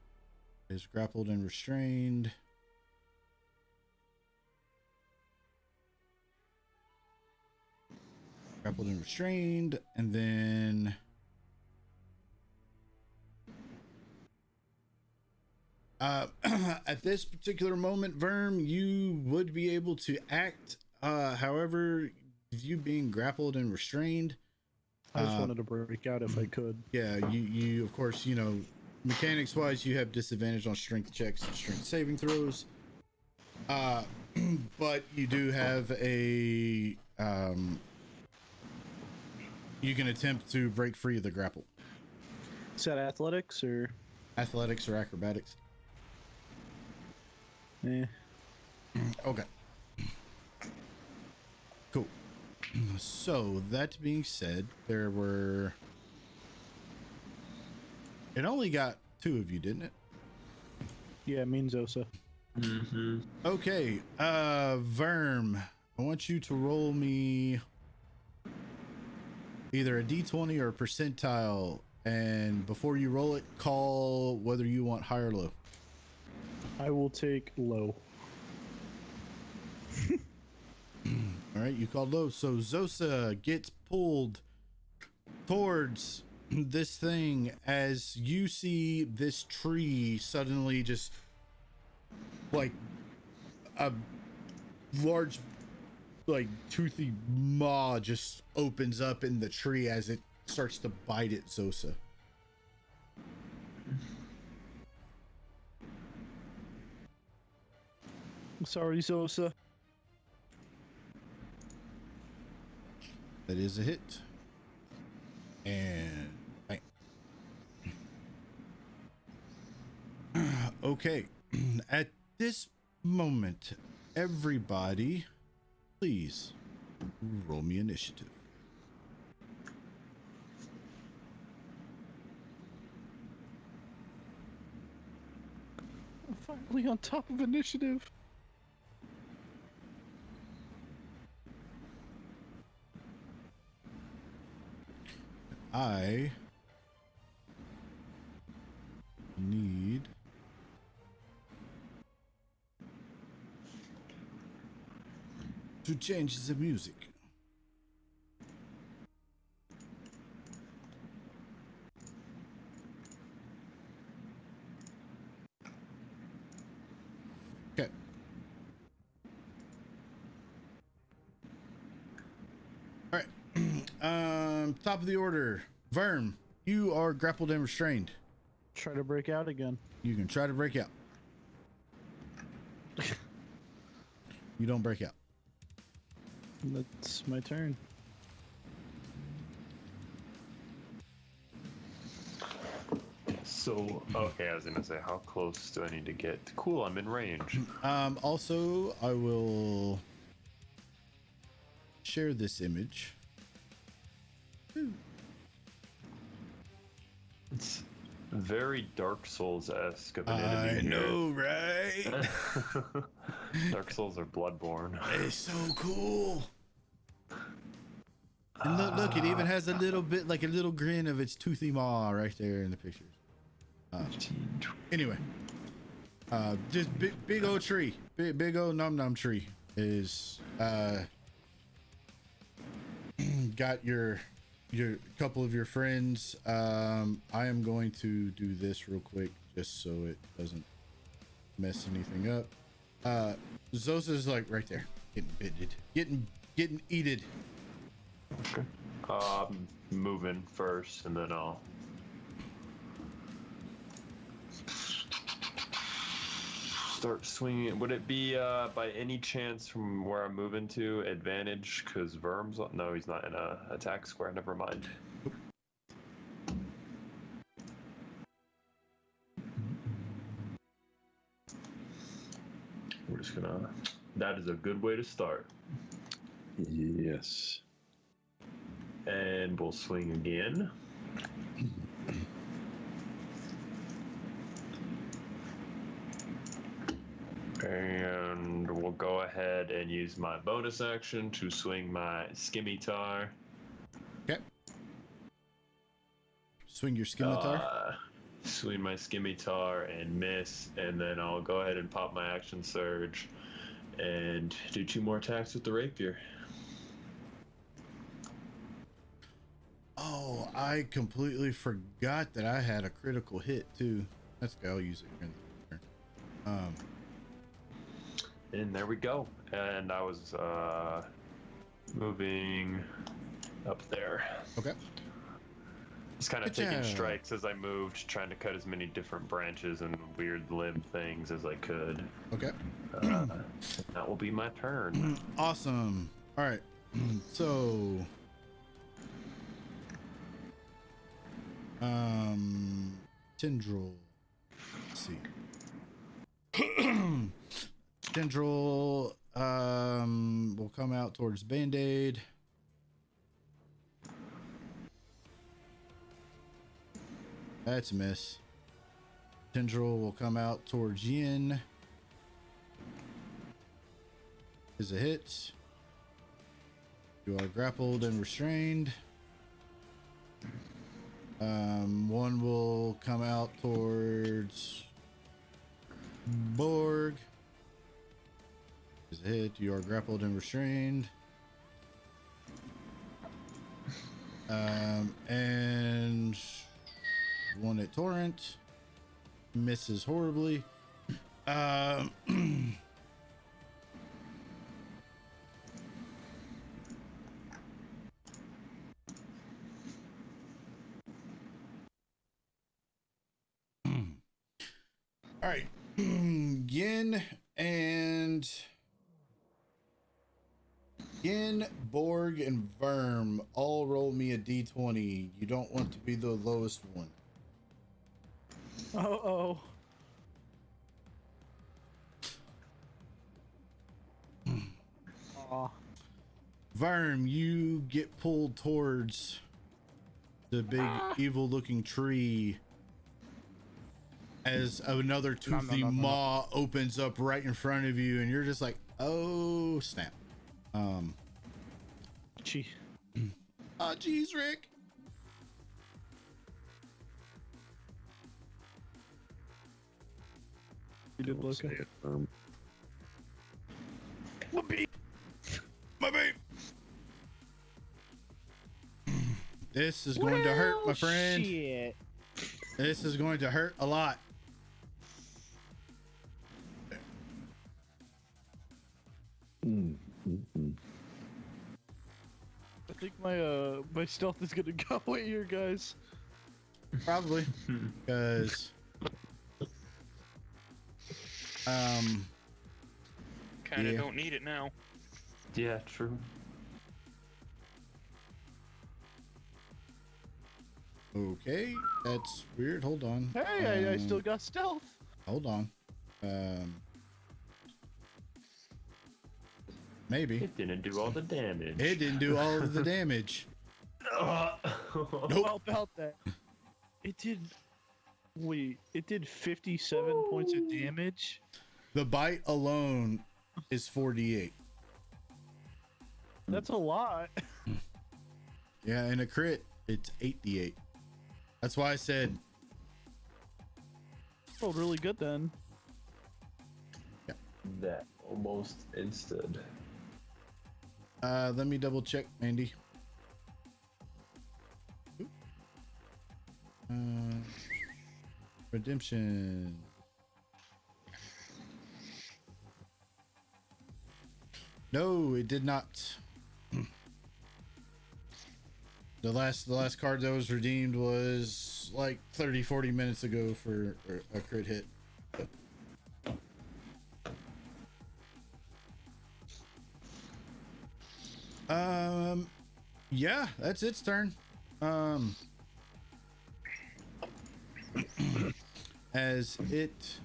Speaker 1: is grappled and restrained. Grappled and restrained, and then at this particular moment, Verm, you would be able to act. However, you being grappled and restrained,
Speaker 2: I just wanted to break out if I could.
Speaker 1: yeah, you of course, you know, mechanics wise, you have disadvantage on strength checks and strength saving throws. But you do have a you can attempt to break free of the grapple.
Speaker 2: Is that athletics or?
Speaker 1: Athletics or acrobatics.
Speaker 2: Eh.
Speaker 1: Okay. Cool. So that being said, there were. It only got 2 of you, didn't it?
Speaker 2: Yeah, me and Zosa.
Speaker 7: Mm-hmm.
Speaker 1: Okay. Verm, I want you to roll me either a d20 or a percentile, and before you roll it, call whether you want high or low.
Speaker 2: I will take low.
Speaker 1: All right, you called low. So Zosa gets pulled towards this thing as you see this tree suddenly just like a large, like toothy maw just opens up in the tree as it starts to bite at Zosa.
Speaker 2: Sorry, Zosa.
Speaker 1: That is a hit. And bang. Okay. At this moment, everybody, please roll me initiative.
Speaker 2: I'm finally on top of initiative.
Speaker 1: I need to change the music. Okay. All right. Top of the order. Verm, you are grappled and restrained.
Speaker 2: Try to break out again.
Speaker 1: You can try to break out. You don't break out.
Speaker 2: That's my turn.
Speaker 3: So, okay, I was gonna say, how close do I need to get? Cool, I'm in range.
Speaker 1: Also, I will share this image.
Speaker 3: It's very Dark Souls-esque of an
Speaker 1: I
Speaker 3: enemy
Speaker 1: know, right?
Speaker 3: here. Dark Souls are Bloodborne.
Speaker 1: It's so cool. And look, it even has a little bit, like a little grin of its toothy maw right there in the pictures. Anyway, this big old tree, big old num tree is got your couple of your friends. I am going to do this real quick just so it doesn't mess anything up. Zosa's like right there, getting bitted, getting eated.
Speaker 3: Okay. I'm moving first, and then I'll start swinging. Would it be by any chance from where I'm moving to advantage? Because Verm's no, he's not in a attack square. Never mind. We're just gonna. That is a good way to start.
Speaker 5: Yes.
Speaker 3: And we'll swing again. And we'll go ahead and use my bonus action to swing my scimitar.
Speaker 1: Okay. Swing your scimitar.
Speaker 3: Swing my scimitar and miss, and then I'll go ahead and pop my action surge and do 2 more attacks with the rapier.
Speaker 1: Oh, I completely forgot that I had a critical hit too. That's okay, I'll use it here in the turn.
Speaker 3: And there we go. And I was moving up there.
Speaker 1: Okay.
Speaker 3: Just kind of taking strikes as I moved, trying to cut as many different branches and weird limb things as I could.
Speaker 1: Okay.
Speaker 3: That will be my turn.
Speaker 1: Awesome. All right. So, Tendril. Let's see. Tendril will come out towards Band-Aid. That's a miss. Tendril will come out towards Yin. Is a hit. You are grappled and restrained. One will come out towards Borg. Is a hit. You are grappled and restrained. And one at Torrent. Misses horribly. All right. Yin, Borg, and Verm all roll me a d20. You don't want to be the lowest one.
Speaker 2: Uh-oh. Aw.
Speaker 1: Verm, you get pulled towards the big evil looking tree as another toothy maw opens up right in front of you, and you're just like, oh snap.
Speaker 2: Gee.
Speaker 1: Oh geez, Rick.
Speaker 2: You did look
Speaker 5: Say it,
Speaker 1: My beef. This is going to hurt, my friend.
Speaker 2: Shit.
Speaker 1: This is going to hurt a lot.
Speaker 2: I think my stealth is gonna go away here, guys.
Speaker 1: Probably. Because
Speaker 6: Kinda
Speaker 1: Yeah.
Speaker 6: don't need it now.
Speaker 3: Yeah, true.
Speaker 1: Okay, that's weird. Hold on.
Speaker 2: Hey, I still got stealth.
Speaker 1: Hold on. Maybe.
Speaker 3: It didn't do all the damage.
Speaker 1: It didn't do all of the damage.
Speaker 3: Nope.
Speaker 2: How about that? It did. Wait, it did 57 points of damage.
Speaker 1: The bite alone is 48.
Speaker 2: That's a lot.
Speaker 1: Yeah, and a crit, it's 88. That's why I said.
Speaker 2: Oh, really good then.
Speaker 3: That almost instant.
Speaker 1: Let me double check, Mandy. Oop. Redemption. No, it did not. The last card that was redeemed was like 30-40 minutes ago for a crit hit. Yeah, that's its turn. As it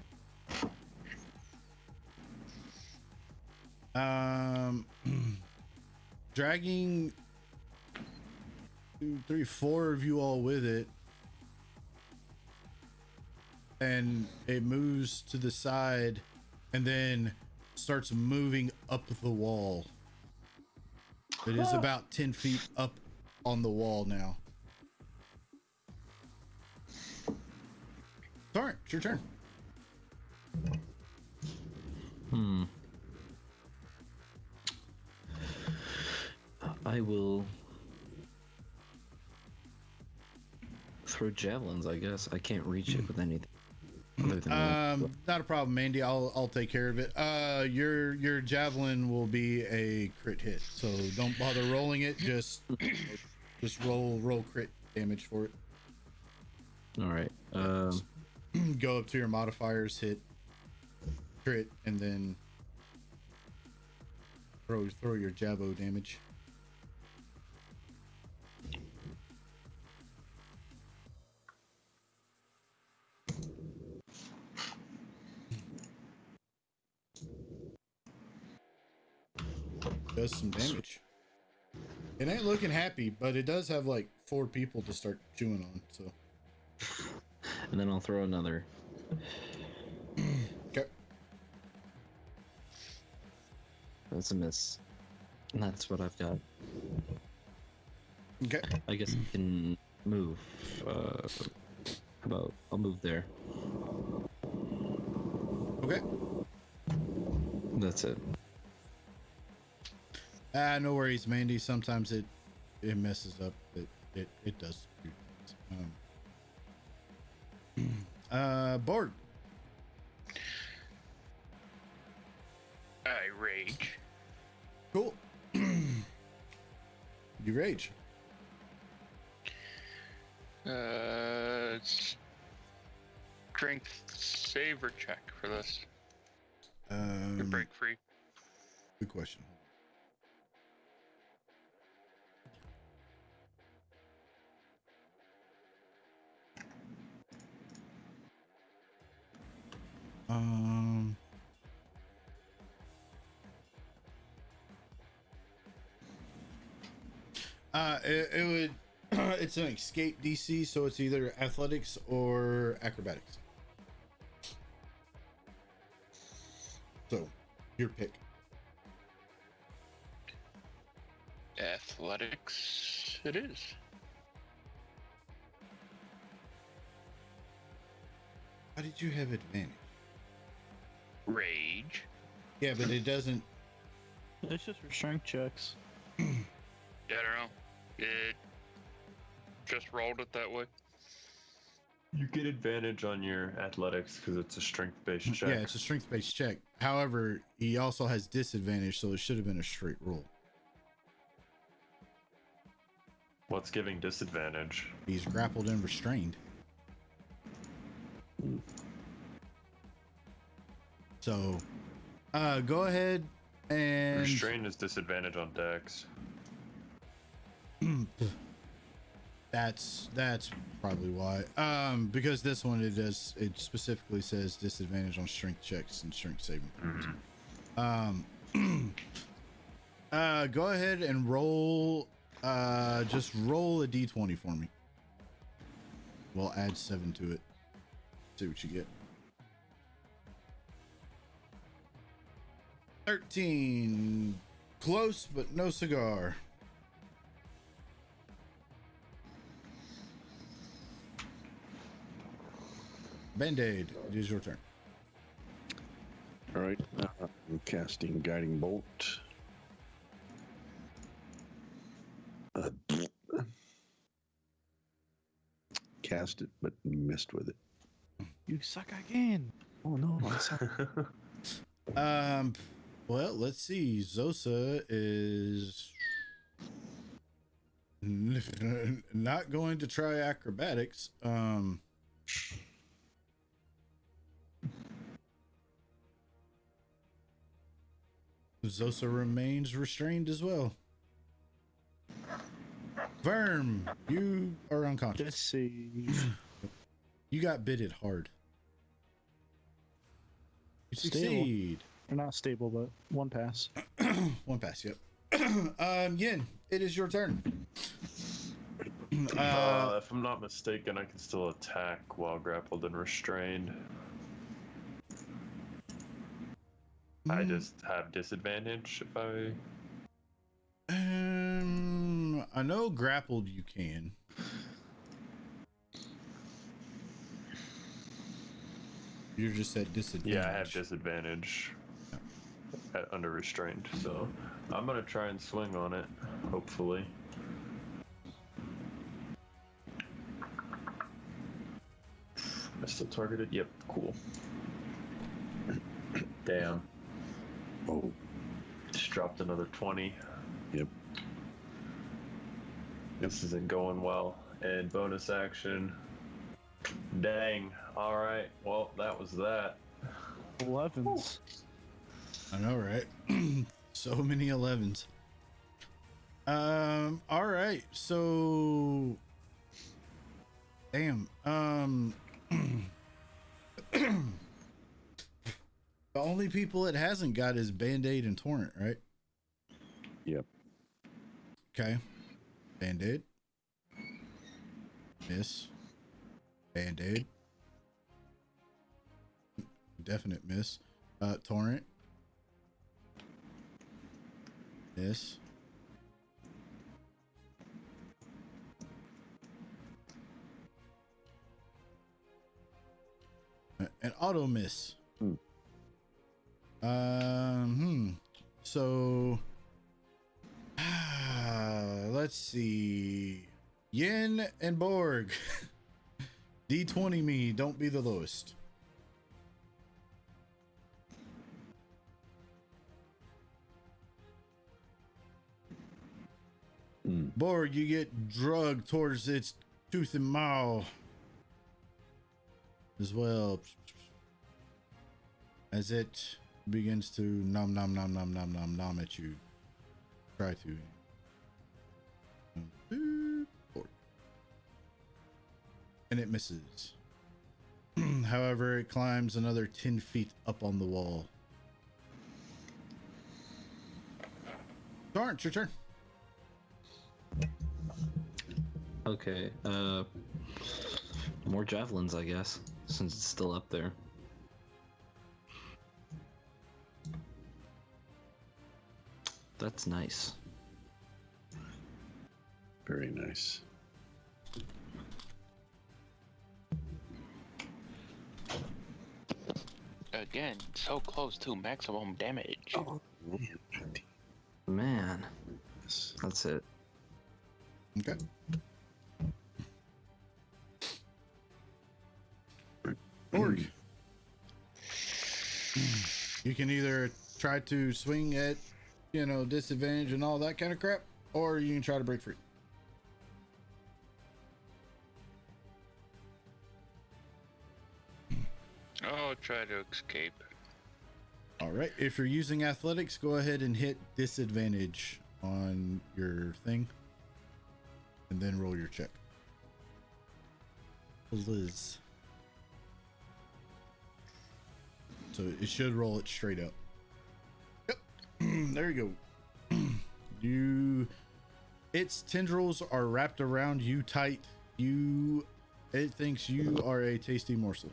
Speaker 1: dragging 2, 3, 4 of you all with it, and it moves to the side and then starts moving up the wall. It is about 10 feet up on the wall now. Sorry, it's your turn.
Speaker 7: I will throw javelins, I guess. I can't reach it with anything. Other than
Speaker 1: Not a problem, Mandy. I'll take care of it. Your javelin will be a crit hit, so don't bother rolling it. Just roll crit damage for it.
Speaker 7: all right.
Speaker 1: Go up to your modifiers, hit crit, and then throw your javo damage. Does some damage. It ain't looking happy, but it does have like 4 people to start chewing on, so.
Speaker 7: And then I'll throw another.
Speaker 1: Okay.
Speaker 7: That's a miss. And that's what I've got.
Speaker 1: Okay.
Speaker 7: I guess I can move. How about I'll move there.
Speaker 1: Okay.
Speaker 7: That's it.
Speaker 1: No worries, Mandy. Sometimes it messes up. It does. Borg.
Speaker 6: I rage.
Speaker 1: Cool. You rage.
Speaker 6: Strength save or check for this. Or break free.
Speaker 1: Good question. It would. It's an escape DC, so it's either athletics or acrobatics. So, your pick.
Speaker 6: Athletics it is.
Speaker 1: How did you have advantage?
Speaker 6: Rage.
Speaker 1: Yeah, but it doesn't.
Speaker 2: It's just for strength checks.
Speaker 6: Yeah, I don't know. It just rolled it that way.
Speaker 3: You get advantage on your athletics because it's a strength-based check.
Speaker 1: Yeah, it's a strength-based check. However, he also has disadvantage, so it should have been a straight roll.
Speaker 3: What's giving disadvantage?
Speaker 1: He's grappled and restrained. So, go ahead and
Speaker 3: Restrain is disadvantage on dex.
Speaker 1: That's probably why. Because this one it specifically says disadvantage on strength checks and strength saving throws. Go ahead and roll. Just roll a d20 for me. We'll add 7 to it. See what you get. 13. Close, but no cigar. Band-Aid, it is your turn.
Speaker 5: All right. I'm casting Guiding Bolt. Cast it, but missed with it.
Speaker 2: You suck again. Oh no, I suck.
Speaker 1: Well, let's see. Zosa is not going to try acrobatics. Zosa remains restrained as well. Verm, you are unconscious.
Speaker 2: Let's see.
Speaker 1: You got bitted hard. You
Speaker 2: Stable.
Speaker 1: succeed.
Speaker 2: Or not stable, but one pass.
Speaker 1: One pass, yep. Yin, it is your turn.
Speaker 3: If I'm not mistaken, I can still attack while grappled and restrained. I just have disadvantage if I...
Speaker 1: I know grappled you can. You're just at disadvantage.
Speaker 3: Yeah, I have disadvantage under restraint, so I'm gonna try and swing on it, hopefully. Am I still targeted? Yep, cool. Damn.
Speaker 5: Oh,
Speaker 3: Just dropped another 20.
Speaker 5: yep.
Speaker 3: This isn't going well. And bonus action. Dang. Alright, well, that was that.
Speaker 2: 11s.
Speaker 1: I know, right? So many 11s. All right. So, damn. The only people it hasn't got is Band-Aid and Torrent, right?
Speaker 5: Yep.
Speaker 1: Okay. Band-Aid. Miss. Band-Aid. Definite miss. Torrent. Miss. An auto miss. So let's see. Yin and Borg. D20 me, don't be the lowest. Borg, you get drugged towards its tooth and maw as well as it begins to nom at you. Try to. And it misses. However, it climbs another 10 feet up on the wall. Torrent, your turn.
Speaker 7: Okay, more javelins, I guess, since it's still up there. That's nice.
Speaker 5: Very nice.
Speaker 6: Again, so close to maximum damage.
Speaker 5: Oh,
Speaker 7: Man,
Speaker 5: yes.
Speaker 7: that's it.
Speaker 1: Okay. Org. You can either try to swing at, disadvantage and all that kind of crap, or you can try to break free.
Speaker 6: I'll try to escape.
Speaker 1: All right. If you're using athletics, go ahead and hit disadvantage on your thing, and then roll your check. Liz. So it should roll it straight up. Yep. There you go. Its tendrils are wrapped around you tight. It thinks you are a tasty morsel.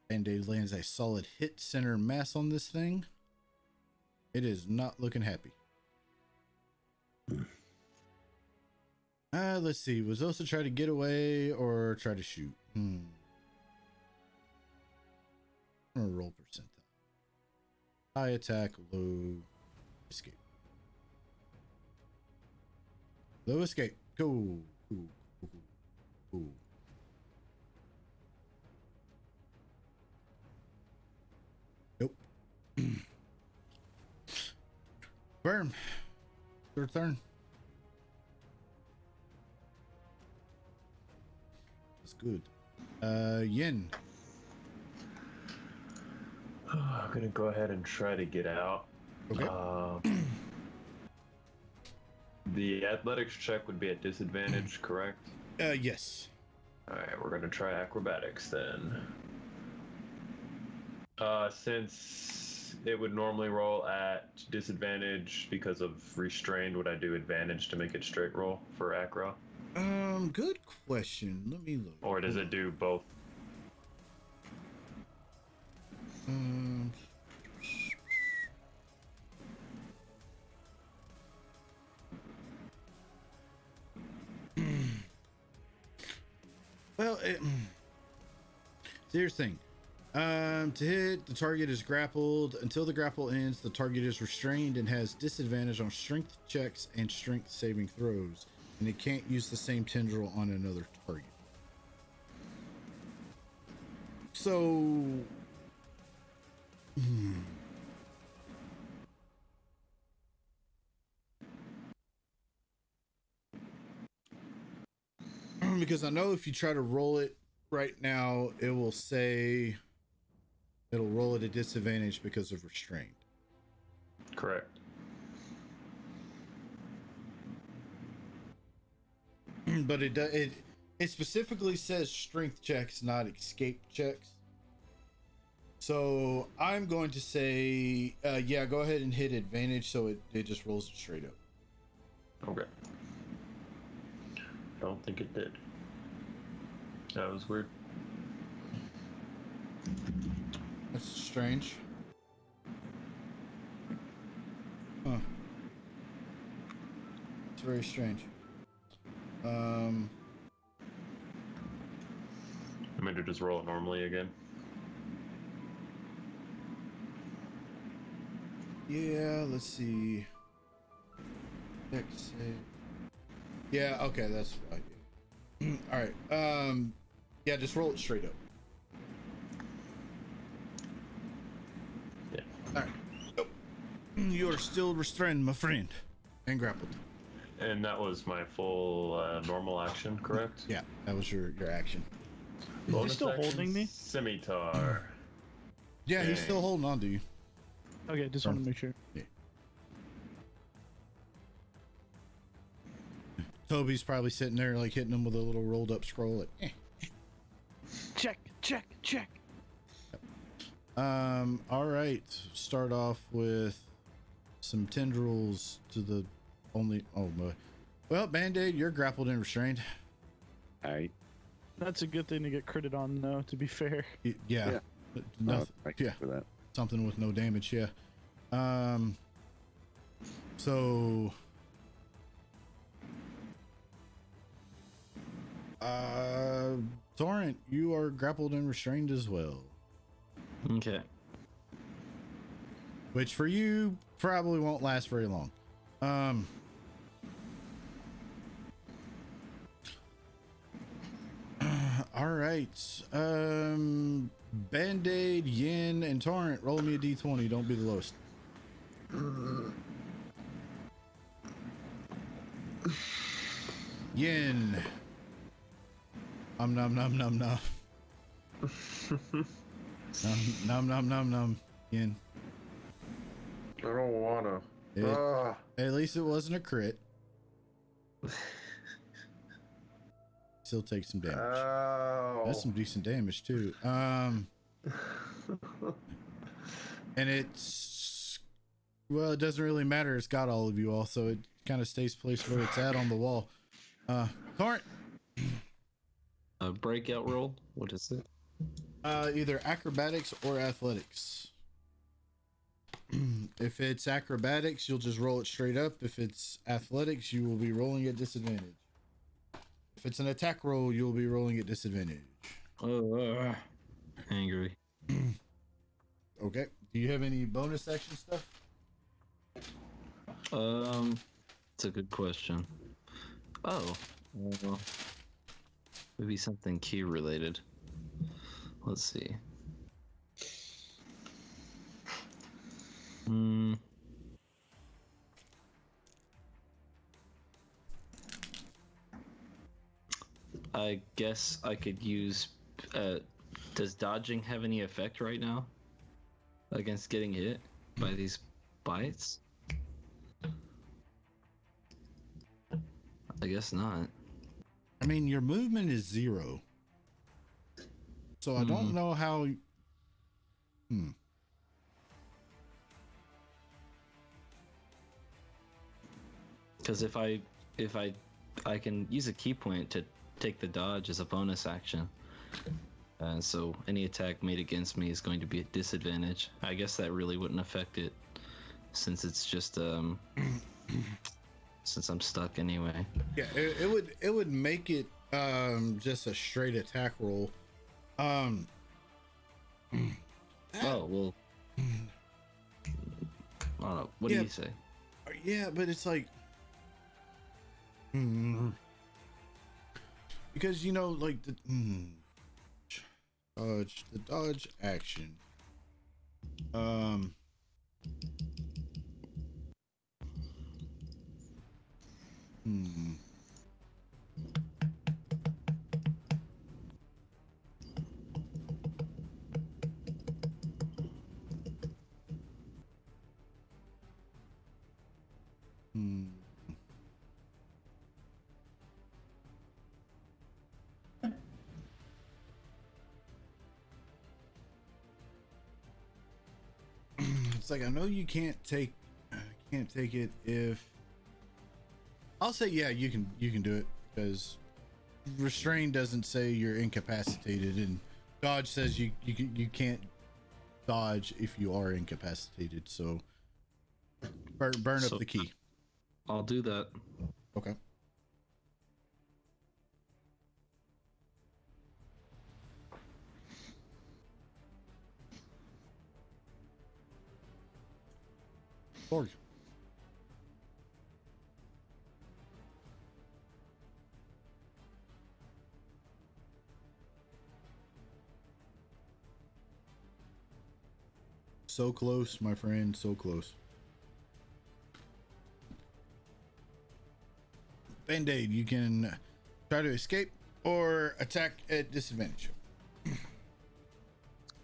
Speaker 1: Band-Aid lands a solid hit center mass on this thing. It is not looking happy. Let's see. Was Osa try to get away or try to shoot? I'm gonna roll percentile. High attack, low escape. Low escape. Go. Cool. Nope. Burn. Your turn. That's good. Yin.
Speaker 3: I'm gonna go ahead and try to get out.
Speaker 1: Okay.
Speaker 3: The athletics check would be at disadvantage, correct?
Speaker 1: Yes.
Speaker 3: Alright, we're gonna try acrobatics then. Since it would normally roll at disadvantage because of restrained, would I do advantage to make it straight roll for acro?
Speaker 1: Good question. Let me look.
Speaker 3: Or does it do both?
Speaker 1: Well, here's the thing. To hit, the target is grappled. Until the grapple ends, the target is restrained and has disadvantage on strength checks and strength saving throws, and it can't use the same tendril on another target. So, because I know if you try to roll it right now, it will say it'll roll at a disadvantage because of restrained.
Speaker 3: Correct.
Speaker 1: But it specifically says strength checks, not escape checks. So I'm going to say, yeah, go ahead and hit advantage, so it just rolls it straight up.
Speaker 3: Okay. Don't think it did. That was weird.
Speaker 1: That's strange. Huh. It's very strange.
Speaker 3: I'm going to just roll it normally again.
Speaker 1: Yeah, let's see. Dex save. Yeah, okay, that's what I did. All right. Yeah, just roll it straight up.
Speaker 3: Yeah.
Speaker 1: All right. Nope. You're still restrained, my friend, and grappled.
Speaker 3: And that was my full normal action, correct?
Speaker 1: Yeah, that was your action.
Speaker 2: Is he still holding me?
Speaker 3: Scimitar.
Speaker 1: Yeah, he's
Speaker 3: Dang.
Speaker 1: still holding on to you.
Speaker 2: Okay, just want to make sure.
Speaker 1: Yeah. Toby's probably sitting there like hitting him with a little rolled up scroll. Like, eh.
Speaker 2: Check.
Speaker 1: All right. Start off with some tendrils to the only. Oh boy. Well, Band-Aid, you're grappled and restrained.
Speaker 5: All right.
Speaker 2: That's a good thing to get critted on, though. To be fair.
Speaker 1: Yeah. Nothing,
Speaker 5: Thank you
Speaker 1: yeah.
Speaker 5: for that.
Speaker 1: Something with no damage. Yeah. So. Torrent, you are grappled and restrained as well.
Speaker 7: Okay.
Speaker 1: Which for you probably won't last very long. All right. Band-Aid, Yin, and Torrent, roll me a d20. Don't be the lowest. Yin. Nom nom nom nom nom. Nom nom nom nom nom. Again,
Speaker 8: I don't wanna.
Speaker 1: It-
Speaker 8: Ah.
Speaker 1: at least it wasn't a crit. Still take some damage.
Speaker 8: Ow.
Speaker 1: That's some decent damage too. And it's, well, it doesn't really matter. It's got all of you all, so it kind of stays placed where it's at on the wall. Torrent.
Speaker 7: A breakout roll. What is it?
Speaker 1: Either acrobatics or athletics. If it's acrobatics, you'll just roll it straight up. If it's athletics, you will be rolling at disadvantage. If it's an attack roll, you'll be rolling at disadvantage.
Speaker 7: Angry.
Speaker 1: Okay. Do you have any bonus action stuff?
Speaker 7: It's a good question. Oh, well, maybe something key related. Let's see. I guess I could use. Does dodging have any effect right now against getting hit by these bites? I guess not.
Speaker 1: I mean, your movement is 0. So I don't know how.
Speaker 7: Because if I can use a key point to take the dodge as a bonus action. So any attack made against me is going to be at disadvantage. I guess that really wouldn't affect it, since it's just since I'm stuck anyway.
Speaker 1: Yeah, it would make it just a straight attack roll.
Speaker 7: Oh well. I don't know. What do you say?
Speaker 1: Yeah, but it's like, because like the dodge action. It's like, I know you can't take it if, I'll say yeah, you can do it, because restrain doesn't say you're incapacitated, and dodge says you can't dodge if you are incapacitated. So burn up the key.
Speaker 7: I'll do that.
Speaker 1: Okay. Borg. So close, my friend, so close. Band-Aid, you can try to escape or attack at disadvantage.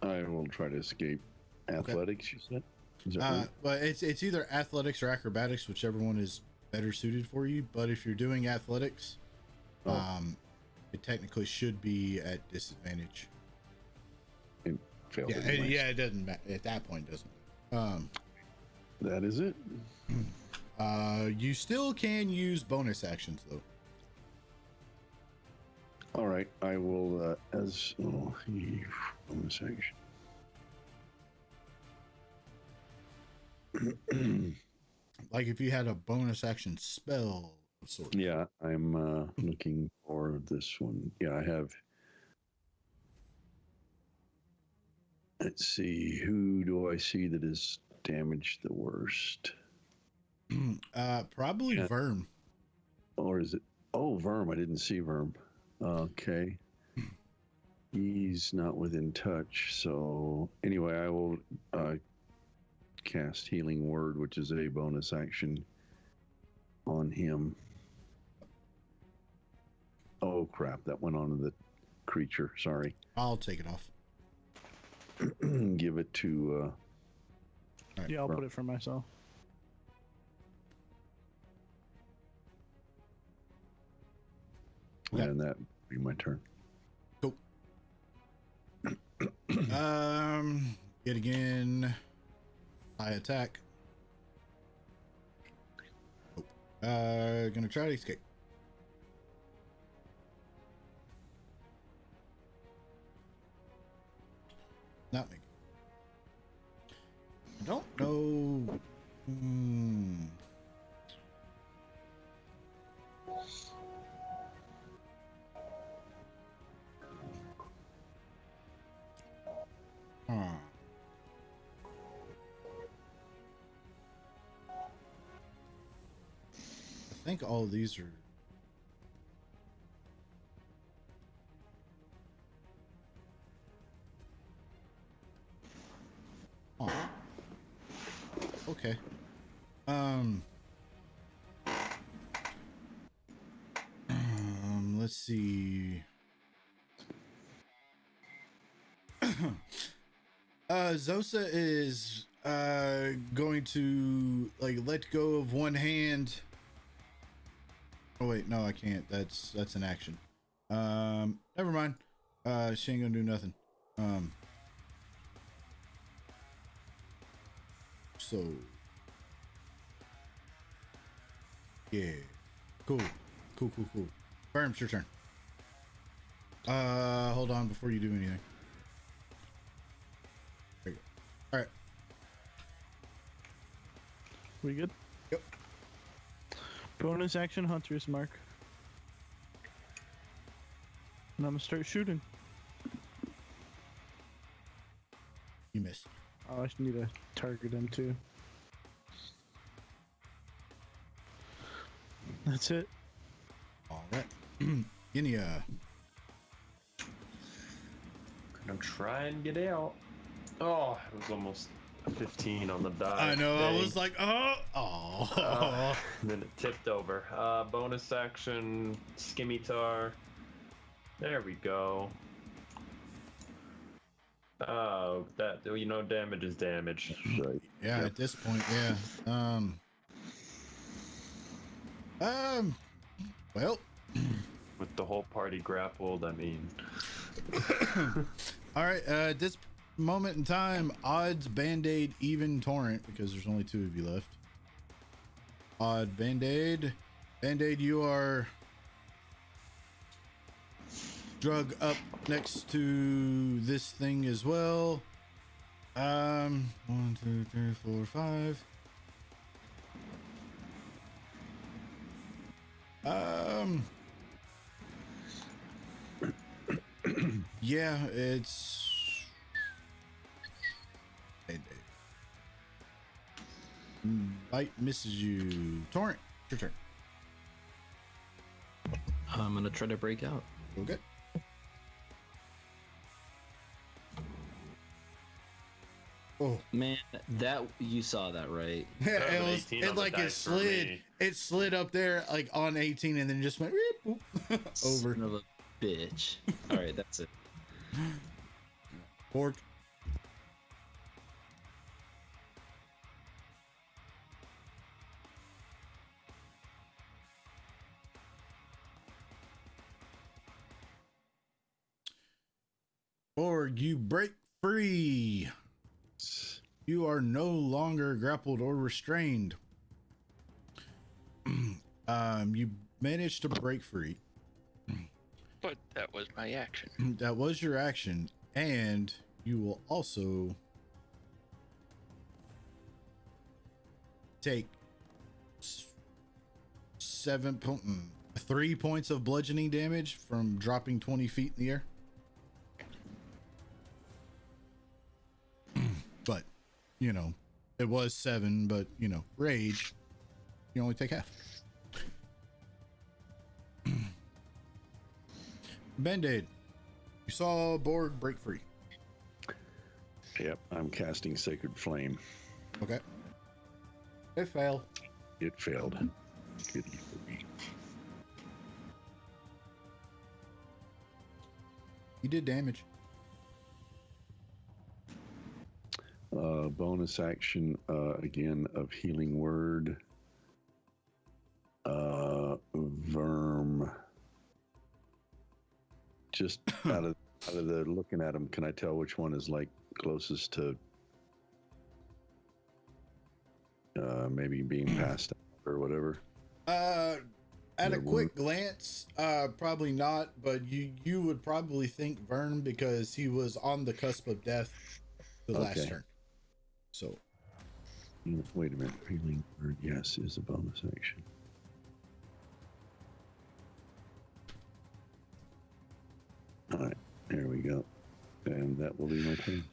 Speaker 5: I will try to escape. Athletics, you said? Is that right?
Speaker 1: But it's either athletics or acrobatics, whichever one is better suited for you. But if you're doing athletics, it technically should be at disadvantage.
Speaker 5: Failed
Speaker 1: Yeah,
Speaker 5: anyway.
Speaker 1: it doesn't matter at that point. Doesn't.
Speaker 5: That is it.
Speaker 1: You still can use bonus actions though.
Speaker 5: All right, I will bonus action.
Speaker 1: Like if you had a bonus action spell of sorts.
Speaker 5: Yeah, I'm looking for this one. Yeah, I have. Let's see, who do I see that is damaged the worst?
Speaker 1: Probably Verm.
Speaker 5: Or is it? Oh, Verm. I didn't see Verm. Okay. He's not within touch. So anyway, I will cast Healing Word, which is a bonus action on him. Oh crap! That went on to the creature. Sorry.
Speaker 1: I'll take it off.
Speaker 5: Give it to
Speaker 1: Alright.
Speaker 2: Yeah, I'll put it for myself.
Speaker 1: Okay.
Speaker 5: And that would be my turn.
Speaker 1: Cool. Yet again, high attack. Oh. Gonna try to escape. Not me. I don't know. Huh. I think all of these are. Oh. Okay. Let's see. Zosa is going to like let go of one hand. Oh wait, no, I can't. That's an action. Never mind. She ain't gonna do nothing. So yeah, cool. Firm, it's your turn. Hold on before you do anything. There you go. All right.
Speaker 2: We good?
Speaker 1: Yep.
Speaker 2: Bonus action Hunter's Mark. And I'm gonna start shooting.
Speaker 1: You missed.
Speaker 2: Oh, I just need to target him too. That's it.
Speaker 1: All right. Ginia.
Speaker 3: Gonna try and get out. Oh, it was almost a 15 on the die.
Speaker 1: I know. I
Speaker 3: Dang.
Speaker 1: was like, oh.
Speaker 3: And then it tipped over. Bonus action, Skimitar. There we go. Oh, that, you know, damage is damage.
Speaker 5: Right.
Speaker 1: Yeah, at this point, yeah. Well.
Speaker 3: With the whole party grappled, I mean.
Speaker 1: All right. At this moment in time, odds, Band-Aid, even, Torrent, because there's only two of you left. Odd, Band-Aid. Band-Aid, you are drug up next to this thing as well. 1, 2, 3, 4, 5. Yeah, it's Bite misses you. Torrent, your turn.
Speaker 7: I'm gonna try to break out.
Speaker 1: Okay. Oh
Speaker 7: Man, that you saw that, right?
Speaker 1: yeah,
Speaker 3: That
Speaker 1: it
Speaker 3: was
Speaker 1: was
Speaker 3: 18
Speaker 1: it
Speaker 3: on the
Speaker 1: like it
Speaker 3: dice for
Speaker 1: slid.
Speaker 3: me.
Speaker 1: It slid up there like on 18 and then just went whoop, over.
Speaker 7: Son of a bitch. All right, that's it.
Speaker 1: Pork. Or you break free. You are no longer grappled or restrained. You managed to break free.
Speaker 6: But that was my action.
Speaker 1: That was your action, and you will also take 3 points of bludgeoning damage from dropping 20 feet in the air. But, you know, it was 7, but, you know, rage, you only take half. Band-Aid, you saw Borg break free.
Speaker 5: Yep, I'm casting Sacred Flame.
Speaker 1: Okay. It failed.
Speaker 5: It failed. Goody for me.
Speaker 1: You did damage.
Speaker 5: Bonus action again of healing word. Verm. Just out of the looking at them, can I tell which one is like closest to maybe being passed out or whatever?
Speaker 1: At a
Speaker 5: Their
Speaker 1: quick glance, probably not, but you would probably think Vern because he was on the cusp of death the last
Speaker 5: Okay.
Speaker 1: turn. So
Speaker 5: Wait a minute. Healing word, yes, is a bonus action. All right, there we go. And that will be my turn.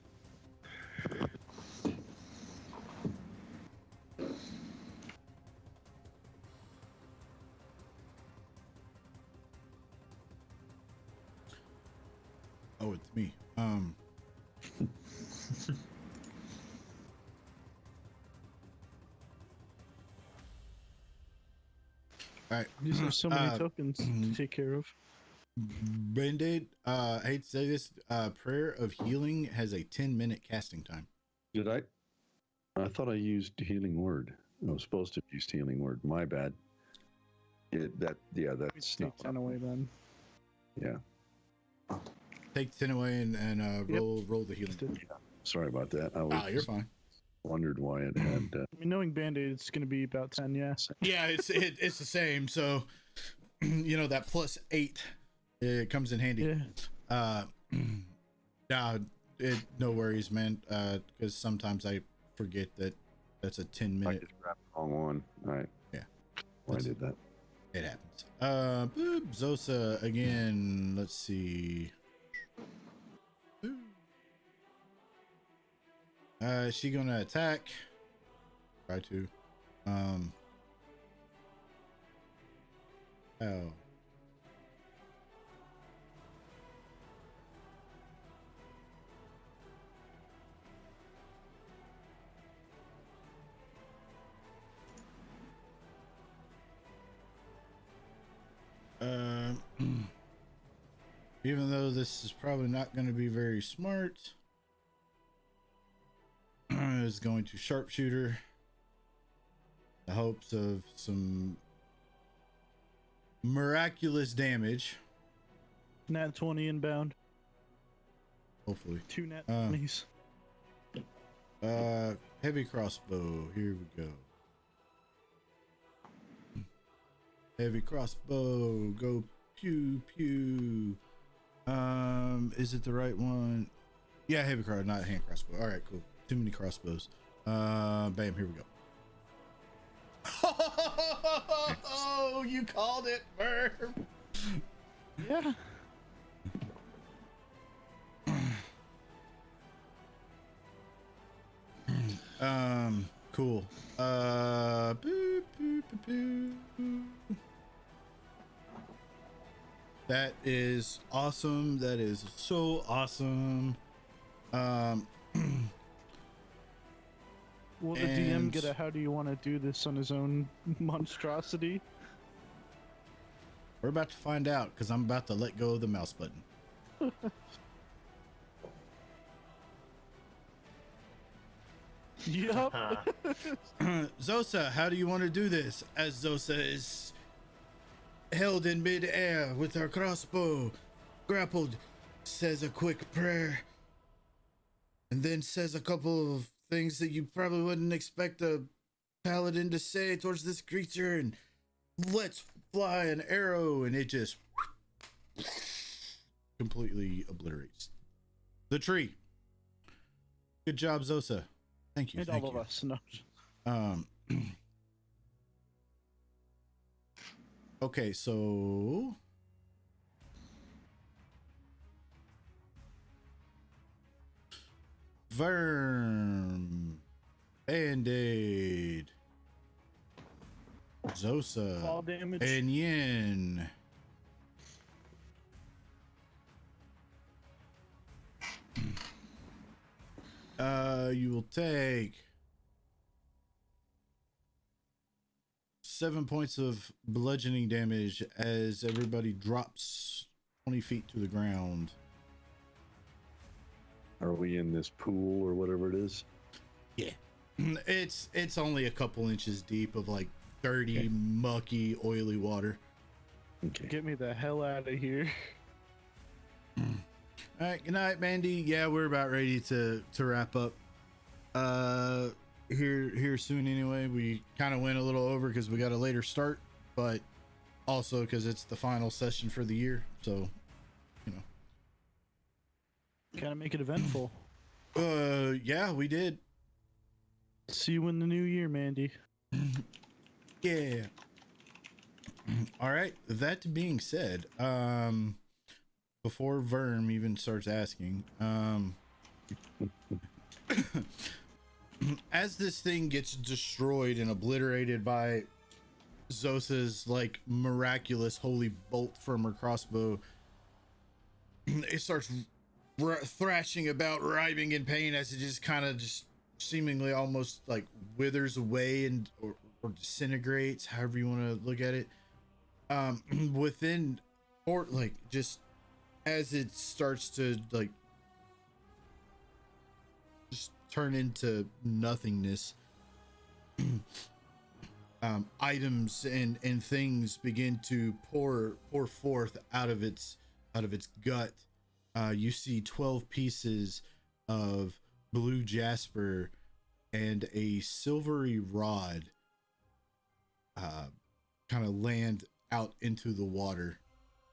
Speaker 1: oh, it's me. All right.
Speaker 2: These are so many tokens to take care of.
Speaker 1: Band-Aid, I hate to say this, Prayer of Healing has a 10-minute casting time.
Speaker 5: Did I? I thought I used healing word. I was supposed to have used healing word. My bad. That's
Speaker 2: Take
Speaker 5: not.
Speaker 2: 10 away then.
Speaker 5: Yeah.
Speaker 1: Take 10 away and
Speaker 2: Yep.
Speaker 1: roll the healing.
Speaker 5: Sorry about that. I was
Speaker 1: You're fine.
Speaker 5: wondered why it had.
Speaker 2: I mean, knowing Band-Aid, it's going to be about 10, yeah.
Speaker 1: Yeah, it's the same. So, that +8, it comes in handy.
Speaker 2: Yeah.
Speaker 1: No worries, man. Because sometimes I forget that that's a 10-minute.
Speaker 5: I just grabbed the wrong one. All right.
Speaker 1: Yeah.
Speaker 5: Well, I did that.
Speaker 1: It happens. Zosa again. Let's see. She gonna attack. Try to. Oh. Even though this is probably not going to be very smart, is going to sharpshooter. The hopes of some miraculous damage.
Speaker 2: Nat 20 inbound.
Speaker 1: Hopefully.
Speaker 2: 2 nat 20s.
Speaker 1: Heavy crossbow. Here we go. Heavy crossbow. Go pew pew. Is it the right one? Yeah, heavy crossbow, not hand crossbow. All right, cool. Too many crossbows. Bam, here we go. Oh, you called it, Verb.
Speaker 2: Yeah.
Speaker 1: Cool. Boop, boop, boop, boop. That is awesome. That is so awesome.
Speaker 2: Will the DM get a how do you want to do this on his own monstrosity?
Speaker 1: We're about to find out because I'm about to let go of the mouse button.
Speaker 2: Yup.
Speaker 1: Zosa, how do you want to do this? As Zosa is held in mid-air with her crossbow, grappled, says a quick prayer, and then says a couple of things that you probably wouldn't expect a paladin to say towards this creature, and lets fly an arrow, and it just completely obliterates the tree. Good job, Zosa. Thank you.
Speaker 2: And
Speaker 1: thank
Speaker 2: all
Speaker 1: you.
Speaker 2: of us. No.
Speaker 1: Okay, so Verm, Band-Aid, Zosa,
Speaker 2: Fall damage.
Speaker 1: and Yin. You will take 7 points of bludgeoning damage as everybody drops 20 feet to the ground.
Speaker 5: Are we in this pool or whatever it is?
Speaker 1: Yeah. It's only a couple inches deep of like dirty,
Speaker 5: Okay.
Speaker 1: mucky, oily water.
Speaker 5: Okay.
Speaker 2: Get me the hell out of here.
Speaker 1: All right, good night, Mandy. Yeah, we're about ready to wrap up. Here soon anyway. We kind of went a little over because we got a later start, but also because it's the final session for the year. So, you know.
Speaker 2: Kind of make it eventful.
Speaker 1: Yeah, we did.
Speaker 2: See you in the new year, Mandy.
Speaker 1: Yeah. All right. That being said, before Verm even starts asking, as this thing gets destroyed and obliterated by Zosa's like miraculous holy bolt from her crossbow, it starts thrashing about, writhing in pain as it just kind of just seemingly almost like withers away and or disintegrates, however you want to look at it. Within, or like just as it starts to like just turn into nothingness, items and things begin to pour forth out of its gut. You see 12 pieces of blue jasper and a silvery rod kind of land out into the water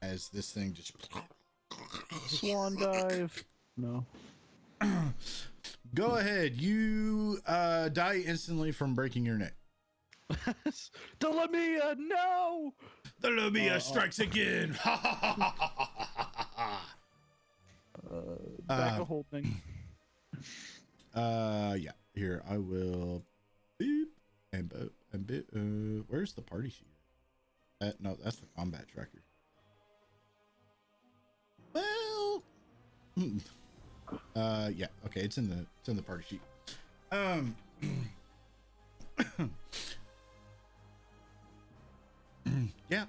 Speaker 1: as this thing just
Speaker 2: Swan dive. No.
Speaker 1: go ahead. You die instantly from breaking your neck.
Speaker 2: Delamia, no!
Speaker 1: The Lumia strikes again.
Speaker 2: Back a holding.
Speaker 1: Yeah. Here, I will beep and beep. Where's the party sheet? No, that's the combat tracker. Well, yeah. Okay, it's in the party sheet. Yeah.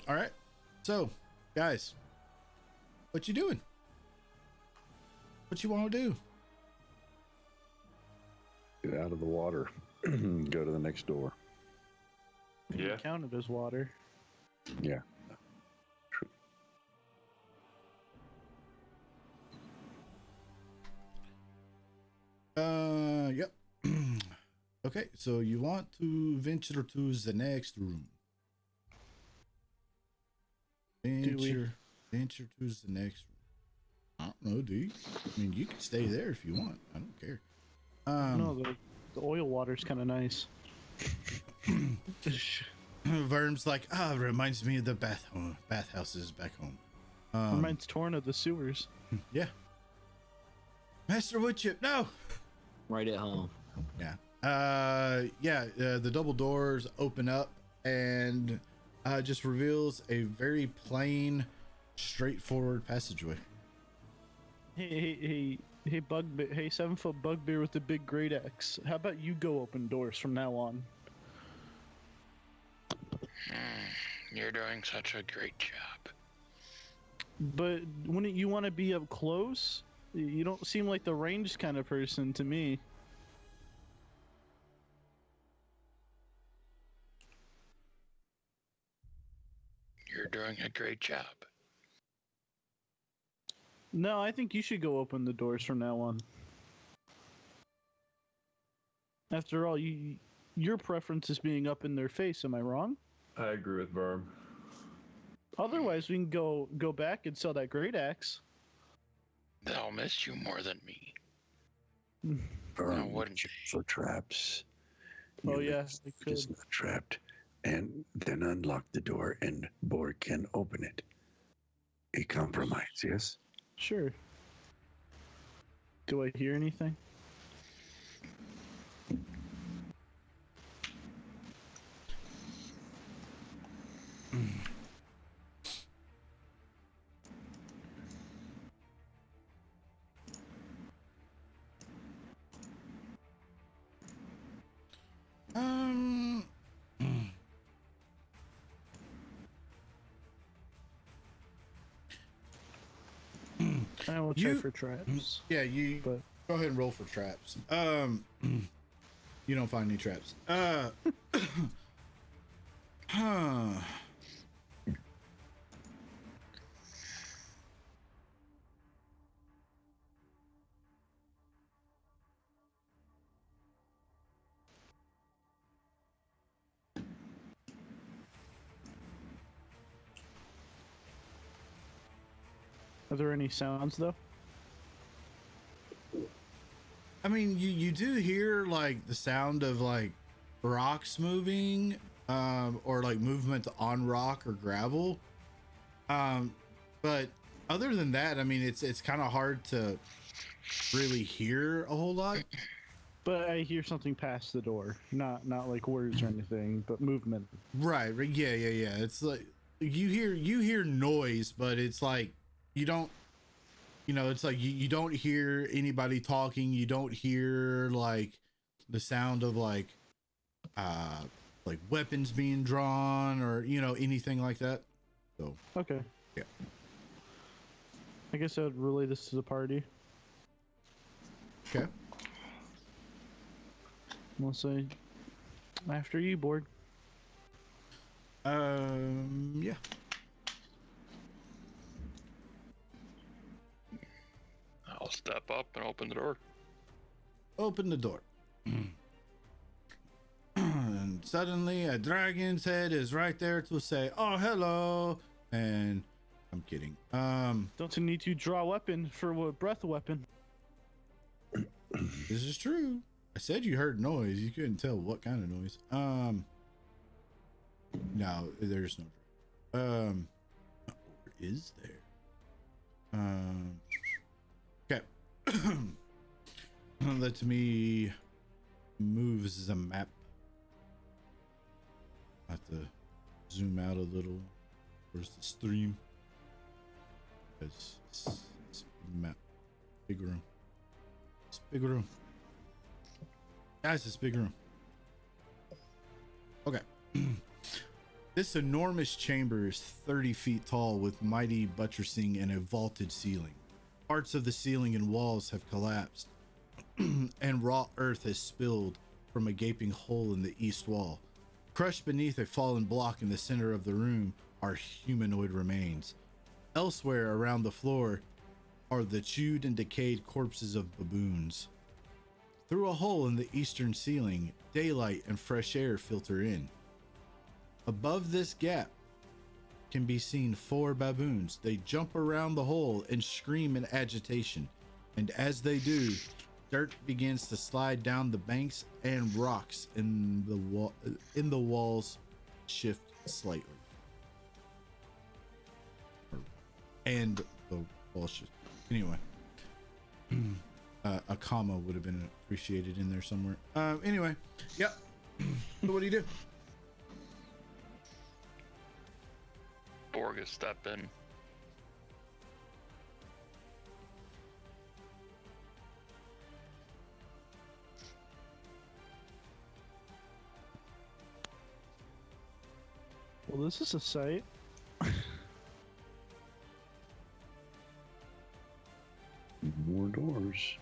Speaker 1: All right. So, guys, what you doing? What you want to do?
Speaker 5: Get out of the water. Go to the next door.
Speaker 3: Yeah.
Speaker 2: Count it as water.
Speaker 5: Yeah.
Speaker 1: Yep. Okay, so you want to venture to the next room. Venture to the next room. I don't know, do you? I mean, you can stay there if you want. I don't care.
Speaker 2: No, the oil water's kind of nice.
Speaker 1: Verm's like, reminds me of the bathhouses back home.
Speaker 2: Reminds Torn of the sewers.
Speaker 1: Yeah. Master Woodchip, no!
Speaker 7: Right at home.
Speaker 1: Yeah. The double doors open up and just reveals a very plain, straightforward passageway.
Speaker 2: Hey, 7-foot bugbear with the big great axe. How about you go open doors from now on?
Speaker 6: You're doing such a great job.
Speaker 2: But wouldn't you want to be up close? You don't seem like the ranged kind of person to me.
Speaker 6: You're doing a great job.
Speaker 2: No, I think you should go open the doors from now on. After all, your preference is being up in their face, am I wrong?
Speaker 3: I agree with Verm.
Speaker 2: Otherwise, we can go back and sell that great axe.
Speaker 6: They'll miss you more than me.
Speaker 5: Burn
Speaker 6: wouldn't
Speaker 5: check
Speaker 6: they?
Speaker 5: for traps.
Speaker 2: Oh,
Speaker 5: You
Speaker 2: yeah,
Speaker 5: must-
Speaker 2: we
Speaker 5: it is
Speaker 2: could.
Speaker 5: not trapped. And then unlock the door and Borg can open it. A compromise, yes?
Speaker 2: Sure. Do I hear anything? I will check
Speaker 1: You-
Speaker 2: for traps.
Speaker 1: Yeah, you
Speaker 2: But
Speaker 1: Go ahead and roll for traps. You don't find any traps. Huh.
Speaker 2: Are there any sounds though?
Speaker 1: I mean, you do hear like the sound of like rocks moving, or like movement on rock or gravel. But other than that, I mean, it's kind of hard to really hear a whole lot.
Speaker 2: But I hear something past the door, not like words or anything, but movement.
Speaker 1: Right. Yeah. It's like you hear noise, but it's like you don't. It's like you don't hear anybody talking. You don't hear like the sound of like weapons being drawn or anything like that. So
Speaker 2: Okay.
Speaker 1: yeah.
Speaker 2: I guess I would relay this to the party.
Speaker 1: Okay.
Speaker 2: We'll say, after you, Borg.
Speaker 1: Yeah.
Speaker 6: I'll step up and open the door.
Speaker 1: Open the door. And suddenly a dragon's head is right there to say, "Oh, hello." And I'm kidding.
Speaker 2: Don't you need to draw a weapon for a breath weapon?
Speaker 1: This is true. I said you heard noise. You couldn't tell what kind of noise. No, there's no dragon. Or is there? Okay. Let me move the map. I have to zoom out a little. Where's the stream? It's map. Big room. It's big room. Guys, it's big room. Okay. This enormous chamber is 30 feet tall with mighty buttressing and a vaulted ceiling. Parts of the ceiling and walls have collapsed, and raw earth has spilled from a gaping hole in the east wall. Crushed beneath a fallen block in the center of the room are humanoid remains. Elsewhere around the floor are the chewed and decayed corpses of baboons. Through a hole in the eastern ceiling, daylight and fresh air filter in. Above this gap can be seen 4 baboons. They jump around the hole and scream in agitation, and as they do, dirt begins to slide down the banks and rocks in the walls shift slightly. And the wall shift. Anyway, a comma would have been appreciated in there somewhere. Anyway, yep. So what do you do?
Speaker 6: Borg has stepped in.
Speaker 2: Well, this is a sight.
Speaker 5: More doors.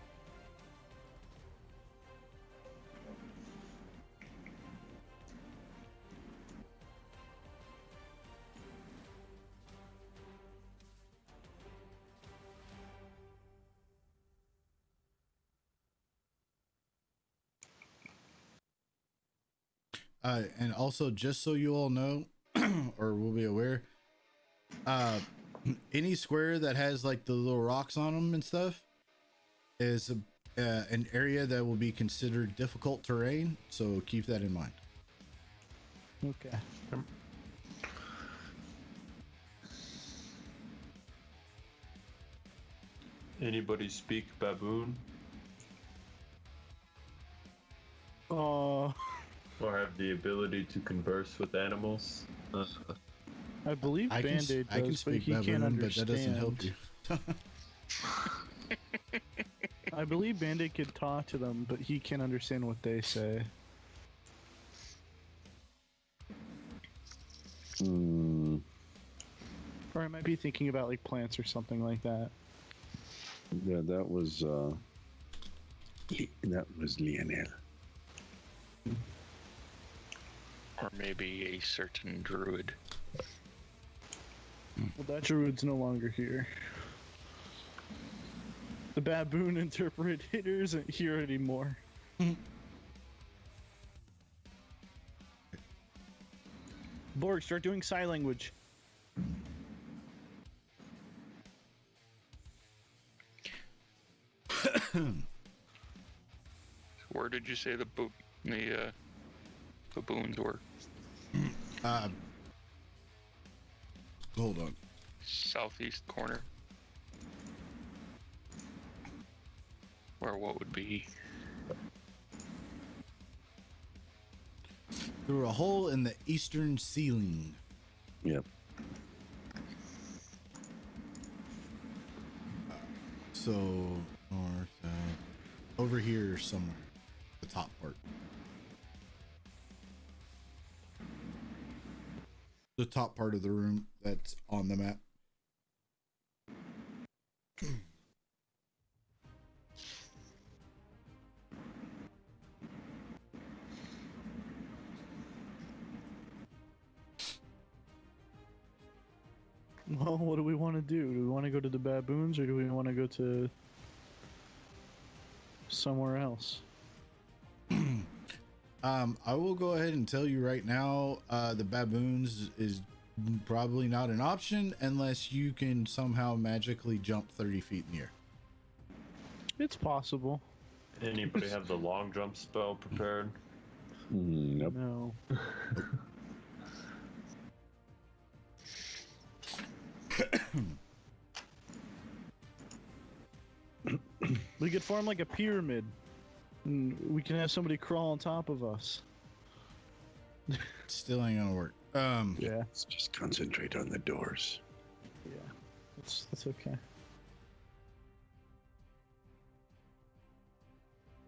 Speaker 1: And also, just so you all know, or will be aware, any square that has like the little rocks on them and stuff is an area that will be considered difficult terrain. So keep that in mind.
Speaker 2: Okay.
Speaker 3: Anybody speak baboon
Speaker 2: Uh,
Speaker 3: or have the ability to converse with animals?
Speaker 2: I believe
Speaker 1: I
Speaker 2: Band-Aid
Speaker 1: can
Speaker 2: does, but
Speaker 1: speak
Speaker 2: he can't
Speaker 1: baboon, but
Speaker 2: understand.
Speaker 1: that doesn't help you.
Speaker 2: I believe Band-Aid could talk to them, but he can't understand what they say.
Speaker 5: Hmm.
Speaker 2: Or I might be thinking about like plants or something like that.
Speaker 5: Yeah, that was
Speaker 4: That was Lionel.
Speaker 6: Or maybe a certain druid.
Speaker 2: Well, that druid's no longer here. The baboon interpreter isn't here anymore. Borg, start doing sign language.
Speaker 6: Where did you say the baboons were?
Speaker 1: Hold on.
Speaker 6: Southeast corner. Or what would be?
Speaker 1: Through a hole in the eastern ceiling.
Speaker 5: Yep.
Speaker 1: So north, over here somewhere, the top part. The top part of the room that's on the map.
Speaker 2: Well, what do we want to do? Do we want to go to the baboons or do we want to go to somewhere else?
Speaker 1: I will go ahead and tell you right now, the baboons is probably not an option unless you can somehow magically jump 30 feet in the air.
Speaker 2: It's possible.
Speaker 3: Anybody have the long jump spell prepared?
Speaker 5: Nope.
Speaker 2: No. We could form like a pyramid. And we can have somebody crawl on top of us.
Speaker 1: Still ain't gonna work.
Speaker 2: Yeah.
Speaker 4: Let's just concentrate on the doors.
Speaker 2: Yeah. That's okay.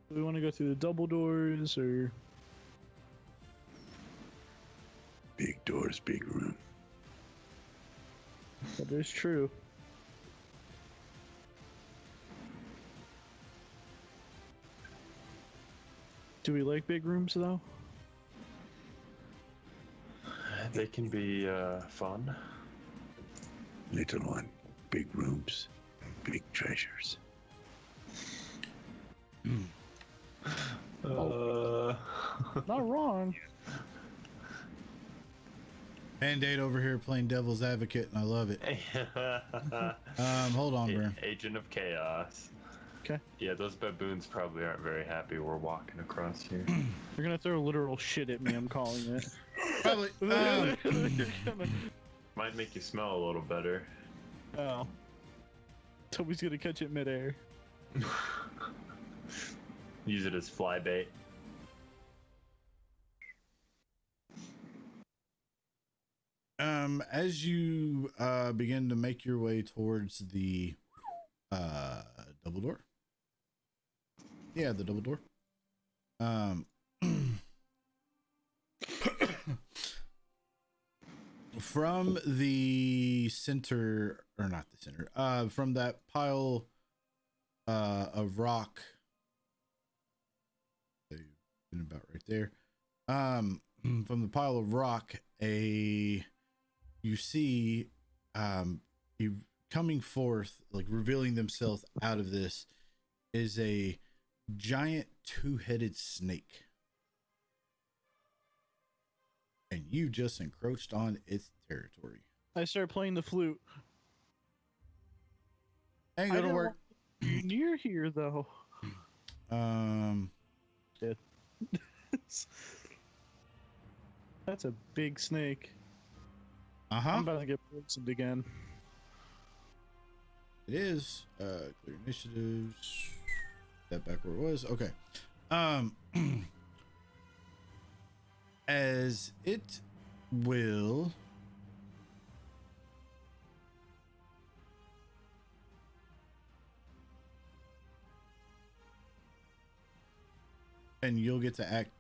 Speaker 2: Do we want to go through the double doors or
Speaker 4: Big doors, big room.
Speaker 2: that is true. Do we like big rooms though?
Speaker 3: They can be fun.
Speaker 4: Little one, big rooms, big treasures.
Speaker 2: Not wrong.
Speaker 1: Band-Aid over here playing devil's advocate, and I love it. Hold on, Bren.
Speaker 3: Agent of Chaos.
Speaker 2: Okay.
Speaker 3: Yeah, those baboons probably aren't very happy we're walking across here.
Speaker 2: They're gonna throw literal shit at me, I'm calling it.
Speaker 1: Probably.
Speaker 3: Might make you smell a little better.
Speaker 2: Oh. Toby's gonna catch it midair.
Speaker 3: Use it as fly bait.
Speaker 1: As you begin to make your way towards the double door. Yeah, the double door. From the center, or not the center, from that pile of rock, been about right there. From the pile of rock, you see you coming forth, like revealing themselves out of this, is a giant two-headed snake. And you just encroached on its territory.
Speaker 2: I start playing the flute.
Speaker 1: Ain't
Speaker 2: I
Speaker 1: gonna
Speaker 2: don't
Speaker 1: work.
Speaker 2: want you near here though. That's a big snake. I'm about to get poisoned again.
Speaker 1: It is. Clear initiatives. That back where it was. Okay. As it will and you'll get to act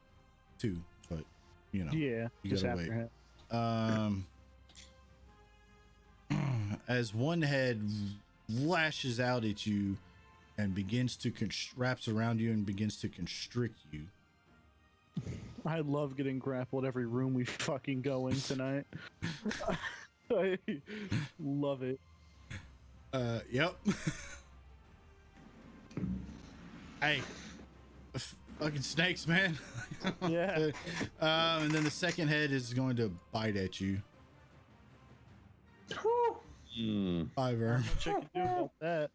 Speaker 1: 2, but you know,
Speaker 2: Yeah,
Speaker 1: you
Speaker 2: just
Speaker 1: gotta
Speaker 2: after
Speaker 1: wait.
Speaker 2: him.
Speaker 1: As one head lashes out at you and begins to wraps around you and begins to constrict you.
Speaker 2: I love getting grappled every room we fucking go in tonight. I love it.
Speaker 1: Yep. Hey, fucking snakes, man.
Speaker 2: Yeah.
Speaker 1: And then the second head is going to bite at you. Bye, Verm.
Speaker 2: What you can do about that?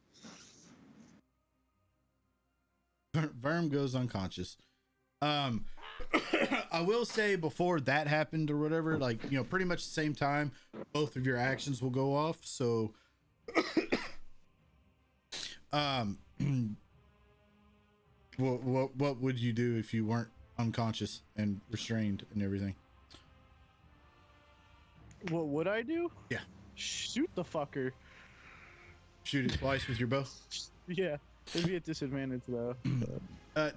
Speaker 1: Verm goes unconscious. I will say before that happened or whatever, like, you know, pretty much the same time, both of your actions will go off. So, what would you do if you weren't unconscious and restrained and everything?
Speaker 2: What would I do?
Speaker 1: Yeah.
Speaker 2: Shoot the fucker.
Speaker 1: Shoot it twice with your bow?
Speaker 2: Yeah. It'd be a disadvantage though.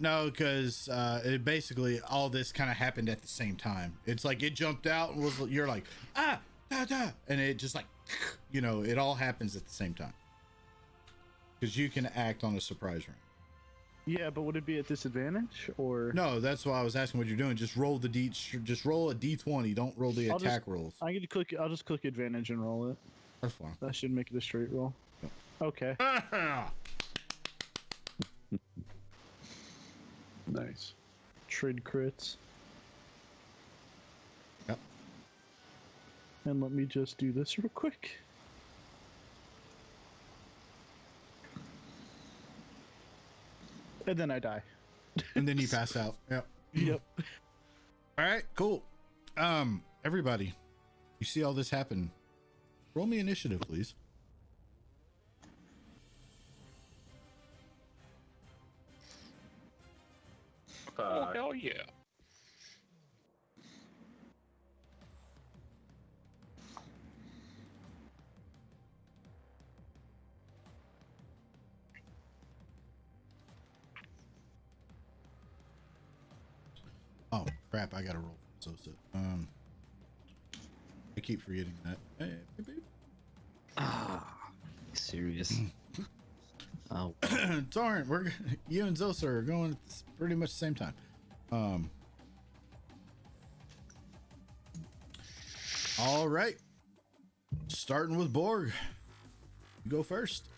Speaker 1: No, because it basically all this kind of happened at the same time. It's like it jumped out and you're like, ah, da, da, and it just like, you know, it all happens at the same time. Because you can act on a surprise round.
Speaker 2: Yeah, but would it be a disadvantage or?
Speaker 1: No, that's why I was asking what you're doing. Just roll the just roll a d20. Don't roll the attack rolls.
Speaker 2: I'll just click advantage and roll it.
Speaker 1: That's fine.
Speaker 2: That should make it a straight roll.
Speaker 1: Yep.
Speaker 2: Okay.
Speaker 5: Nice.
Speaker 2: Trade crits.
Speaker 1: Yep.
Speaker 2: And let me just do this real quick. And then I die.
Speaker 1: And then you pass out. Yep.
Speaker 2: Yep.
Speaker 1: All right, cool. Everybody, you see all this happen. Roll me initiative, please.
Speaker 6: Oh, hell yeah.
Speaker 1: Oh crap! I gotta roll. So I keep forgetting that. Hey, baby.
Speaker 7: Serious. Oh,
Speaker 1: Torrent, you and Zosa are going at pretty much the same time. All right. Starting with Borg. You go first.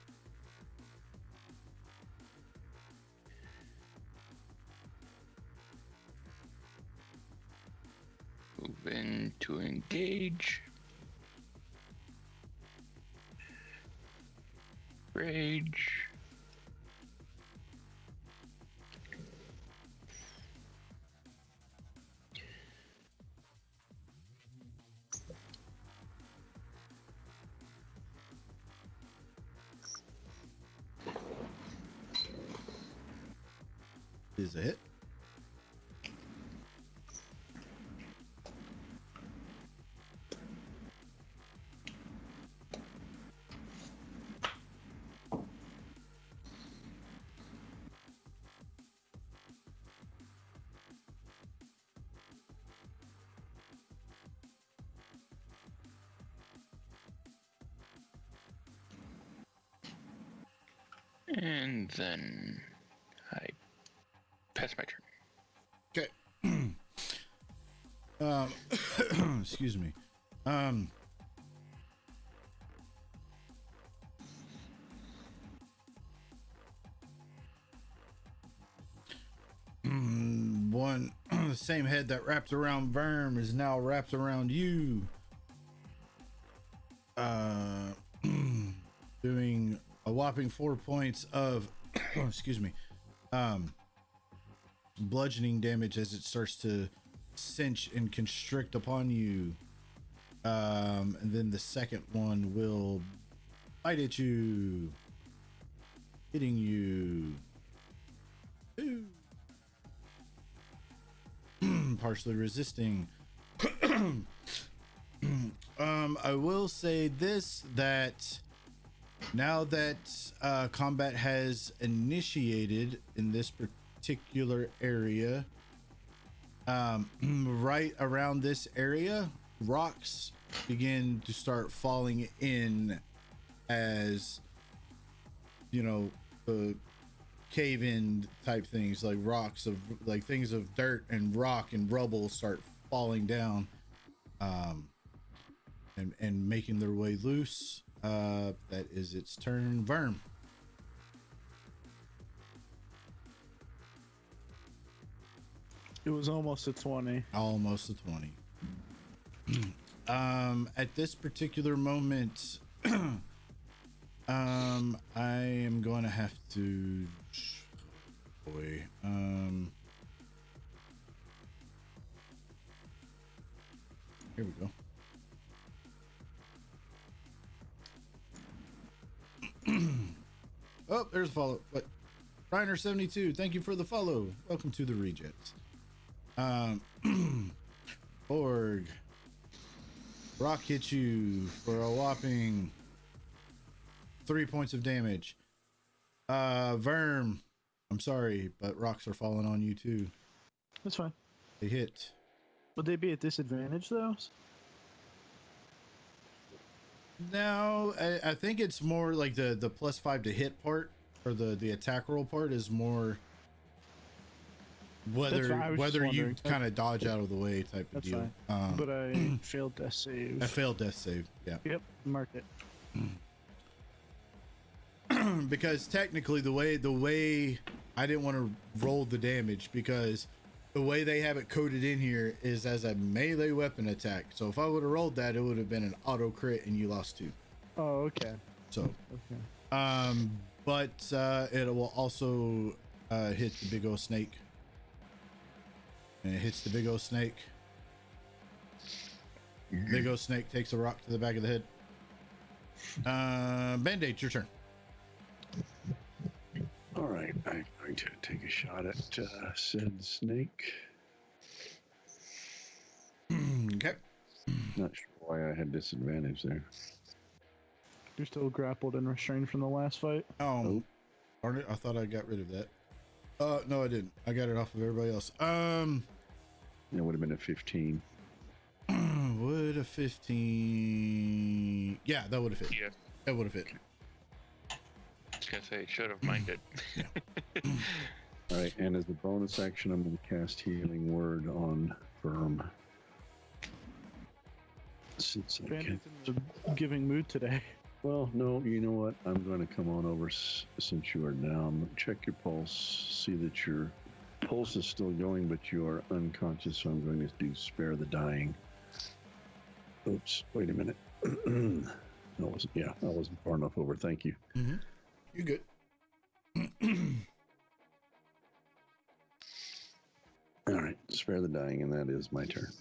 Speaker 6: Move in to engage. Rage.
Speaker 1: Is a hit.
Speaker 6: And then I pass my turn.
Speaker 1: Okay. Excuse me. One, the same head that wrapped around Verm is now wrapped around you. Doing a whopping 4 points of, excuse me, bludgeoning damage as it starts to cinch and constrict upon you. And then the second one will bite at you, hitting you. Ooh. Partially resisting. I will say this, that now that combat has initiated in this particular area, right around this area, rocks begin to start falling in as, you know, the cave-in type things, like rocks of like things of dirt and rock and rubble start falling down, and making their way loose. That is its turn. Verm.
Speaker 2: It was almost a 20.
Speaker 1: Almost a 20. At this particular moment, I am going to have to. Boy. Here we go. Oh, there's a follow. What? Reiner72, thank you for the follow. Welcome to the Rejects. Org. Rock hits you for a whopping 3 points of damage. Verm, I'm sorry, but rocks are falling on you too.
Speaker 2: That's fine.
Speaker 1: They hit.
Speaker 2: Would they be at disadvantage though?
Speaker 1: No, I think it's more like the +5 to hit part, or the attack roll part is more whether you kind of dodge out of the way type of
Speaker 2: That's
Speaker 1: deal.
Speaker 2: fine. But I failed death save.
Speaker 1: I failed death save. Yeah.
Speaker 2: Yep, mark it.
Speaker 1: Because technically the way I didn't want to roll the damage, because the way they have it coded in here is as a melee weapon attack. So if I would have rolled that, it would have been an auto crit and you lost 2.
Speaker 2: Oh, okay.
Speaker 1: So,
Speaker 2: Okay.
Speaker 1: but it will also hit the big old snake. And it hits the big old snake. Big old snake takes a rock to the back of the head. Band-Aid, your turn.
Speaker 5: All right, I'm going to take a shot at said snake.
Speaker 1: Okay.
Speaker 5: Not sure why I had disadvantage there.
Speaker 2: You're still grappled and restrained from the last fight.
Speaker 1: Oh, darn it! I thought I got rid of that. No, I didn't. I got it off of everybody else.
Speaker 5: It would have been a 15.
Speaker 1: Would a 15? Yeah, that would have hit.
Speaker 6: Yeah.
Speaker 1: That would have hit.
Speaker 6: I was gonna say, should have minded.
Speaker 5: All right, and as a bonus action, I'm going to cast Healing Word on Verm. Since I can.
Speaker 2: Bandit's in the giving mood today.
Speaker 5: Well, no, you know what? I'm going to come on over since you are down. Check your pulse. See that your pulse is still going, but you are unconscious. So I'm going to do Spare the Dying. Oops, wait a minute. I wasn't far enough over. Thank you.
Speaker 1: Mm-hmm. You're good.
Speaker 5: All right, Spare the Dying, and that is my turn.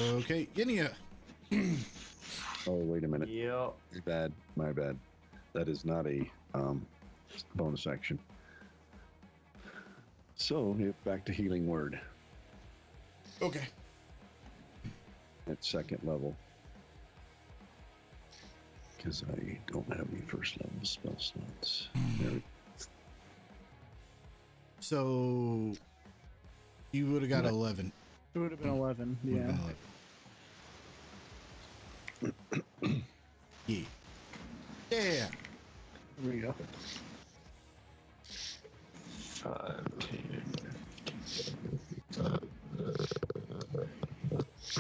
Speaker 1: Okay, Ginia.
Speaker 5: Oh, wait a minute.
Speaker 3: Yep.
Speaker 5: My bad. That is not a bonus action. So, back to Healing Word
Speaker 1: Okay.
Speaker 5: at second level. Because I don't have any first level spell slots. There we
Speaker 1: So you would have got 11.
Speaker 2: It would have been 11.
Speaker 1: Would've
Speaker 2: Yeah.
Speaker 1: been 11. Yeah. Yeah.
Speaker 2: There we go.
Speaker 3: 5, 10.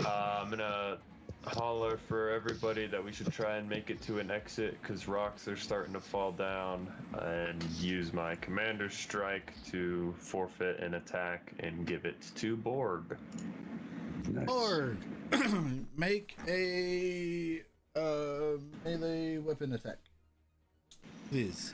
Speaker 3: I'm gonna holler for everybody that we should try and make it to an exit because rocks are starting to fall down, and use my commander's strike to forfeit an attack and give it to Borg.
Speaker 5: Nice.
Speaker 1: Org. Make a melee weapon attack. Please.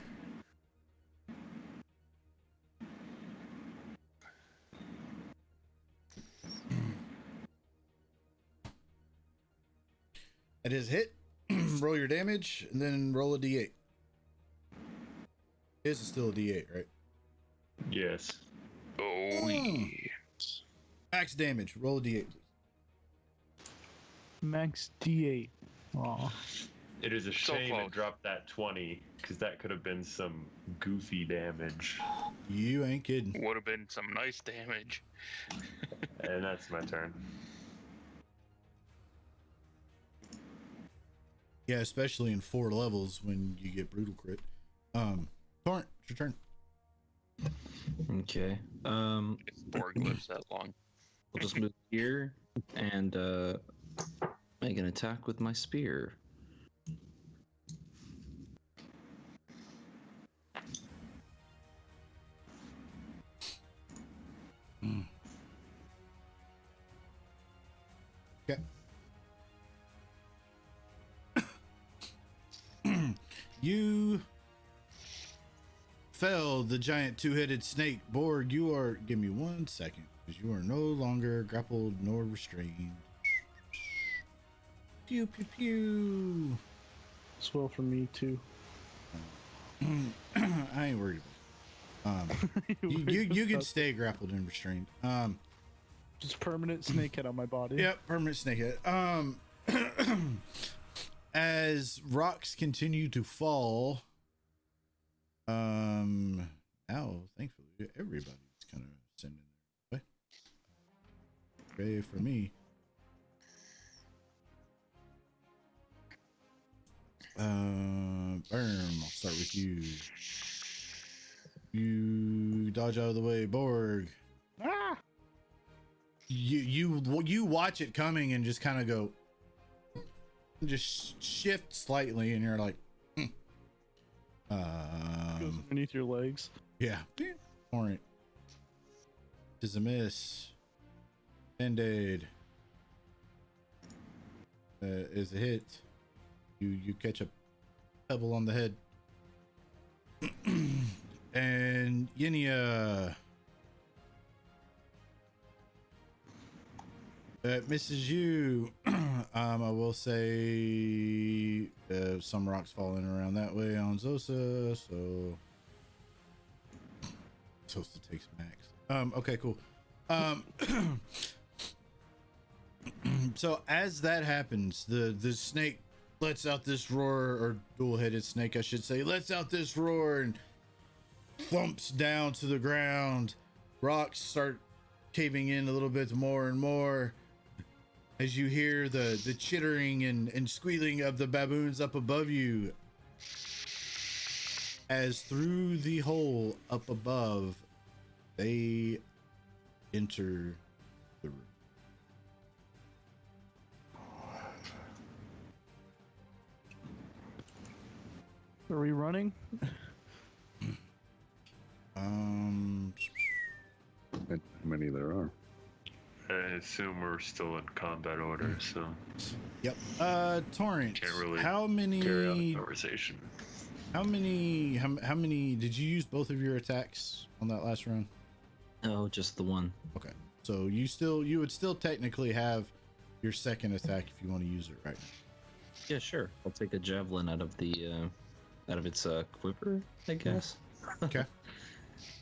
Speaker 1: It is hit. Roll your damage and then roll a d8. This is still a d8, right?
Speaker 3: Yes.
Speaker 6: Oh,
Speaker 1: Mm.
Speaker 6: yeah.
Speaker 1: Max damage. Roll a d8, please.
Speaker 2: Max D8. Aw.
Speaker 3: It is a
Speaker 6: So
Speaker 3: shame
Speaker 6: close.
Speaker 3: it dropped that 20 because that could have been some goofy damage.
Speaker 1: You ain't kidding.
Speaker 6: Would have been some nice damage.
Speaker 3: And that's my turn.
Speaker 1: Yeah, especially in 4 levels when you get brutal crit. Torrent, it's your turn.
Speaker 7: Okay.
Speaker 6: If Borg lives that long.
Speaker 7: We'll just move here and make an attack with my spear.
Speaker 1: Okay. You fell the giant 2-headed snake. Borg, you are, give me 1 second, because you are no longer grappled nor restrained. Pew pew pew.
Speaker 2: As well for me too.
Speaker 1: I ain't worried about it. You can stay grappled and restrained.
Speaker 2: Just permanent snakehead on my body.
Speaker 1: Yep, permanent snakehead. As rocks continue to fall, now thankfully everybody's kind of sending their way. Ready for me. Burn. I'll start with you. You dodge out of the way, Borg.
Speaker 2: Ah!
Speaker 1: You watch it coming and just kind of go, just shift slightly, and you're like,
Speaker 2: Goes underneath your legs.
Speaker 1: yeah. All right. Is a miss. Band-Aid. Is a hit. You catch a pebble on the head. And Yinia. That misses you. I will say some rocks falling around that way on Zosa, so Zosa takes max. Okay, cool. So as that happens, the snake lets out this roar, or dual-headed snake, I should say, lets out this roar and thumps down to the ground. Rocks start caving in a little bit more and more as you hear the chittering and squealing of the baboons up above you, as through the hole up above they enter the room.
Speaker 2: Are we running?
Speaker 5: How many there are?
Speaker 3: I assume we're still in combat order, so
Speaker 1: Yep. Torrent,
Speaker 3: can't really
Speaker 1: how
Speaker 3: carry on
Speaker 1: many
Speaker 3: the conversation.
Speaker 1: how many did you use both of your attacks on that last round?
Speaker 7: Oh, just the one.
Speaker 1: Okay, so you would still technically have your second attack if you want to use it right now.
Speaker 7: Yeah, sure. I'll take a javelin out of the out of its quiver, I guess.
Speaker 1: Okay.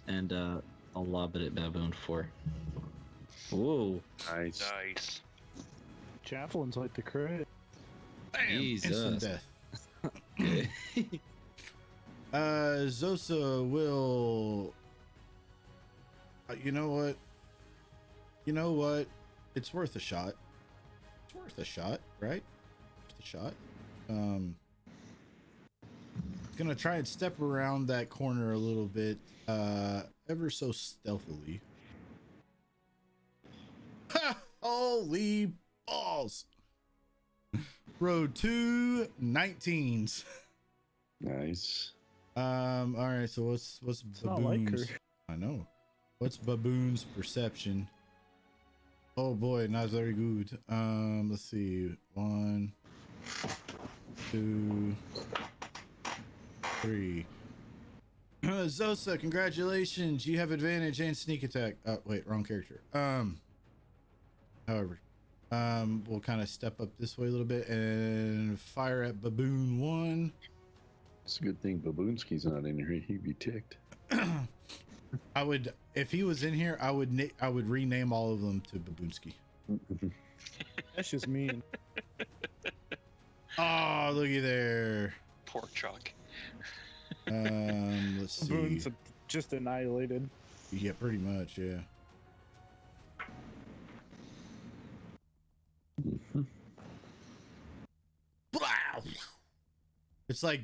Speaker 7: And I'll lob it at Baboon 4. Whoa.
Speaker 5: Nice.
Speaker 6: Nice.
Speaker 2: Javelin's like the crit.
Speaker 1: Bam!
Speaker 7: Jesus.
Speaker 1: Instant death.
Speaker 7: Okay.
Speaker 1: Zosa will. You know what? It's worth a shot. It's worth a shot, right? Worth a shot. Gonna try and step around that corner a little bit, ever so stealthily. Ha! Holy balls! Road 2 19s.
Speaker 5: Nice.
Speaker 1: All right. So what's
Speaker 2: not like
Speaker 1: baboons?
Speaker 2: her.
Speaker 1: I know. What's baboon's perception? Oh boy, not very good. Let's see. 1, 2, 3. Zosa, congratulations! You have advantage and sneak attack. Oh wait, wrong character. However, we'll kind of step up this way a little bit and fire at Baboon 1.
Speaker 5: It's a good thing Baboonski's not in here. He'd be ticked.
Speaker 1: I would, if he was in here, I would rename all of them to Baboonski.
Speaker 2: That's just mean.
Speaker 1: Oh, looky there.
Speaker 6: Pork chalk.
Speaker 1: Let's see.
Speaker 2: Boons just annihilated.
Speaker 1: Yeah, pretty much. Yeah. Blah! It's like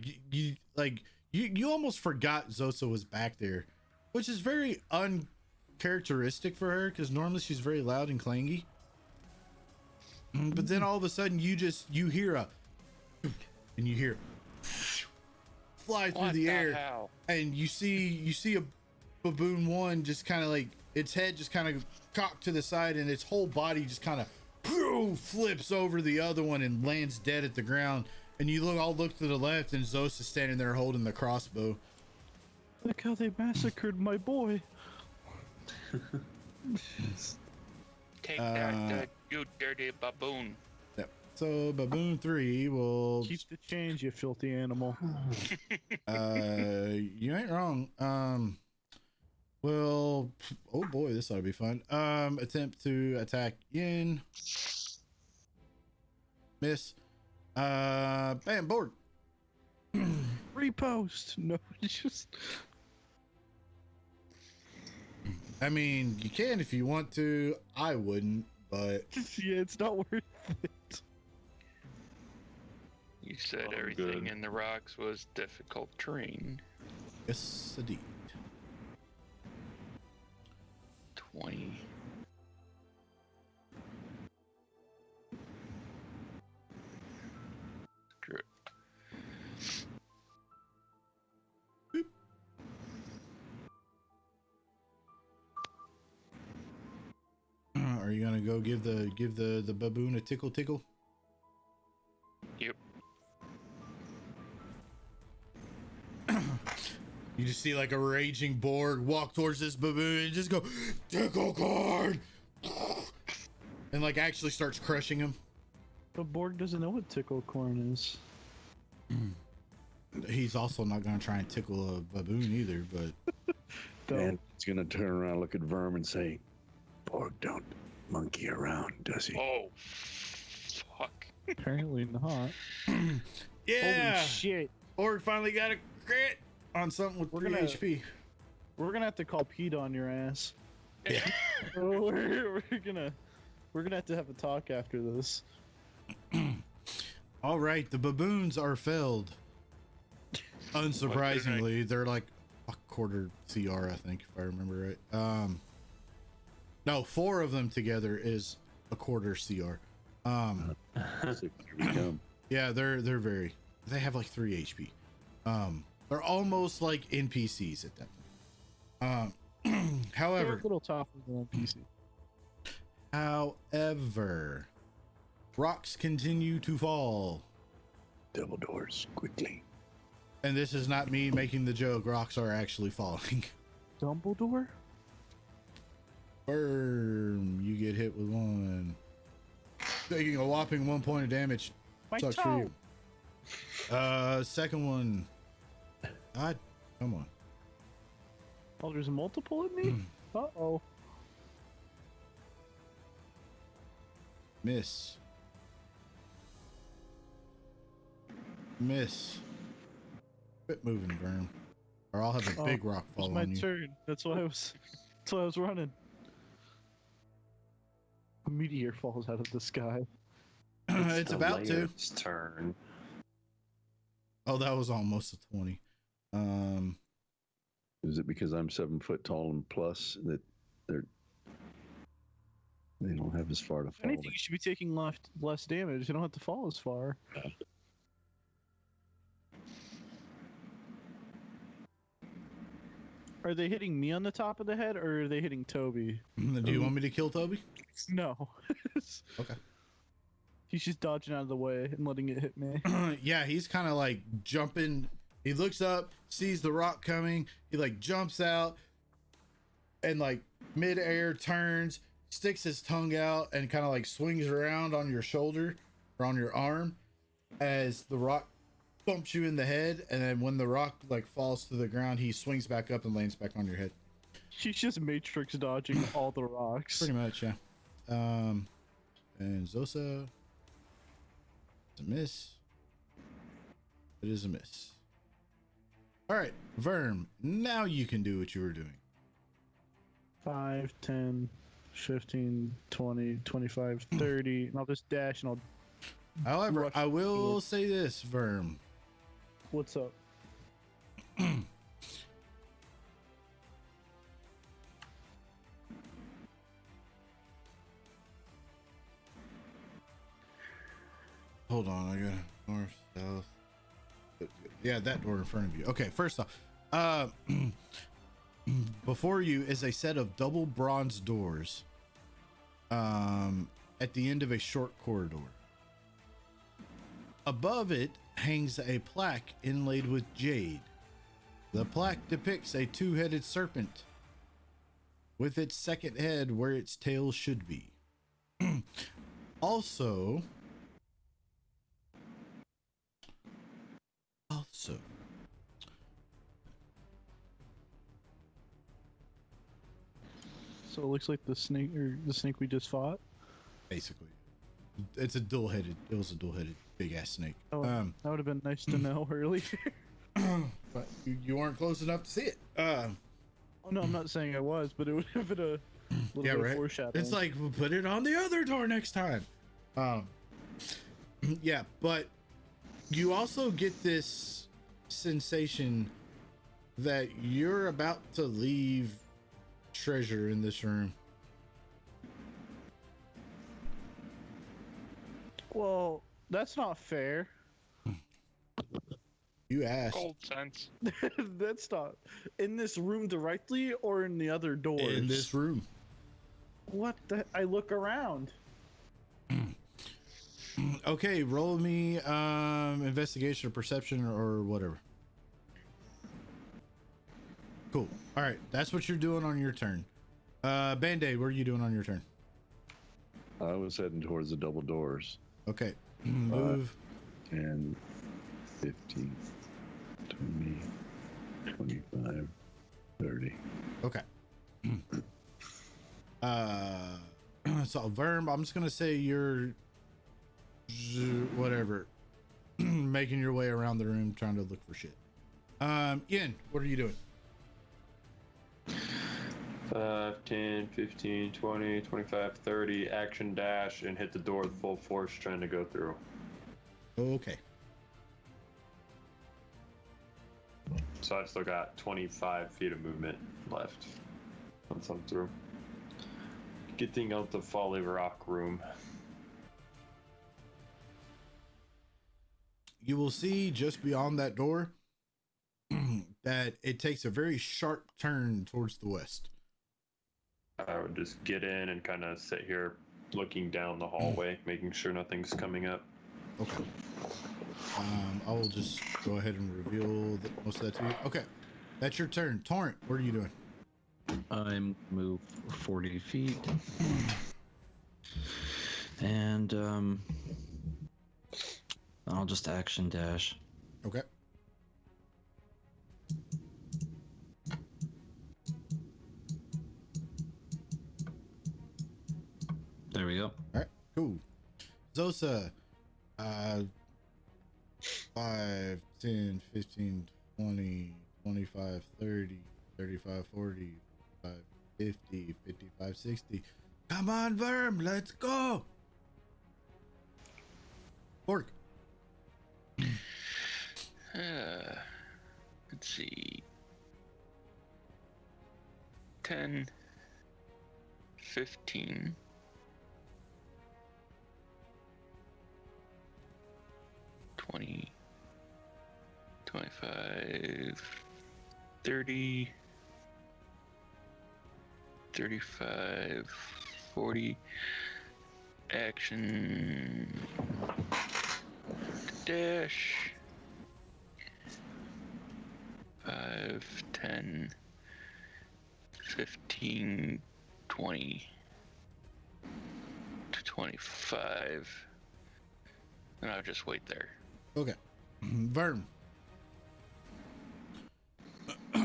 Speaker 1: you almost forgot Zosa was back there, which is very uncharacteristic for her because normally she's very loud and clangy. But then all of a sudden you hear a and you hear fly through
Speaker 6: What
Speaker 1: the
Speaker 6: the
Speaker 1: air,
Speaker 6: hell?
Speaker 1: and you see a baboon one just kind of like its head just kind of cocked to the side, and its whole body just kind of flips over the other one and lands dead at the ground. And you look to the left, and Zosa's standing there holding the crossbow.
Speaker 2: Look how they massacred my boy.
Speaker 6: Take that, you dirty baboon.
Speaker 1: Yep. So baboon 3 will
Speaker 2: Keep the change, you filthy animal.
Speaker 1: you ain't wrong. Well, oh boy, this ought to be fun. Attempt to attack Yin. Miss. Bam, board.
Speaker 2: Repost. No, just.
Speaker 1: I mean, you can if you want to. I wouldn't, but
Speaker 2: Yeah, it's not worth it.
Speaker 6: You said
Speaker 3: Oh,
Speaker 6: everything
Speaker 3: good.
Speaker 6: in the rocks was difficult terrain.
Speaker 1: yes, indeed.
Speaker 6: 20. Drip.
Speaker 1: Are you gonna go give the baboon a tickle?
Speaker 6: Yep.
Speaker 1: You just see like a raging boar walk towards this baboon and just go tickle card, and like actually starts crushing him.
Speaker 2: But Borg doesn't know what tickle corn is.
Speaker 1: He's also not gonna try and tickle a baboon either, but
Speaker 5: And he's gonna turn around, look at Verm, and say, "Borg don't monkey around, does he?"
Speaker 6: Oh, fuck.
Speaker 2: Apparently not.
Speaker 1: yeah,
Speaker 2: Holy shit.
Speaker 1: Org finally got a crit on something with
Speaker 2: We're
Speaker 1: 3
Speaker 2: gonna-
Speaker 1: HP.
Speaker 2: We're gonna have to call Pete on your ass.
Speaker 1: Yeah.
Speaker 2: we're gonna have to have a talk after this.
Speaker 1: All right, the baboons are felled. Unsurprisingly, they're like a quarter CR, I think, if I remember right. No, 4 of them together is a quarter CR.
Speaker 5: So here we come.
Speaker 1: Yeah, they have like 3 HP. They're almost like NPCs at that point.
Speaker 2: They're
Speaker 1: However,
Speaker 2: a little tougher than PC.
Speaker 1: however, rocks continue to fall.
Speaker 5: Double doors, quickly.
Speaker 1: And this is not me making the joke. Rocks are actually falling.
Speaker 2: Dumbledore?
Speaker 1: Burn. You get hit with 1. Taking a whopping 1 point of damage.
Speaker 2: My
Speaker 1: Sucks for
Speaker 2: toe.
Speaker 1: you. Second one. God, come on.
Speaker 2: Oh, there's multiple in me? Uh-oh.
Speaker 1: Miss. Miss. Quit moving, Vern. Or I'll have a big rock
Speaker 2: It's
Speaker 1: fall
Speaker 2: my
Speaker 1: on you.
Speaker 2: turn. That's why I was running. A meteor falls out of the sky.
Speaker 1: It's
Speaker 3: the
Speaker 1: about to.
Speaker 3: Layer's turn.
Speaker 1: Oh, that was almost a 20.
Speaker 5: Is it because I'm 7 foot tall and plus that they don't have as far to
Speaker 2: If
Speaker 5: fall?
Speaker 2: anything, you should be taking less damage. You don't have to fall as far. Are they hitting me on the top of the head, or are they hitting Toby?
Speaker 1: Do you want me to kill Toby?
Speaker 2: No.
Speaker 1: Okay.
Speaker 2: He's just dodging out of the way and letting it hit me.
Speaker 1: Yeah, he's kind of like jumping. He looks up, sees the rock coming. He like jumps out and like mid-air turns, sticks his tongue out, and kind of like swings around on your shoulder or on your arm as the rock bumps you in the head. And then when the rock like falls to the ground, he swings back up and lands back on your head.
Speaker 2: She's just matrix dodging all the rocks.
Speaker 1: Pretty much, yeah. And Zosa. It's a miss. It is a miss. All right, Verm, now you can do what you were doing.
Speaker 2: 5, 10, 15, 20, 25, 30. And I'll just dash and I'll.
Speaker 1: However,
Speaker 2: Rush
Speaker 1: I will
Speaker 2: forward.
Speaker 1: say this, Verm.
Speaker 2: What's up?
Speaker 1: Hold on, I got north, south. Yeah, that door in front of you. Okay, first off, before you is a set of double bronze doors at the end of a short corridor. Above it hangs a plaque inlaid with jade. The plaque depicts a two-headed serpent with its second head where its tail should be. Also,
Speaker 2: So it looks like the snake we just fought.
Speaker 1: basically, it's a dual-headed. It was a dual-headed big ass snake.
Speaker 2: Oh, that would have been nice to know earlier.
Speaker 1: But you weren't close enough to see it.
Speaker 2: Oh no, I'm not saying I was, but it would have been a little bit of foreshadowing.
Speaker 1: It's like, we'll put it on the other door next time. Yeah, but you also get this sensation that you're about to leave treasure in this room.
Speaker 2: Well, that's not fair.
Speaker 1: You asked.
Speaker 6: Gold cents.
Speaker 2: That's not in this room directly or in the other doors.
Speaker 1: In this room.
Speaker 2: What the? I look around.
Speaker 1: Okay, roll me investigation or perception or whatever. Cool. All right, that's what you're doing on your turn. Band-Aid, what are you doing on your turn?
Speaker 5: I was heading towards the double doors.
Speaker 1: Okay, move.
Speaker 5: 10, 15, 20, 25, 30.
Speaker 1: Okay. So Verm, I'm just gonna say you're whatever, making your way around the room trying to look for shit. Ian, what are you doing?
Speaker 3: 5, 10, 15, 20, 25, 30, action dash, and hit the door with full force trying to go through.
Speaker 1: Okay.
Speaker 3: So I've still got 25 feet of movement left once I'm through. Getting out the Folly Rock room.
Speaker 1: You will see just beyond that door that it takes a very sharp turn towards the west.
Speaker 3: I would just get in and kind of sit here looking down the hallway, making sure nothing's coming up.
Speaker 1: Okay. I will just go ahead and reveal most of that to you. Okay. That's your turn. Torrent, what are you doing?
Speaker 7: I'm move 40 feet. And I'll just action dash.
Speaker 1: Okay.
Speaker 7: There we go.
Speaker 1: All right, cool. Zosa, 5, 10, 15, 20, 25, 30, 35, 40, 50, 55, 60. Come on, Verm, let's go. Bork.
Speaker 6: Let's see. 10, 15. 20, 25, 30, 35, 40, action, dash, 5, 10, 15, 20, to 25, and I'll just wait there.
Speaker 1: Okay. Verm.
Speaker 2: Do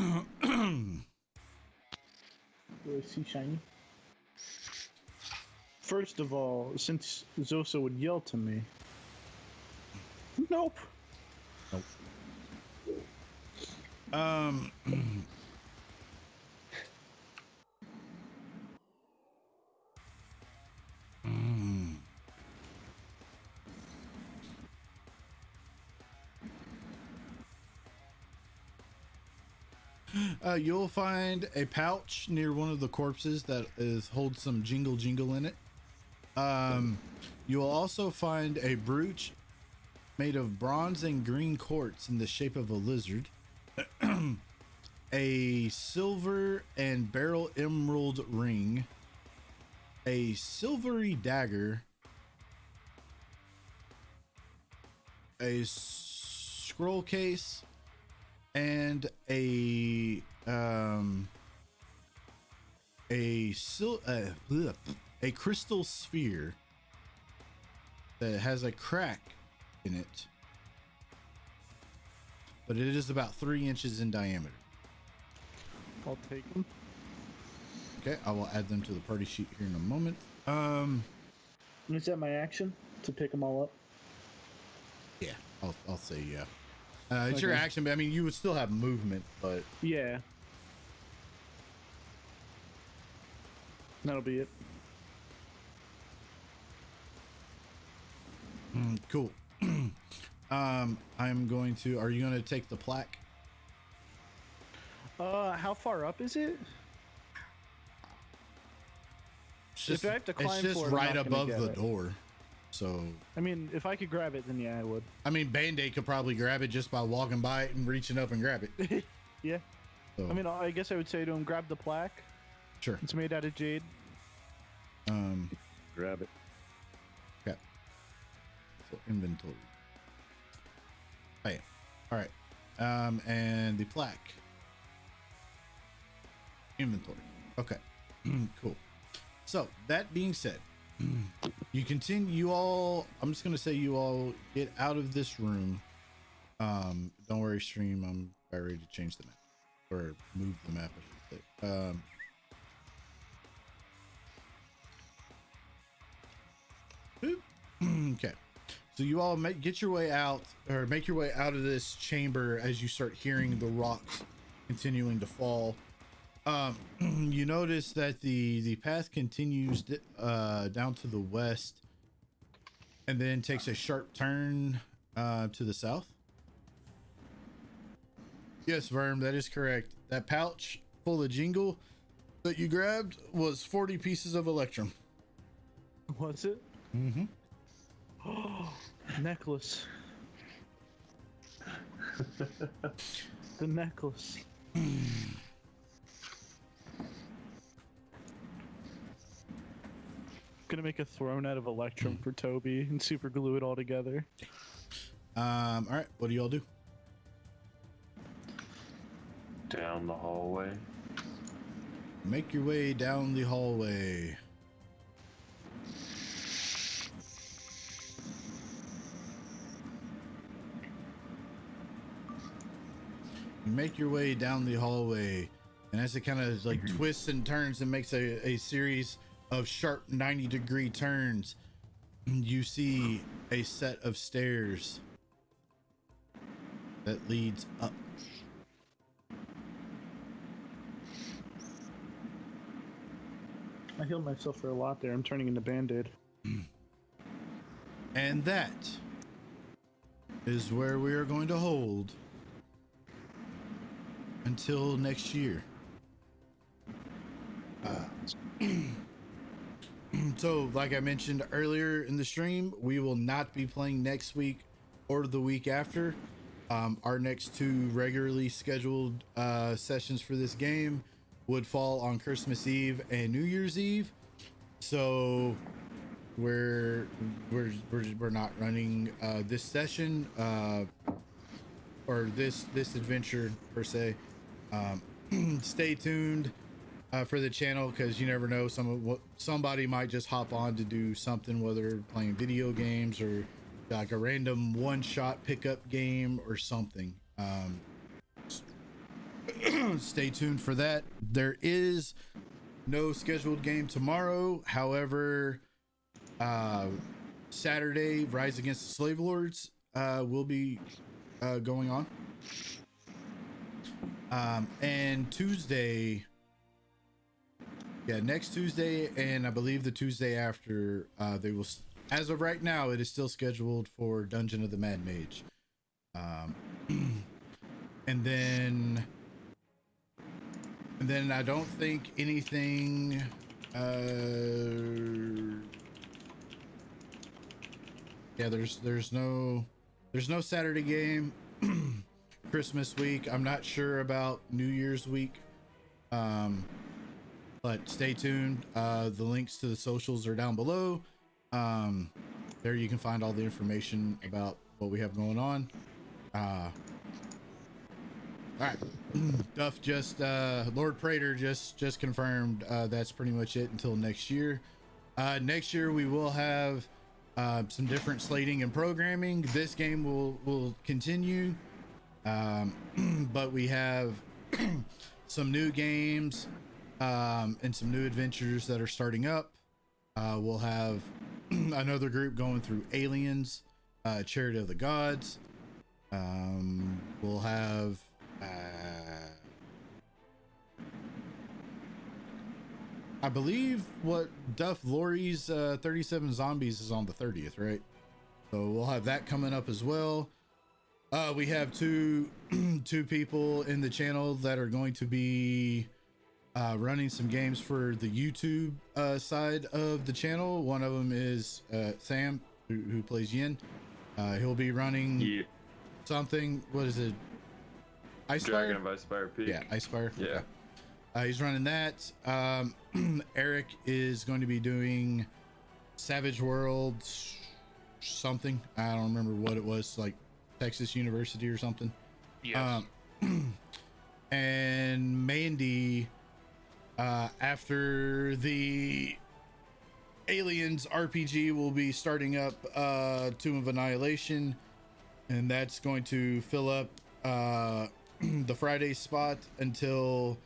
Speaker 2: I see shiny? First of all, since Zosa would yell to me. Nope.
Speaker 1: Um. You'll find a pouch near one of the corpses that holds some jingle in it. You will also find a brooch made of bronze and green quartz in the shape of a lizard. A silver and beryl emerald ring, a silvery dagger, a scroll case, and a crystal sphere that has a crack in it, but it is about 3 inches in diameter.
Speaker 2: I'll take them.
Speaker 1: Okay, I will add them to the party sheet here in a moment.
Speaker 2: Is that my action to pick them all up?
Speaker 1: Yeah, I'll say yeah. It's your
Speaker 2: Okay.
Speaker 1: action, but I mean, you would still have movement, but
Speaker 2: Yeah. That'll be it.
Speaker 1: cool. I'm going to. Are you going to take the plaque?
Speaker 2: How far up is it?
Speaker 1: It's
Speaker 2: If I have to climb
Speaker 1: it's just
Speaker 2: for it, I'm
Speaker 1: right
Speaker 2: not gonna
Speaker 1: above
Speaker 2: get
Speaker 1: the
Speaker 2: it.
Speaker 1: door. So,
Speaker 2: I mean, if I could grab it, then yeah, I would.
Speaker 1: I mean, Band-Aid could probably grab it just by walking by it and reaching up and grab it.
Speaker 2: Yeah.
Speaker 1: So,
Speaker 2: I mean, I guess I would say to him, grab the plaque.
Speaker 1: sure.
Speaker 2: It's made out of jade.
Speaker 5: Grab it.
Speaker 1: Okay. So inventory. Oh, yeah. All right. And the plaque. Inventory. Okay. Cool. So that being said, you all, I'm just going to say you all get out of this room. Don't worry, stream. I'm about ready to change the map or move the map, I should say. Okay. So you all get your way out, or make your way out of this chamber as you start hearing the rocks continuing to fall. You notice that the path continues down to the west and then takes a sharp turn to the south. Yes, Verm, that is correct. That pouch full of jingle that you grabbed was 40 pieces of electrum.
Speaker 2: What's it?
Speaker 1: Mm-hmm.
Speaker 2: Necklace. The necklace. Gonna make a throne out of electrum for Toby and super glue it all together.
Speaker 1: All right, what do y'all do?
Speaker 3: Down the hallway.
Speaker 1: Make your way down the hallway. You make your way down the hallway, and as it kind of like twists and turns and makes a series of sharp 90-degree turns, you see a set of stairs that leads up.
Speaker 2: I healed myself for a lot there. I'm turning into Band-Aid.
Speaker 1: And that is where we are going to hold until next year. So, like I mentioned earlier in the stream, we will not be playing next week or the week after. Our next two regularly scheduled sessions for this game would fall on Christmas Eve and New Year's Eve. So we're not running this session or this adventure per se. Stay tuned for the channel, because you never know, somebody might just hop on to do something, whether playing video games or like a random one-shot pickup game or something. Stay tuned for that. There is no scheduled game tomorrow. However, Saturday, Rise Against the Slave Lords will be going on. And Tuesday, next Tuesday, and I believe the Tuesday after, they will, as of right now, it is still scheduled for Dungeon of the Mad Mage. And then And then I don't think anything. Yeah, there's no Saturday game. Christmas week. I'm not sure about New Year's week. But stay tuned. The links to the socials are down below. There you can find all the information about what we have going on. All right. Duff just Lord Praetor just confirmed that's pretty much it until next year. Next year we will have some different slating and programming. This game will continue, but we have some new games and some new adventures that are starting up. We'll have another group going through Aliens, Chariot of the Gods. We'll have I believe what Duff Lori's 37 Zombies is on the 30th, right? So we'll have that coming up as well. We have two people in the channel that are going to be running some games for the YouTube side of the channel. One of them is Sam, who plays Yin. He'll be running something. What is it? Icefire?
Speaker 3: Dragon of Icefire Peak.
Speaker 1: Yeah, Icefire.
Speaker 3: Yeah.
Speaker 1: Okay. He's running that. Eric is going to be doing Savage World something. I don't remember what it was, like Texas University or something.
Speaker 6: Yes.
Speaker 1: And Mandy, after the Aliens RPG, will be starting up Tomb of Annihilation, and that's going to fill up the Friday spot until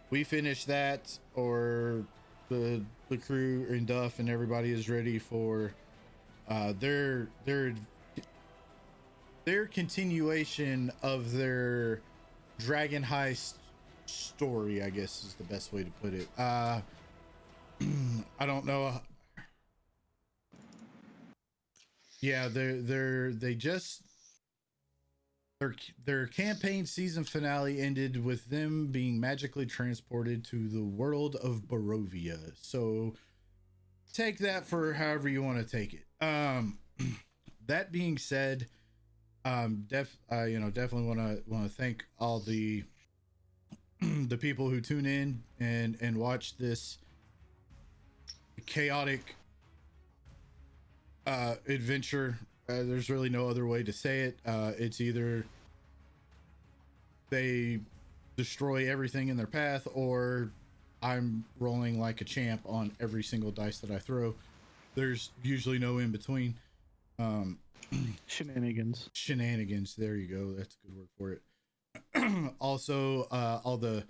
Speaker 1: we finish that, or the crew and Duff and everybody is ready for their continuation of their Dragon Heist story, I guess is the best way to put it. I don't know. Yeah, their campaign season finale ended with them being magically transported to the world of Barovia. So take that for however you want to take it. That being said, definitely want to thank all the people who tune in and watch this chaotic adventure. There's really no other way to say it. It's either they destroy everything in their path, or I'm rolling like a champ on every single dice that I throw. There's usually no in between.
Speaker 2: Shenanigans.
Speaker 1: There you go. That's a good word for it. Also, all the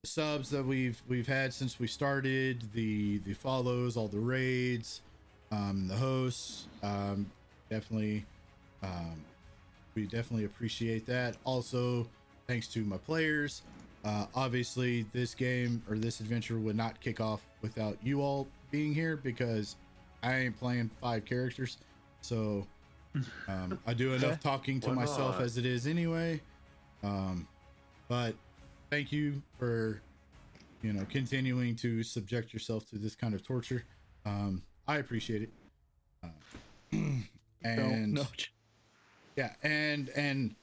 Speaker 1: subs that we've had since we started, the follows, all the raids, the hosts, definitely, we definitely appreciate that. Also, thanks to my players. Obviously, this game or this adventure would not kick off without you all being here, because I ain't playing 5 characters. So I do enough talking to myself as it is anyway. But thank you for continuing to subject yourself to this kind of torture. I appreciate it. And yeah, and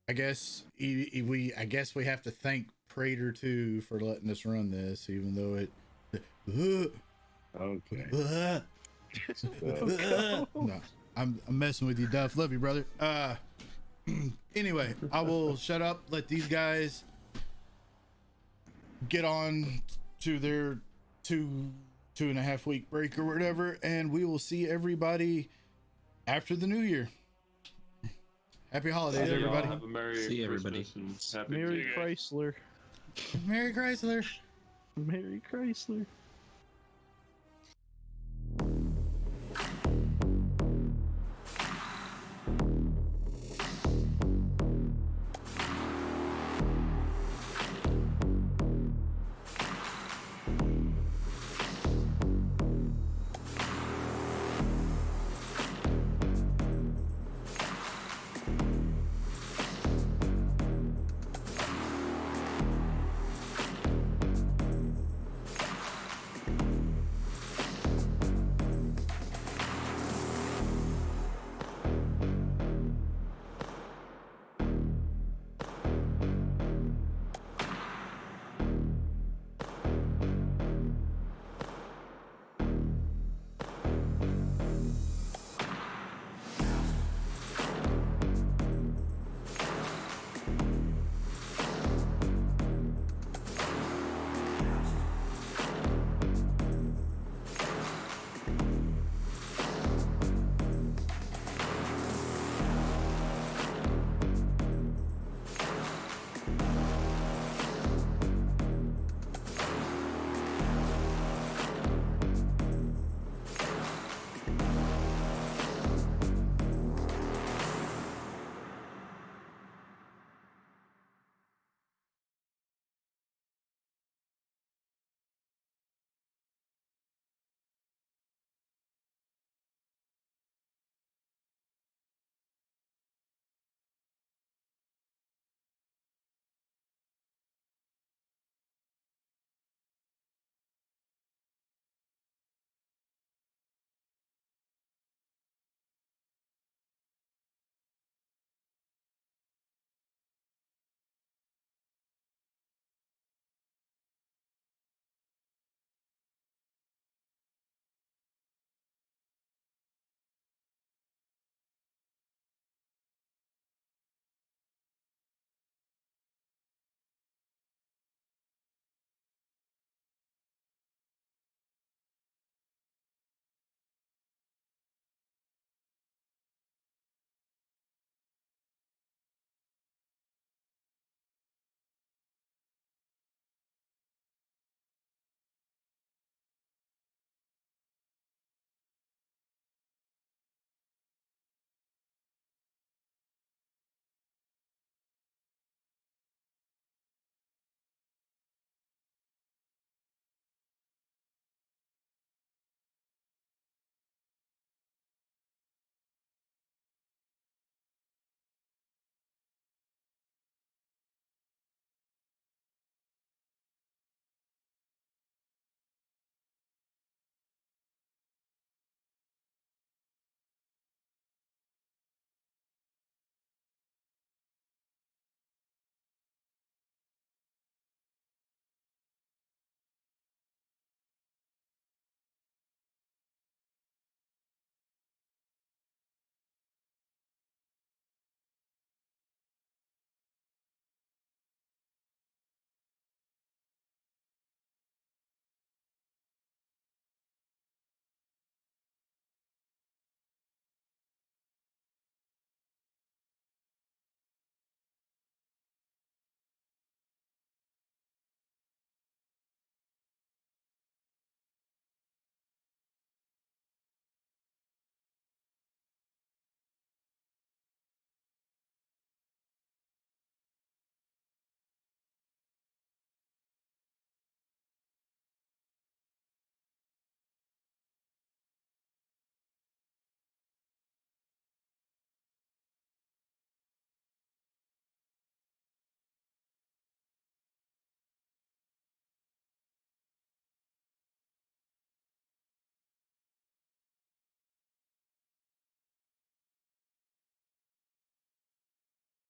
Speaker 1: I guess we have to thank Praetor too for letting us run this, even though it
Speaker 5: Okay.
Speaker 1: No, I'm messing with you, Duff. Love you, brother. Anyway, I will shut up, let these guys get on to their 2.5 week break or whatever, and we will see everybody after the new year. Happy holidays, everybody.
Speaker 3: Have a Merry
Speaker 7: See
Speaker 3: Christmas
Speaker 7: everybody.
Speaker 3: and Happy
Speaker 2: Merry
Speaker 3: New Year.
Speaker 2: Chrysler.
Speaker 1: Merry Chrysler.
Speaker 2: Merry Chrysler.